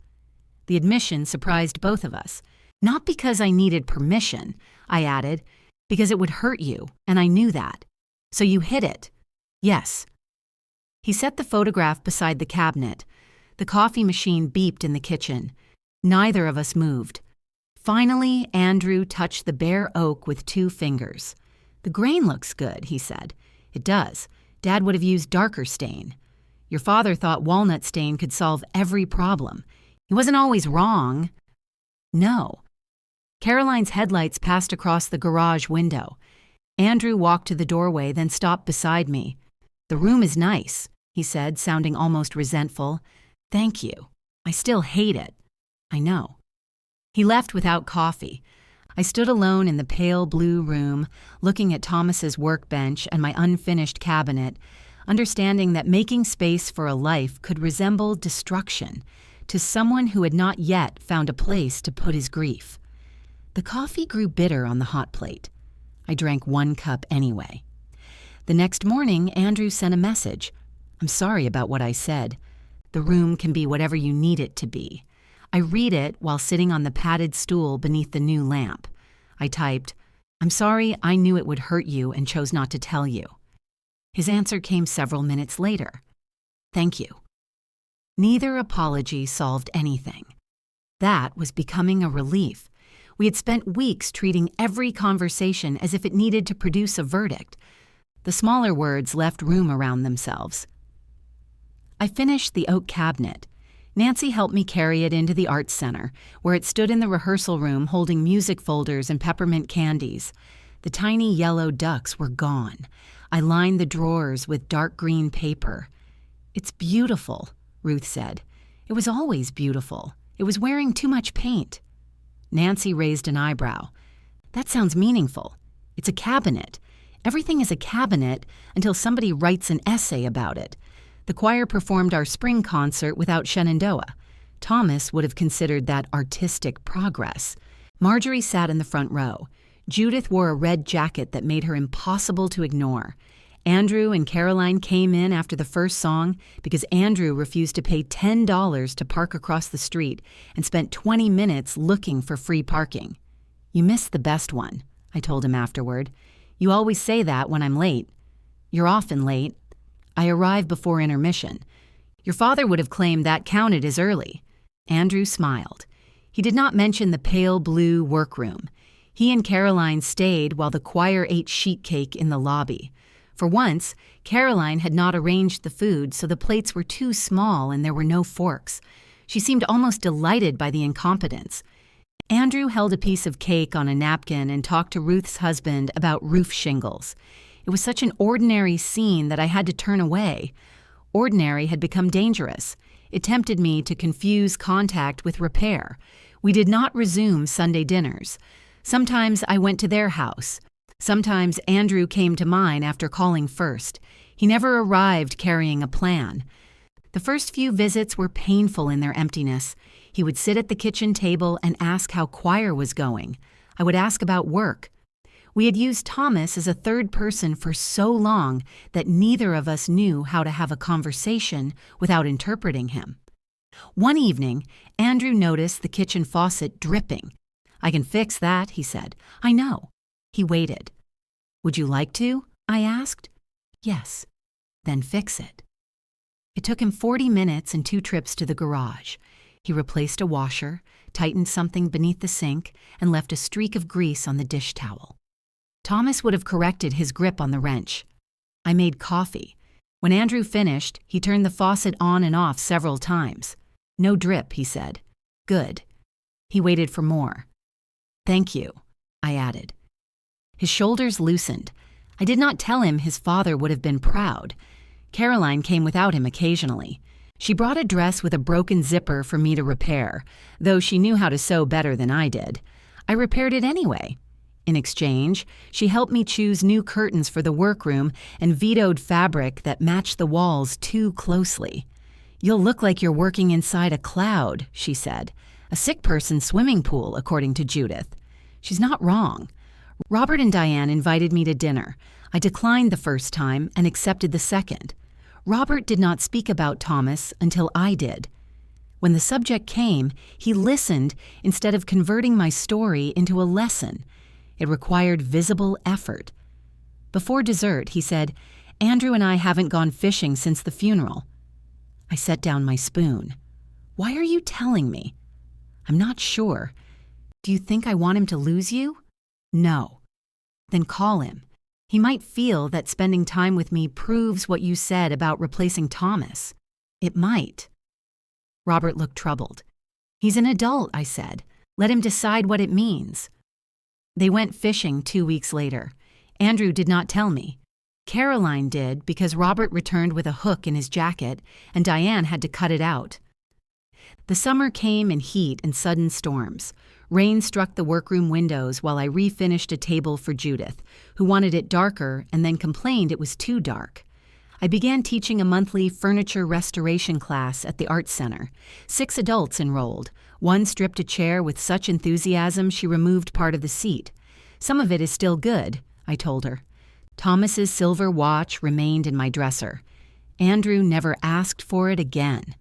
The admission surprised both of us. "Not because I needed permission," I added, "because it would hurt you, and I knew that. So you hid it." "Yes." He set the photograph beside the cabinet. The coffee machine beeped in the kitchen. Neither of us moved. Finally, Andrew touched the bare oak with 2 fingers. "The grain looks good," he said. "It does. Dad would have used darker stain. Your father thought walnut stain could solve every problem. He wasn't always wrong." "No." Caroline's headlights passed across the garage window. Andrew walked to the doorway, then stopped beside me. "The room is nice," he said, sounding almost resentful. "Thank you. I still hate it." "I know." He left without coffee. I stood alone in the pale blue room, looking at Thomas's workbench and my unfinished cabinet, understanding that making space for a life could resemble destruction to someone who had not yet found a place to put his grief. The coffee grew bitter on the hot plate. I drank 1 cup anyway. The next morning, Andrew sent a message. "I'm sorry about what I said. The room can be whatever you need it to be." I read it while sitting on the padded stool beneath the new lamp. I typed, "I'm sorry I knew it would hurt you and chose not to tell you." His answer came several minutes later. "Thank you." Neither apology solved anything. That was becoming a relief. We had spent weeks treating every conversation as if it needed to produce a verdict. The smaller words left room around themselves. I finished the oak cabinet. Nancy helped me carry it into the Arts Center, where it stood in the rehearsal room holding music folders and peppermint candies. The tiny yellow ducks were gone. I lined the drawers with dark green paper. "It's beautiful," Ruth said. "It was always beautiful. It was wearing too much paint." Nancy raised an eyebrow. "That sounds meaningful. It's a cabinet. Everything is a cabinet until somebody writes an essay about it. The choir performed our spring concert without Shenandoah. Thomas would have considered that artistic progress." Marjorie sat in the front row. Judith wore a red jacket that made her impossible to ignore. Andrew and Caroline came in after the first song because Andrew refused to pay $10 to park across the street and spent 20 minutes looking for free parking. "You missed the best one," I told him afterward. "You always say that when I'm late." "You're often late." "I arrive before intermission." "Your father would have claimed that counted as early." Andrew smiled. He did not mention the pale blue workroom. He and Caroline stayed while the choir ate sheet cake in the lobby. For once, Caroline had not arranged the food, so the plates were too small and there were no forks. She seemed almost delighted by the incompetence. Andrew held a piece of cake on a napkin and talked to Ruth's husband about roof shingles. It was such an ordinary scene that I had to turn away. Ordinary had become dangerous. It tempted me to confuse contact with repair. We did not resume Sunday dinners. Sometimes I went to their house. Sometimes Andrew came to mine after calling first. He never arrived carrying a plan. The first few visits were painful in their emptiness. He would sit at the kitchen table and ask how choir was going. I would ask about work. We had used Thomas as a third person for so long that neither of us knew how to have a conversation without interpreting him. One evening, Andrew noticed the kitchen faucet dripping. "I can fix that," he said. "I know." He waited. "Would you like to?" I asked. "Yes." "Then fix it." It took him 40 minutes and 2 trips to the garage. He replaced a washer, tightened something beneath the sink, and left a streak of grease on the dish towel. Thomas would have corrected his grip on the wrench. I made coffee. When Andrew finished, he turned the faucet on and off several times. "No drip," he said. "Good." He waited for more. "Thank you," I added. His shoulders loosened. I did not tell him his father would have been proud. Caroline came without him occasionally. She brought a dress with a broken zipper for me to repair, though she knew how to sew better than I did. I repaired it anyway. In exchange, she helped me choose new curtains for the workroom and vetoed fabric that matched the walls too closely. "You'll look like you're working inside a cloud," she said. "A sick person's swimming pool, according to Judith." She's not wrong. Robert and Diane invited me to dinner. I declined the first time and accepted the second. Robert did not speak about Thomas until I did. When the subject came, he listened instead of converting my story into a lesson. It required visible effort. Before dessert, he said, "Andrew and I haven't gone fishing since the funeral." I set down my spoon. "Why are you telling me?" "I'm not sure. Do you think I want him to lose you?" "No." "Then call him. He might feel that spending time with me proves what you said about replacing Thomas. It might. Robert looked troubled. He's an adult, I said. Let him decide what it means. They went fishing 2 weeks later. Andrew did not tell me. Caroline did because Robert returned with a hook in his jacket and Diane had to cut it out. The summer came in heat and sudden storms. Rain struck the workroom windows while I refinished a table for Judith, who wanted it darker and then complained it was too dark. I began teaching a monthly furniture restoration class at the Arts Center. 6 adults enrolled. One stripped a chair with such enthusiasm she removed part of the seat. Some of it is still good, I told her. Thomas's silver watch remained in my dresser. Andrew never asked for it again.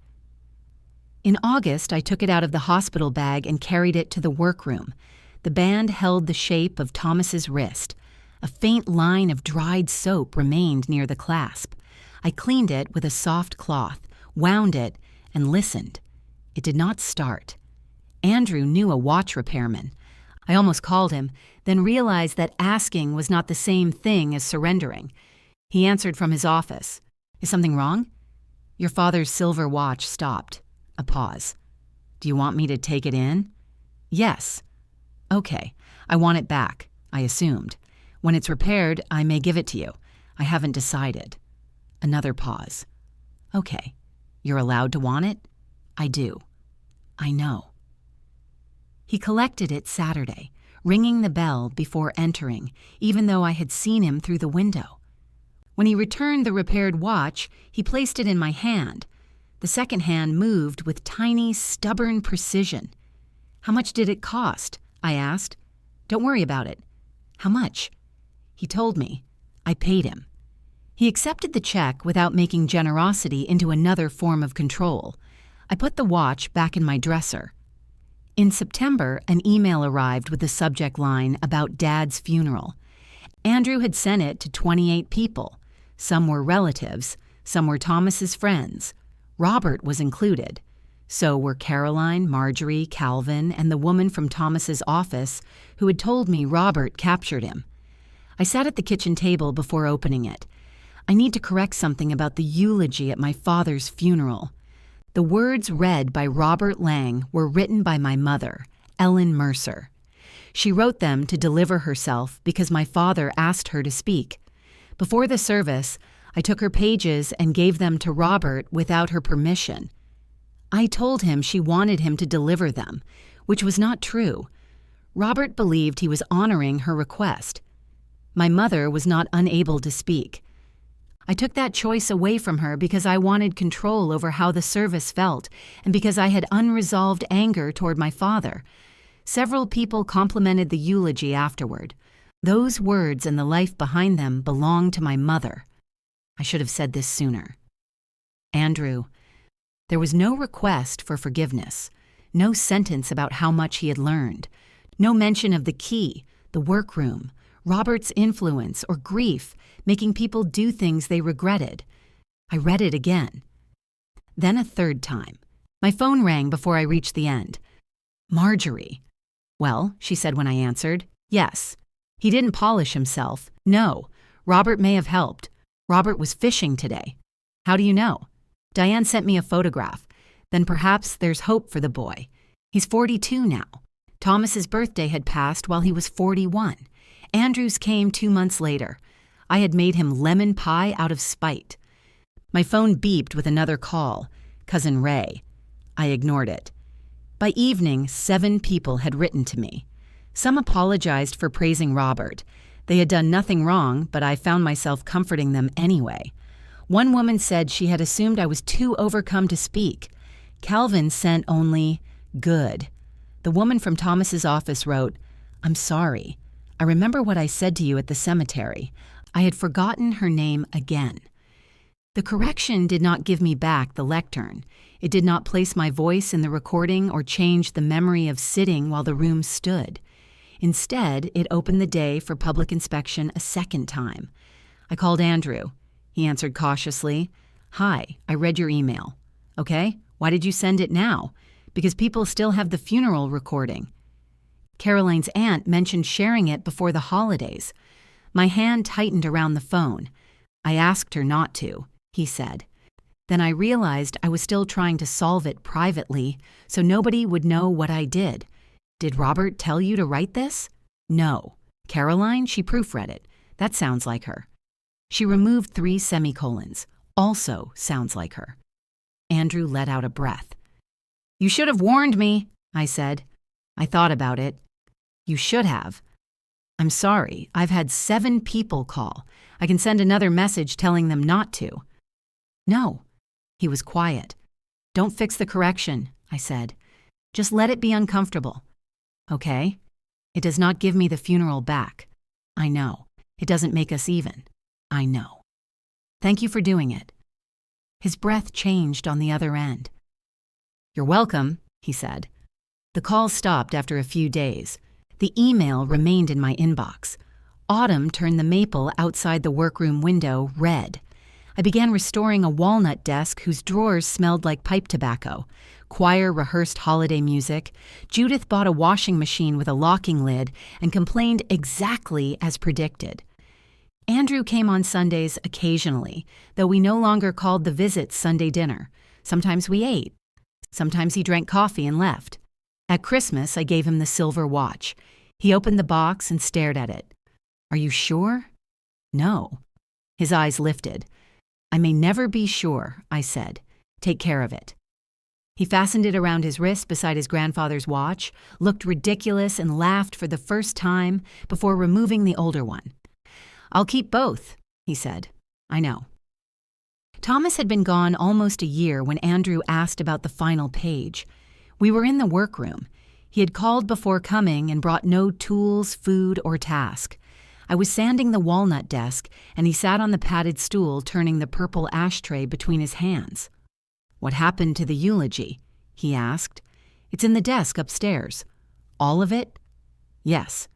In August, I took it out of the hospital bag and carried it to the workroom. The band held the shape of Thomas's wrist. A faint line of dried soap remained near the clasp. I cleaned it with a soft cloth, wound it, and listened. It did not start. Andrew knew a watch repairman. I almost called him, then realized that asking was not the same thing as surrendering. He answered from his office. Is something wrong? Your father's silver watch stopped. A pause. Do you want me to take it in? Yes. Okay, I want it back, I assumed. When it's repaired, I may give it to you. I haven't decided. Another pause. Okay, you're allowed to want it? I do. I know. He collected it Saturday, ringing the bell before entering, even though I had seen him through the window. When he returned the repaired watch, he placed it in my hand. The second hand moved with tiny, stubborn precision. How much did it cost? I asked. Don't worry about it. How much? He told me. I paid him. He accepted the check without making generosity into another form of control. I put the watch back in my dresser. In September, an email arrived with the subject line about Dad's funeral. Andrew had sent it to 28 people. Some were relatives, some were Thomas's friends. Robert was included. So were Caroline, Marjorie, Calvin, and the woman from Thomas's office who had told me Robert captured him. I sat at the kitchen table before opening it. I need to correct something about the eulogy at my father's funeral. The words read by Robert Lang were written by my mother, Ellen Mercer. She wrote them to deliver herself because my father asked her to speak. Before the service, I took her pages and gave them to Robert without her permission. I told him she wanted him to deliver them, which was not true. Robert believed he was honoring her request. My mother was not unable to speak. I took that choice away from her because I wanted control over how the service felt and because I had unresolved anger toward my father. Several people complimented the eulogy afterward. Those words and the life behind them belonged to my mother. I should have said this sooner. Andrew, there was no request for forgiveness, no sentence about how much he had learned, no mention of the key, the workroom, Robert's influence or grief, making people do things they regretted. I read it again. Then a third time. My phone rang before I reached the end. Marjorie. Well, she said when I answered, yes. He didn't polish himself. No. Robert may have helped. Robert was fishing today. How do you know? Diane sent me a photograph. Then perhaps there's hope for the boy. He's 42 now. Thomas's birthday had passed while he was 41. Andrew's came 2 months later. I had made him lemon pie out of spite. My phone beeped with another call. Cousin Ray. I ignored it. By evening, 7 people had written to me. Some apologized for praising Robert. They had done nothing wrong, but I found myself comforting them anyway. One woman said she had assumed I was too overcome to speak. Calvin sent only, good. The woman from Thomas's office wrote, I'm sorry. I remember what I said to you at the cemetery. I had forgotten her name again. The correction did not give me back the lectern. It did not place my voice in the recording or change the memory of sitting while the room stood. Instead, it opened the day for public inspection a second time. I called Andrew. He answered cautiously, Hi, I read your email. Okay, why did you send it now? Because people still have the funeral recording. Caroline's aunt mentioned sharing it before the holidays. My hand tightened around the phone. "I asked her not to," he said. Then I realized I was still trying to solve it privately, so nobody would know what I did. "Did Robert tell you to write this?" "No. Caroline, she proofread it. That sounds like her." She removed 3 semicolons. "Also sounds like her." Andrew let out a breath. "You should have warned me," I said. "I thought about it." "You should have." "I'm sorry. I've had 7 people call. I can send another message telling them not to." "No." He was quiet. "Don't fix the correction," I said. "Just let it be uncomfortable." "Okay." "It does not give me the funeral back." "I know. It doesn't make us even." "I know." "Thank you for doing it." His breath changed on the other end. "You're welcome," he said. The call stopped after a few days. The email remained in my inbox. Autumn turned the maple outside the workroom window red. I began restoring a walnut desk whose drawers smelled like pipe tobacco. Choir rehearsed holiday music. Judith bought a washing machine with a locking lid and complained exactly as predicted. Andrew came on Sundays occasionally, though we no longer called the visits Sunday dinner. Sometimes we ate. Sometimes he drank coffee and left. At Christmas, I gave him the silver watch. He opened the box and stared at it. "Are you sure?" "No." His eyes lifted. "I may never be sure," I said. "Take care of it." He fastened it around his wrist beside his grandfather's watch, looked ridiculous, and laughed for the first time before removing the older one. "I'll keep both," he said. "I know." Thomas had been gone almost a year when Andrew asked about the final page. We were in the workroom. He had called before coming and brought no tools, food, or task. I was sanding the walnut desk, and he sat on the padded stool turning the purple ashtray between his hands. "What happened to the eulogy?" he asked. "It's in the desk upstairs." "All of it?" "Yes."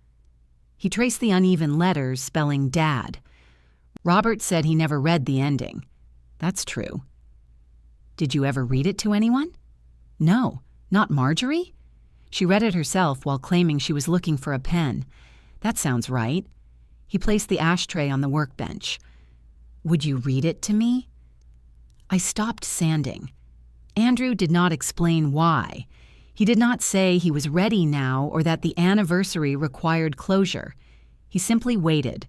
He traced the uneven letters, spelling Dad. "Robert said he never read the ending." "That's true." "Did you ever read it to anyone?" "No, not Marjorie?" "She read it herself while claiming she was looking for a pen." "That sounds right." He placed the ashtray on the workbench. "Would you read it to me?" I stopped sanding. Andrew did not explain why. He did not say he was ready now or that the anniversary required closure. He simply waited.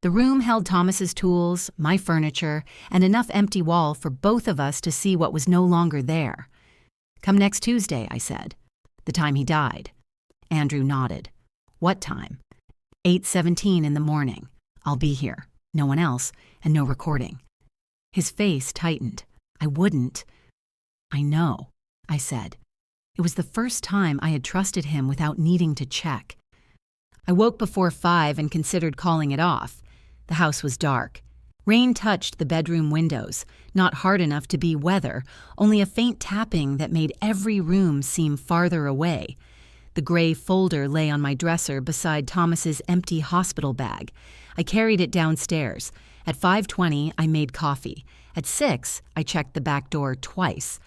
The room held Thomas's tools, my furniture, and enough empty wall for both of us to see what was no longer there. "Come next Tuesday," I said. "The time he died." Andrew nodded. "What time?" 8:17 in the morning. I'll be here. No one else, and no recording." His face tightened. "I wouldn't." "I know," I said. It was the first time I had trusted him without needing to check. I woke before 5 and considered calling it off. The house was dark. Rain touched the bedroom windows, not hard enough to be weather, only a faint tapping that made every room seem farther away. The gray folder lay on my dresser beside Thomas's empty hospital bag. I carried it downstairs. At 5:20, I made coffee. At 6, I checked the back door twice.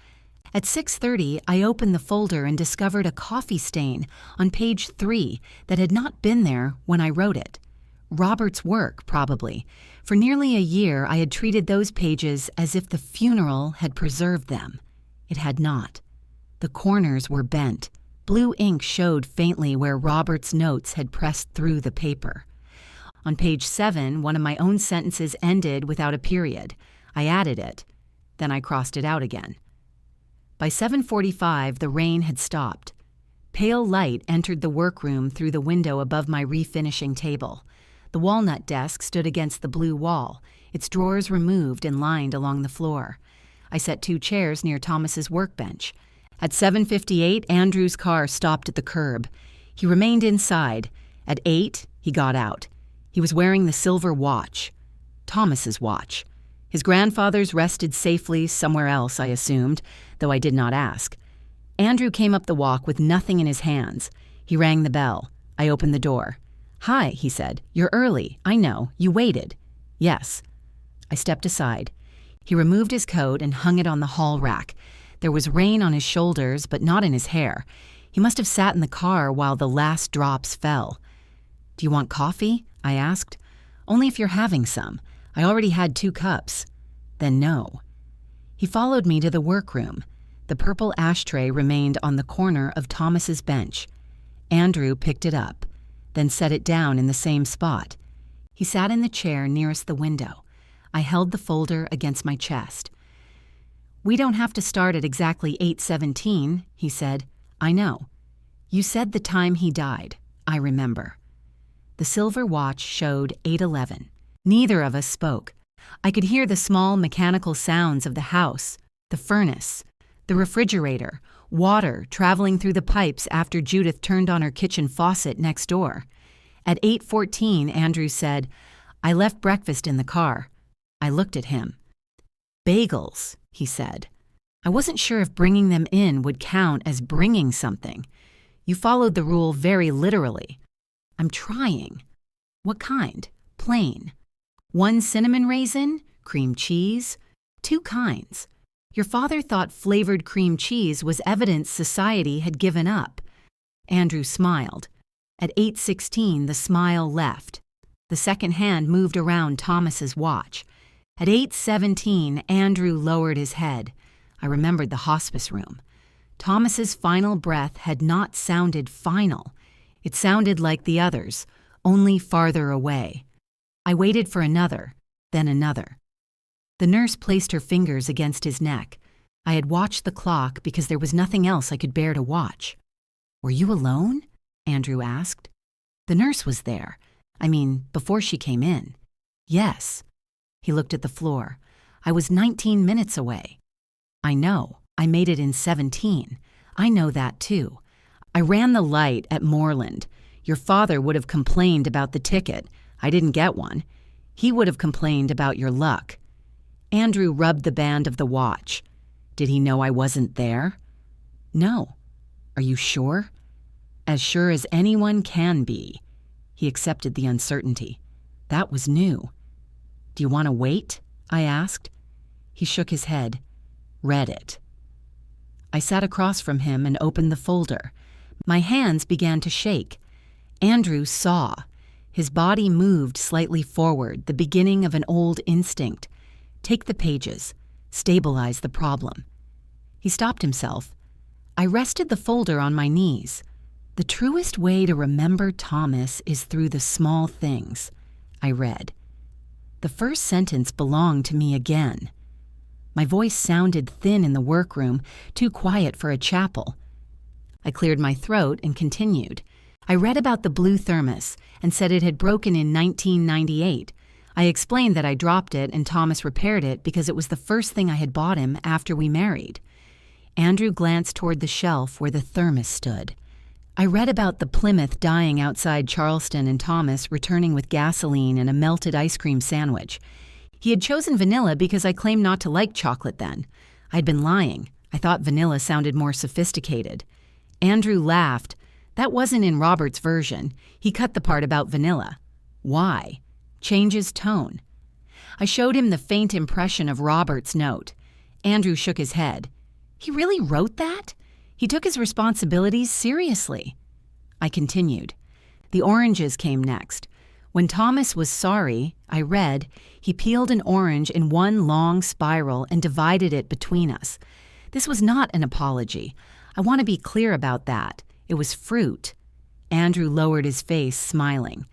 At 6:30, I opened the folder and discovered a coffee stain on page 3 that had not been there when I wrote it. Robert's work, probably. For nearly a year, I had treated those pages as if the funeral had preserved them. It had not. The corners were bent. Blue ink showed faintly where Robert's notes had pressed through the paper. On page 7, one of my own sentences ended without a period. I added it. Then I crossed it out again. By 7:45, the rain had stopped. Pale light entered the workroom through the window above my refinishing table. The walnut desk stood against the blue wall, its drawers removed and lined along the floor. I set 2 chairs near Thomas's workbench. At 7:58, Andrew's car stopped at the curb. He remained inside. At 8, he got out. He was wearing the silver watch. Thomas's watch. His grandfather's rested safely somewhere else, I assumed, though I did not ask. Andrew came up the walk with nothing in his hands. He rang the bell. I opened the door. "Hi," he said. "You're early. I know. You waited." "Yes." I stepped aside. He removed his coat and hung it on the hall rack. There was rain on his shoulders, but not in his hair. He must have sat in the car while the last drops fell. "Do you want coffee?" I asked. Only if you're having some. I already had 2 cups. Then no. He followed me to the workroom. The purple ashtray remained on the corner of Thomas's bench. Andrew picked it up, then set it down in the same spot. He sat in the chair nearest the window. I held the folder against my chest. "We don't have to start at exactly 8:17, he said. "I know. You said the time he died. I remember." The silver watch showed 8:11. Neither of us spoke. I could hear the small mechanical sounds of the house, the furnace, the refrigerator, water traveling through the pipes after Judith turned on her kitchen faucet next door. At 8:14, Andrew said, "I left breakfast in the car." I looked at him. "Bagels," he said. I wasn't sure if bringing them in would count as bringing something. You followed the rule very literally. "I'm trying." "What kind?" "Plain." "1 cinnamon raisin? Cream cheese?" "2 kinds." Your father thought flavored cream cheese was evidence society had given up. Andrew smiled. At 8:16, the smile left. The second hand moved around Thomas's watch. At 8:17, Andrew lowered his head. I remembered the hospice room. Thomas's final breath had not sounded final. It sounded like the others, only farther away. I waited for another, then another. The nurse placed her fingers against his neck. I had watched the clock because there was nothing else I could bear to watch. "Were you alone?" Andrew asked. "The nurse was there. I mean, before she came in." "Yes." He looked at the floor. "I was 19 minutes away." "I know. I made it in 17. I know that too. I ran the light at Moreland. Your father would have complained about the ticket. I didn't get one. He would have complained about your luck." Andrew rubbed the band of the watch. "Did he know I wasn't there?" "No." "Are you sure?" "As sure as anyone can be." He accepted the uncertainty. That was new. "Do you want to wait?" I asked. He shook his head. "Read it." I sat across from him and opened the folder. My hands began to shake. Andrew saw. His body moved slightly forward, the beginning of an old instinct. Take the pages. Stabilize the problem. He stopped himself. I rested the folder on my knees. "The truest way to remember Thomas is through the small things," I read. The first sentence belonged to me again. My voice sounded thin in the workroom, too quiet for a chapel. I cleared my throat and continued. I read about the blue thermos and said it had broken in 1998. I explained that I dropped it and Thomas repaired it because it was the first thing I had bought him after we married. Andrew glanced toward the shelf where the thermos stood. I read about the Plymouth dying outside Charleston and Thomas returning with gasoline and a melted ice cream sandwich. He had chosen vanilla because I claimed not to like chocolate then. I'd been lying. I thought vanilla sounded more sophisticated. Andrew laughed. That wasn't in Robert's version. He cut the part about vanilla. Why? Change his tone. I showed him the faint impression of Robert's note. Andrew shook his head. He really wrote that? He took his responsibilities seriously. I continued. The oranges came next. When Thomas was sorry, I read, he peeled an orange in one long spiral and divided it between us. This was not an apology. I want to be clear about that. It was fruit. Andrew lowered his face, smiling.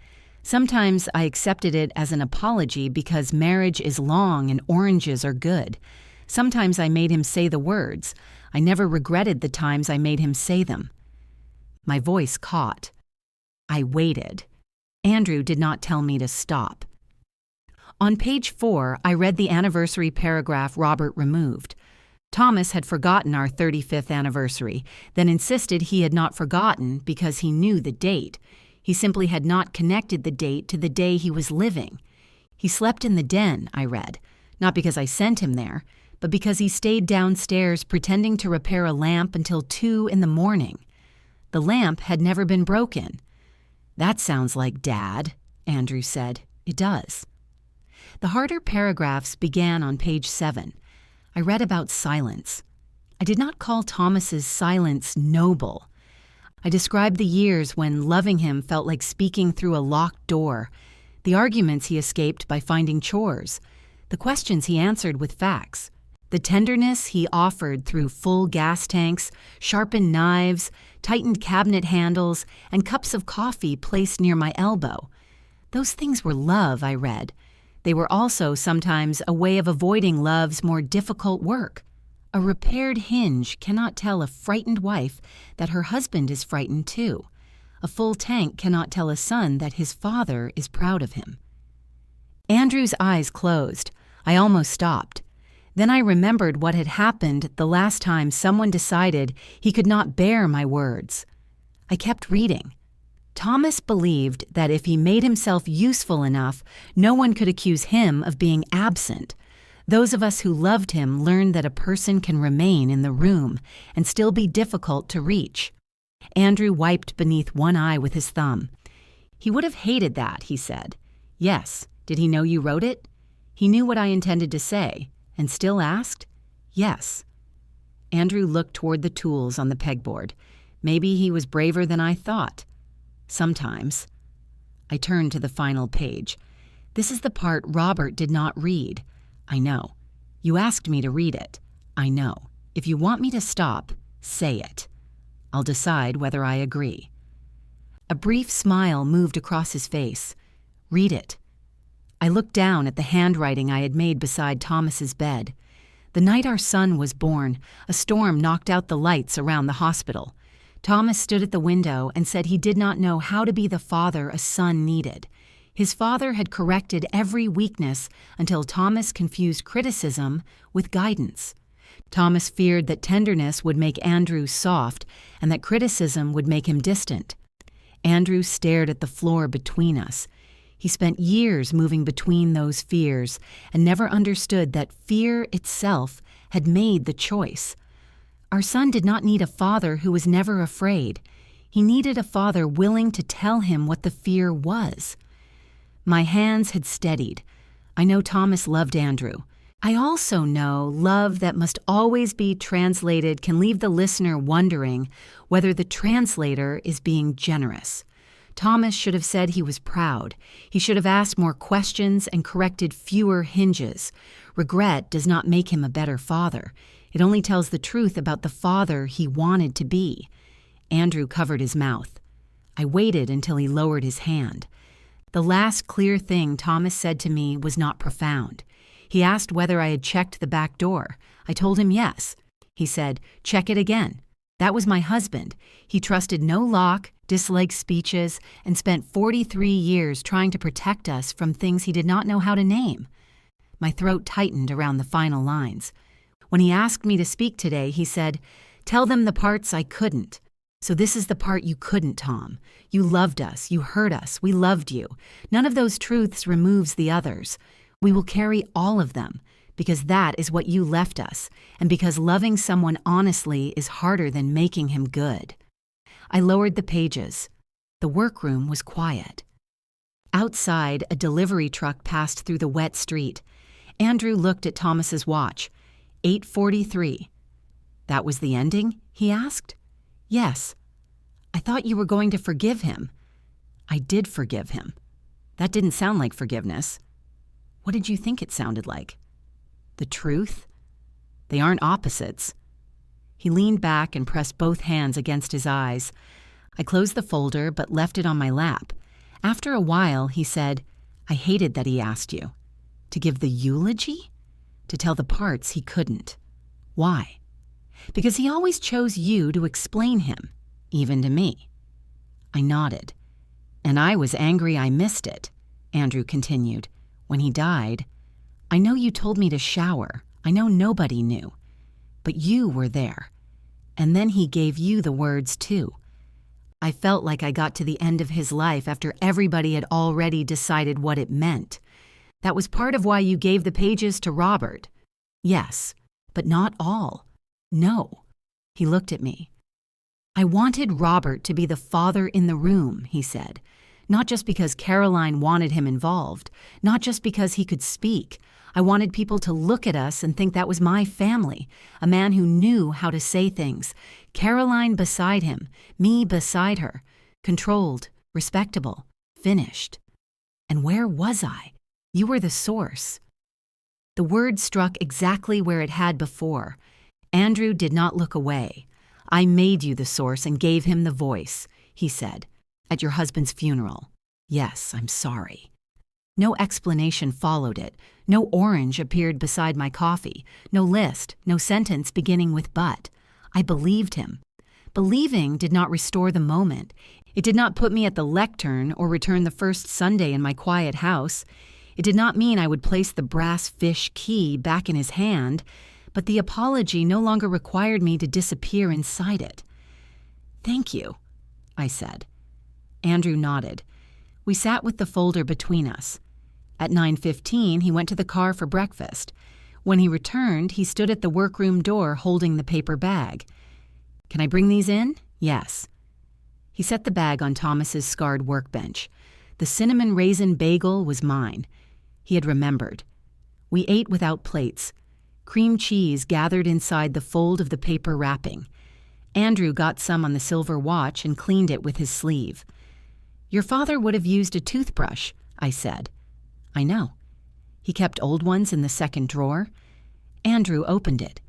Sometimes I accepted it as an apology because marriage is long and oranges are good. Sometimes I made him say the words. I never regretted the times I made him say them. My voice caught. I waited. Andrew did not tell me to stop. On page 4, I read the anniversary paragraph Robert removed. Thomas had forgotten our 35th anniversary, then insisted he had not forgotten because he knew the date. He simply had not connected the date to the day he was living. He slept in the den, I read, not because I sent him there, but because he stayed downstairs pretending to repair a lamp until 2 in the morning. The lamp had never been broken. That sounds like Dad, Andrew said. It does. The harder paragraphs began on page 7. I read about silence. I did not call Thomas's silence noble. I described the years when loving him felt like speaking through a locked door. The arguments he escaped by finding chores. The questions he answered with facts. The tenderness he offered through full gas tanks, sharpened knives, tightened cabinet handles, and cups of coffee placed near my elbow. Those things were love, I read. They were also sometimes a way of avoiding love's more difficult work. A repaired hinge cannot tell a frightened wife that her husband is frightened too. A full tank cannot tell a son that his father is proud of him. Andrew's eyes closed. I almost stopped. Then I remembered what had happened the last time someone decided he could not bear my words. I kept reading. Thomas believed that if he made himself useful enough, no one could accuse him of being absent. Those of us who loved him learned that a person can remain in the room and still be difficult to reach. Andrew wiped beneath one eye with his thumb. He would have hated that, he said. Yes. Did he know you wrote it? He knew what I intended to say, and still asked? Yes. Andrew looked toward the tools on the pegboard. Maybe he was braver than I thought. Sometimes. I turned to the final page. This is the part Robert did not read. I know. You asked me to read it. I know. If you want me to stop, say it. I'll decide whether I agree. A brief smile moved across his face. Read it. I looked down at the handwriting I had made beside Thomas's bed. The night our son was born, a storm knocked out the lights around the hospital. Thomas stood at the window and said he did not know how to be the father a son needed. His father had corrected every weakness until Thomas confused criticism with guidance. Thomas feared that tenderness would make Andrew soft and that criticism would make him distant. Andrew stared at the floor between us. He spent years moving between those fears and never understood that fear itself had made the choice. Our son did not need a father who was never afraid. He needed a father willing to tell him what the fear was. My hands had steadied. I know Thomas loved Andrew. I also know love that must always be translated can leave the listener wondering whether the translator is being generous. Thomas should have said he was proud. He should have asked more questions and corrected fewer hinges. Regret does not make him a better father. It only tells the truth about the father he wanted to be. Andrew covered his mouth. I waited until he lowered his hand. The last clear thing Thomas said to me was not profound. He asked whether I had checked the back door. I told him yes. He said, "Check it again." That was my husband. He trusted no lock, disliked speeches, and spent 43 years trying to protect us from things he did not know how to name. My throat tightened around the final lines. When he asked me to speak today, he said, "Tell them the parts I couldn't." So this is the part you couldn't, Tom. You loved us. You hurt us. We loved you. None of those truths removes the others. We will carry all of them, because that is what you left us, and because loving someone honestly is harder than making him good. I lowered the pages. The workroom was quiet. Outside, a delivery truck passed through the wet street. Andrew looked at Thomas's watch. 8:43. That was the ending? He asked. Yes. I thought you were going to forgive him. I did forgive him. That didn't sound like forgiveness. What did you think it sounded like? The truth? They aren't opposites. He leaned back and pressed both hands against his eyes. I closed the folder but left it on my lap. After a while, he said, "I hated that he asked you. To give the eulogy? To tell the parts he couldn't. Why? Because he always chose you to explain him, even to me." I nodded. "And I was angry I missed it," Andrew continued. "When he died, I know you told me to shower. I know nobody knew. But you were there. And then he gave you the words too. I felt like I got to the end of his life after everybody had already decided what it meant. That was part of why you gave the pages to Robert. Yes, but not all. No." He looked at me. "I wanted Robert to be the father in the room," he said. "Not just because Caroline wanted him involved, not just because he could speak. I wanted people to look at us and think that was my family, a man who knew how to say things. Caroline beside him, me beside her, controlled, respectable, finished." And where was I? You were the source. The word struck exactly where it had before. Andrew did not look away. I made you the source and gave him the voice, he said, at your husband's funeral. Yes, I'm sorry. No explanation followed it. No orange appeared beside my coffee. No list, no sentence beginning with but. I believed him. Believing did not restore the moment. It did not put me at the lectern or return the first Sunday in my quiet house. It did not mean I would place the brass fish key back in his hand, but the apology no longer required me to disappear inside it. Thank you, I said. Andrew nodded. We sat with the folder between us. At 9:15, he went to the car for breakfast. When he returned, he stood at the workroom door holding the paper bag. Can I bring these in? Yes. He set the bag on Thomas's scarred workbench. The cinnamon raisin bagel was mine. He had remembered. We ate without plates. Cream cheese gathered inside the fold of the paper wrapping. Andrew got some on the silver watch and cleaned it with his sleeve. Your father would have used a toothbrush, I said. I know. He kept old ones in the second drawer. Andrew opened it.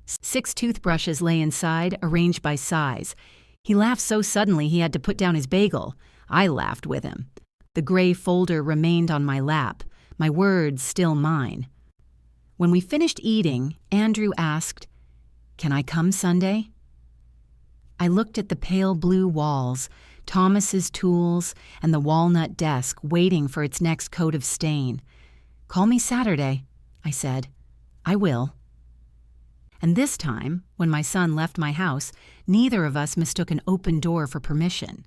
6 toothbrushes lay inside, arranged by size. He laughed so suddenly he had to put down his bagel. I laughed with him. The gray folder remained on my lap, my words still mine. When we finished eating, Andrew asked, Can I come Sunday? I looked at the pale blue walls, Thomas's tools, and the walnut desk waiting for its next coat of stain. Call me Saturday, I said. I will. And this time, when my son left my house, neither of us mistook an open door for permission.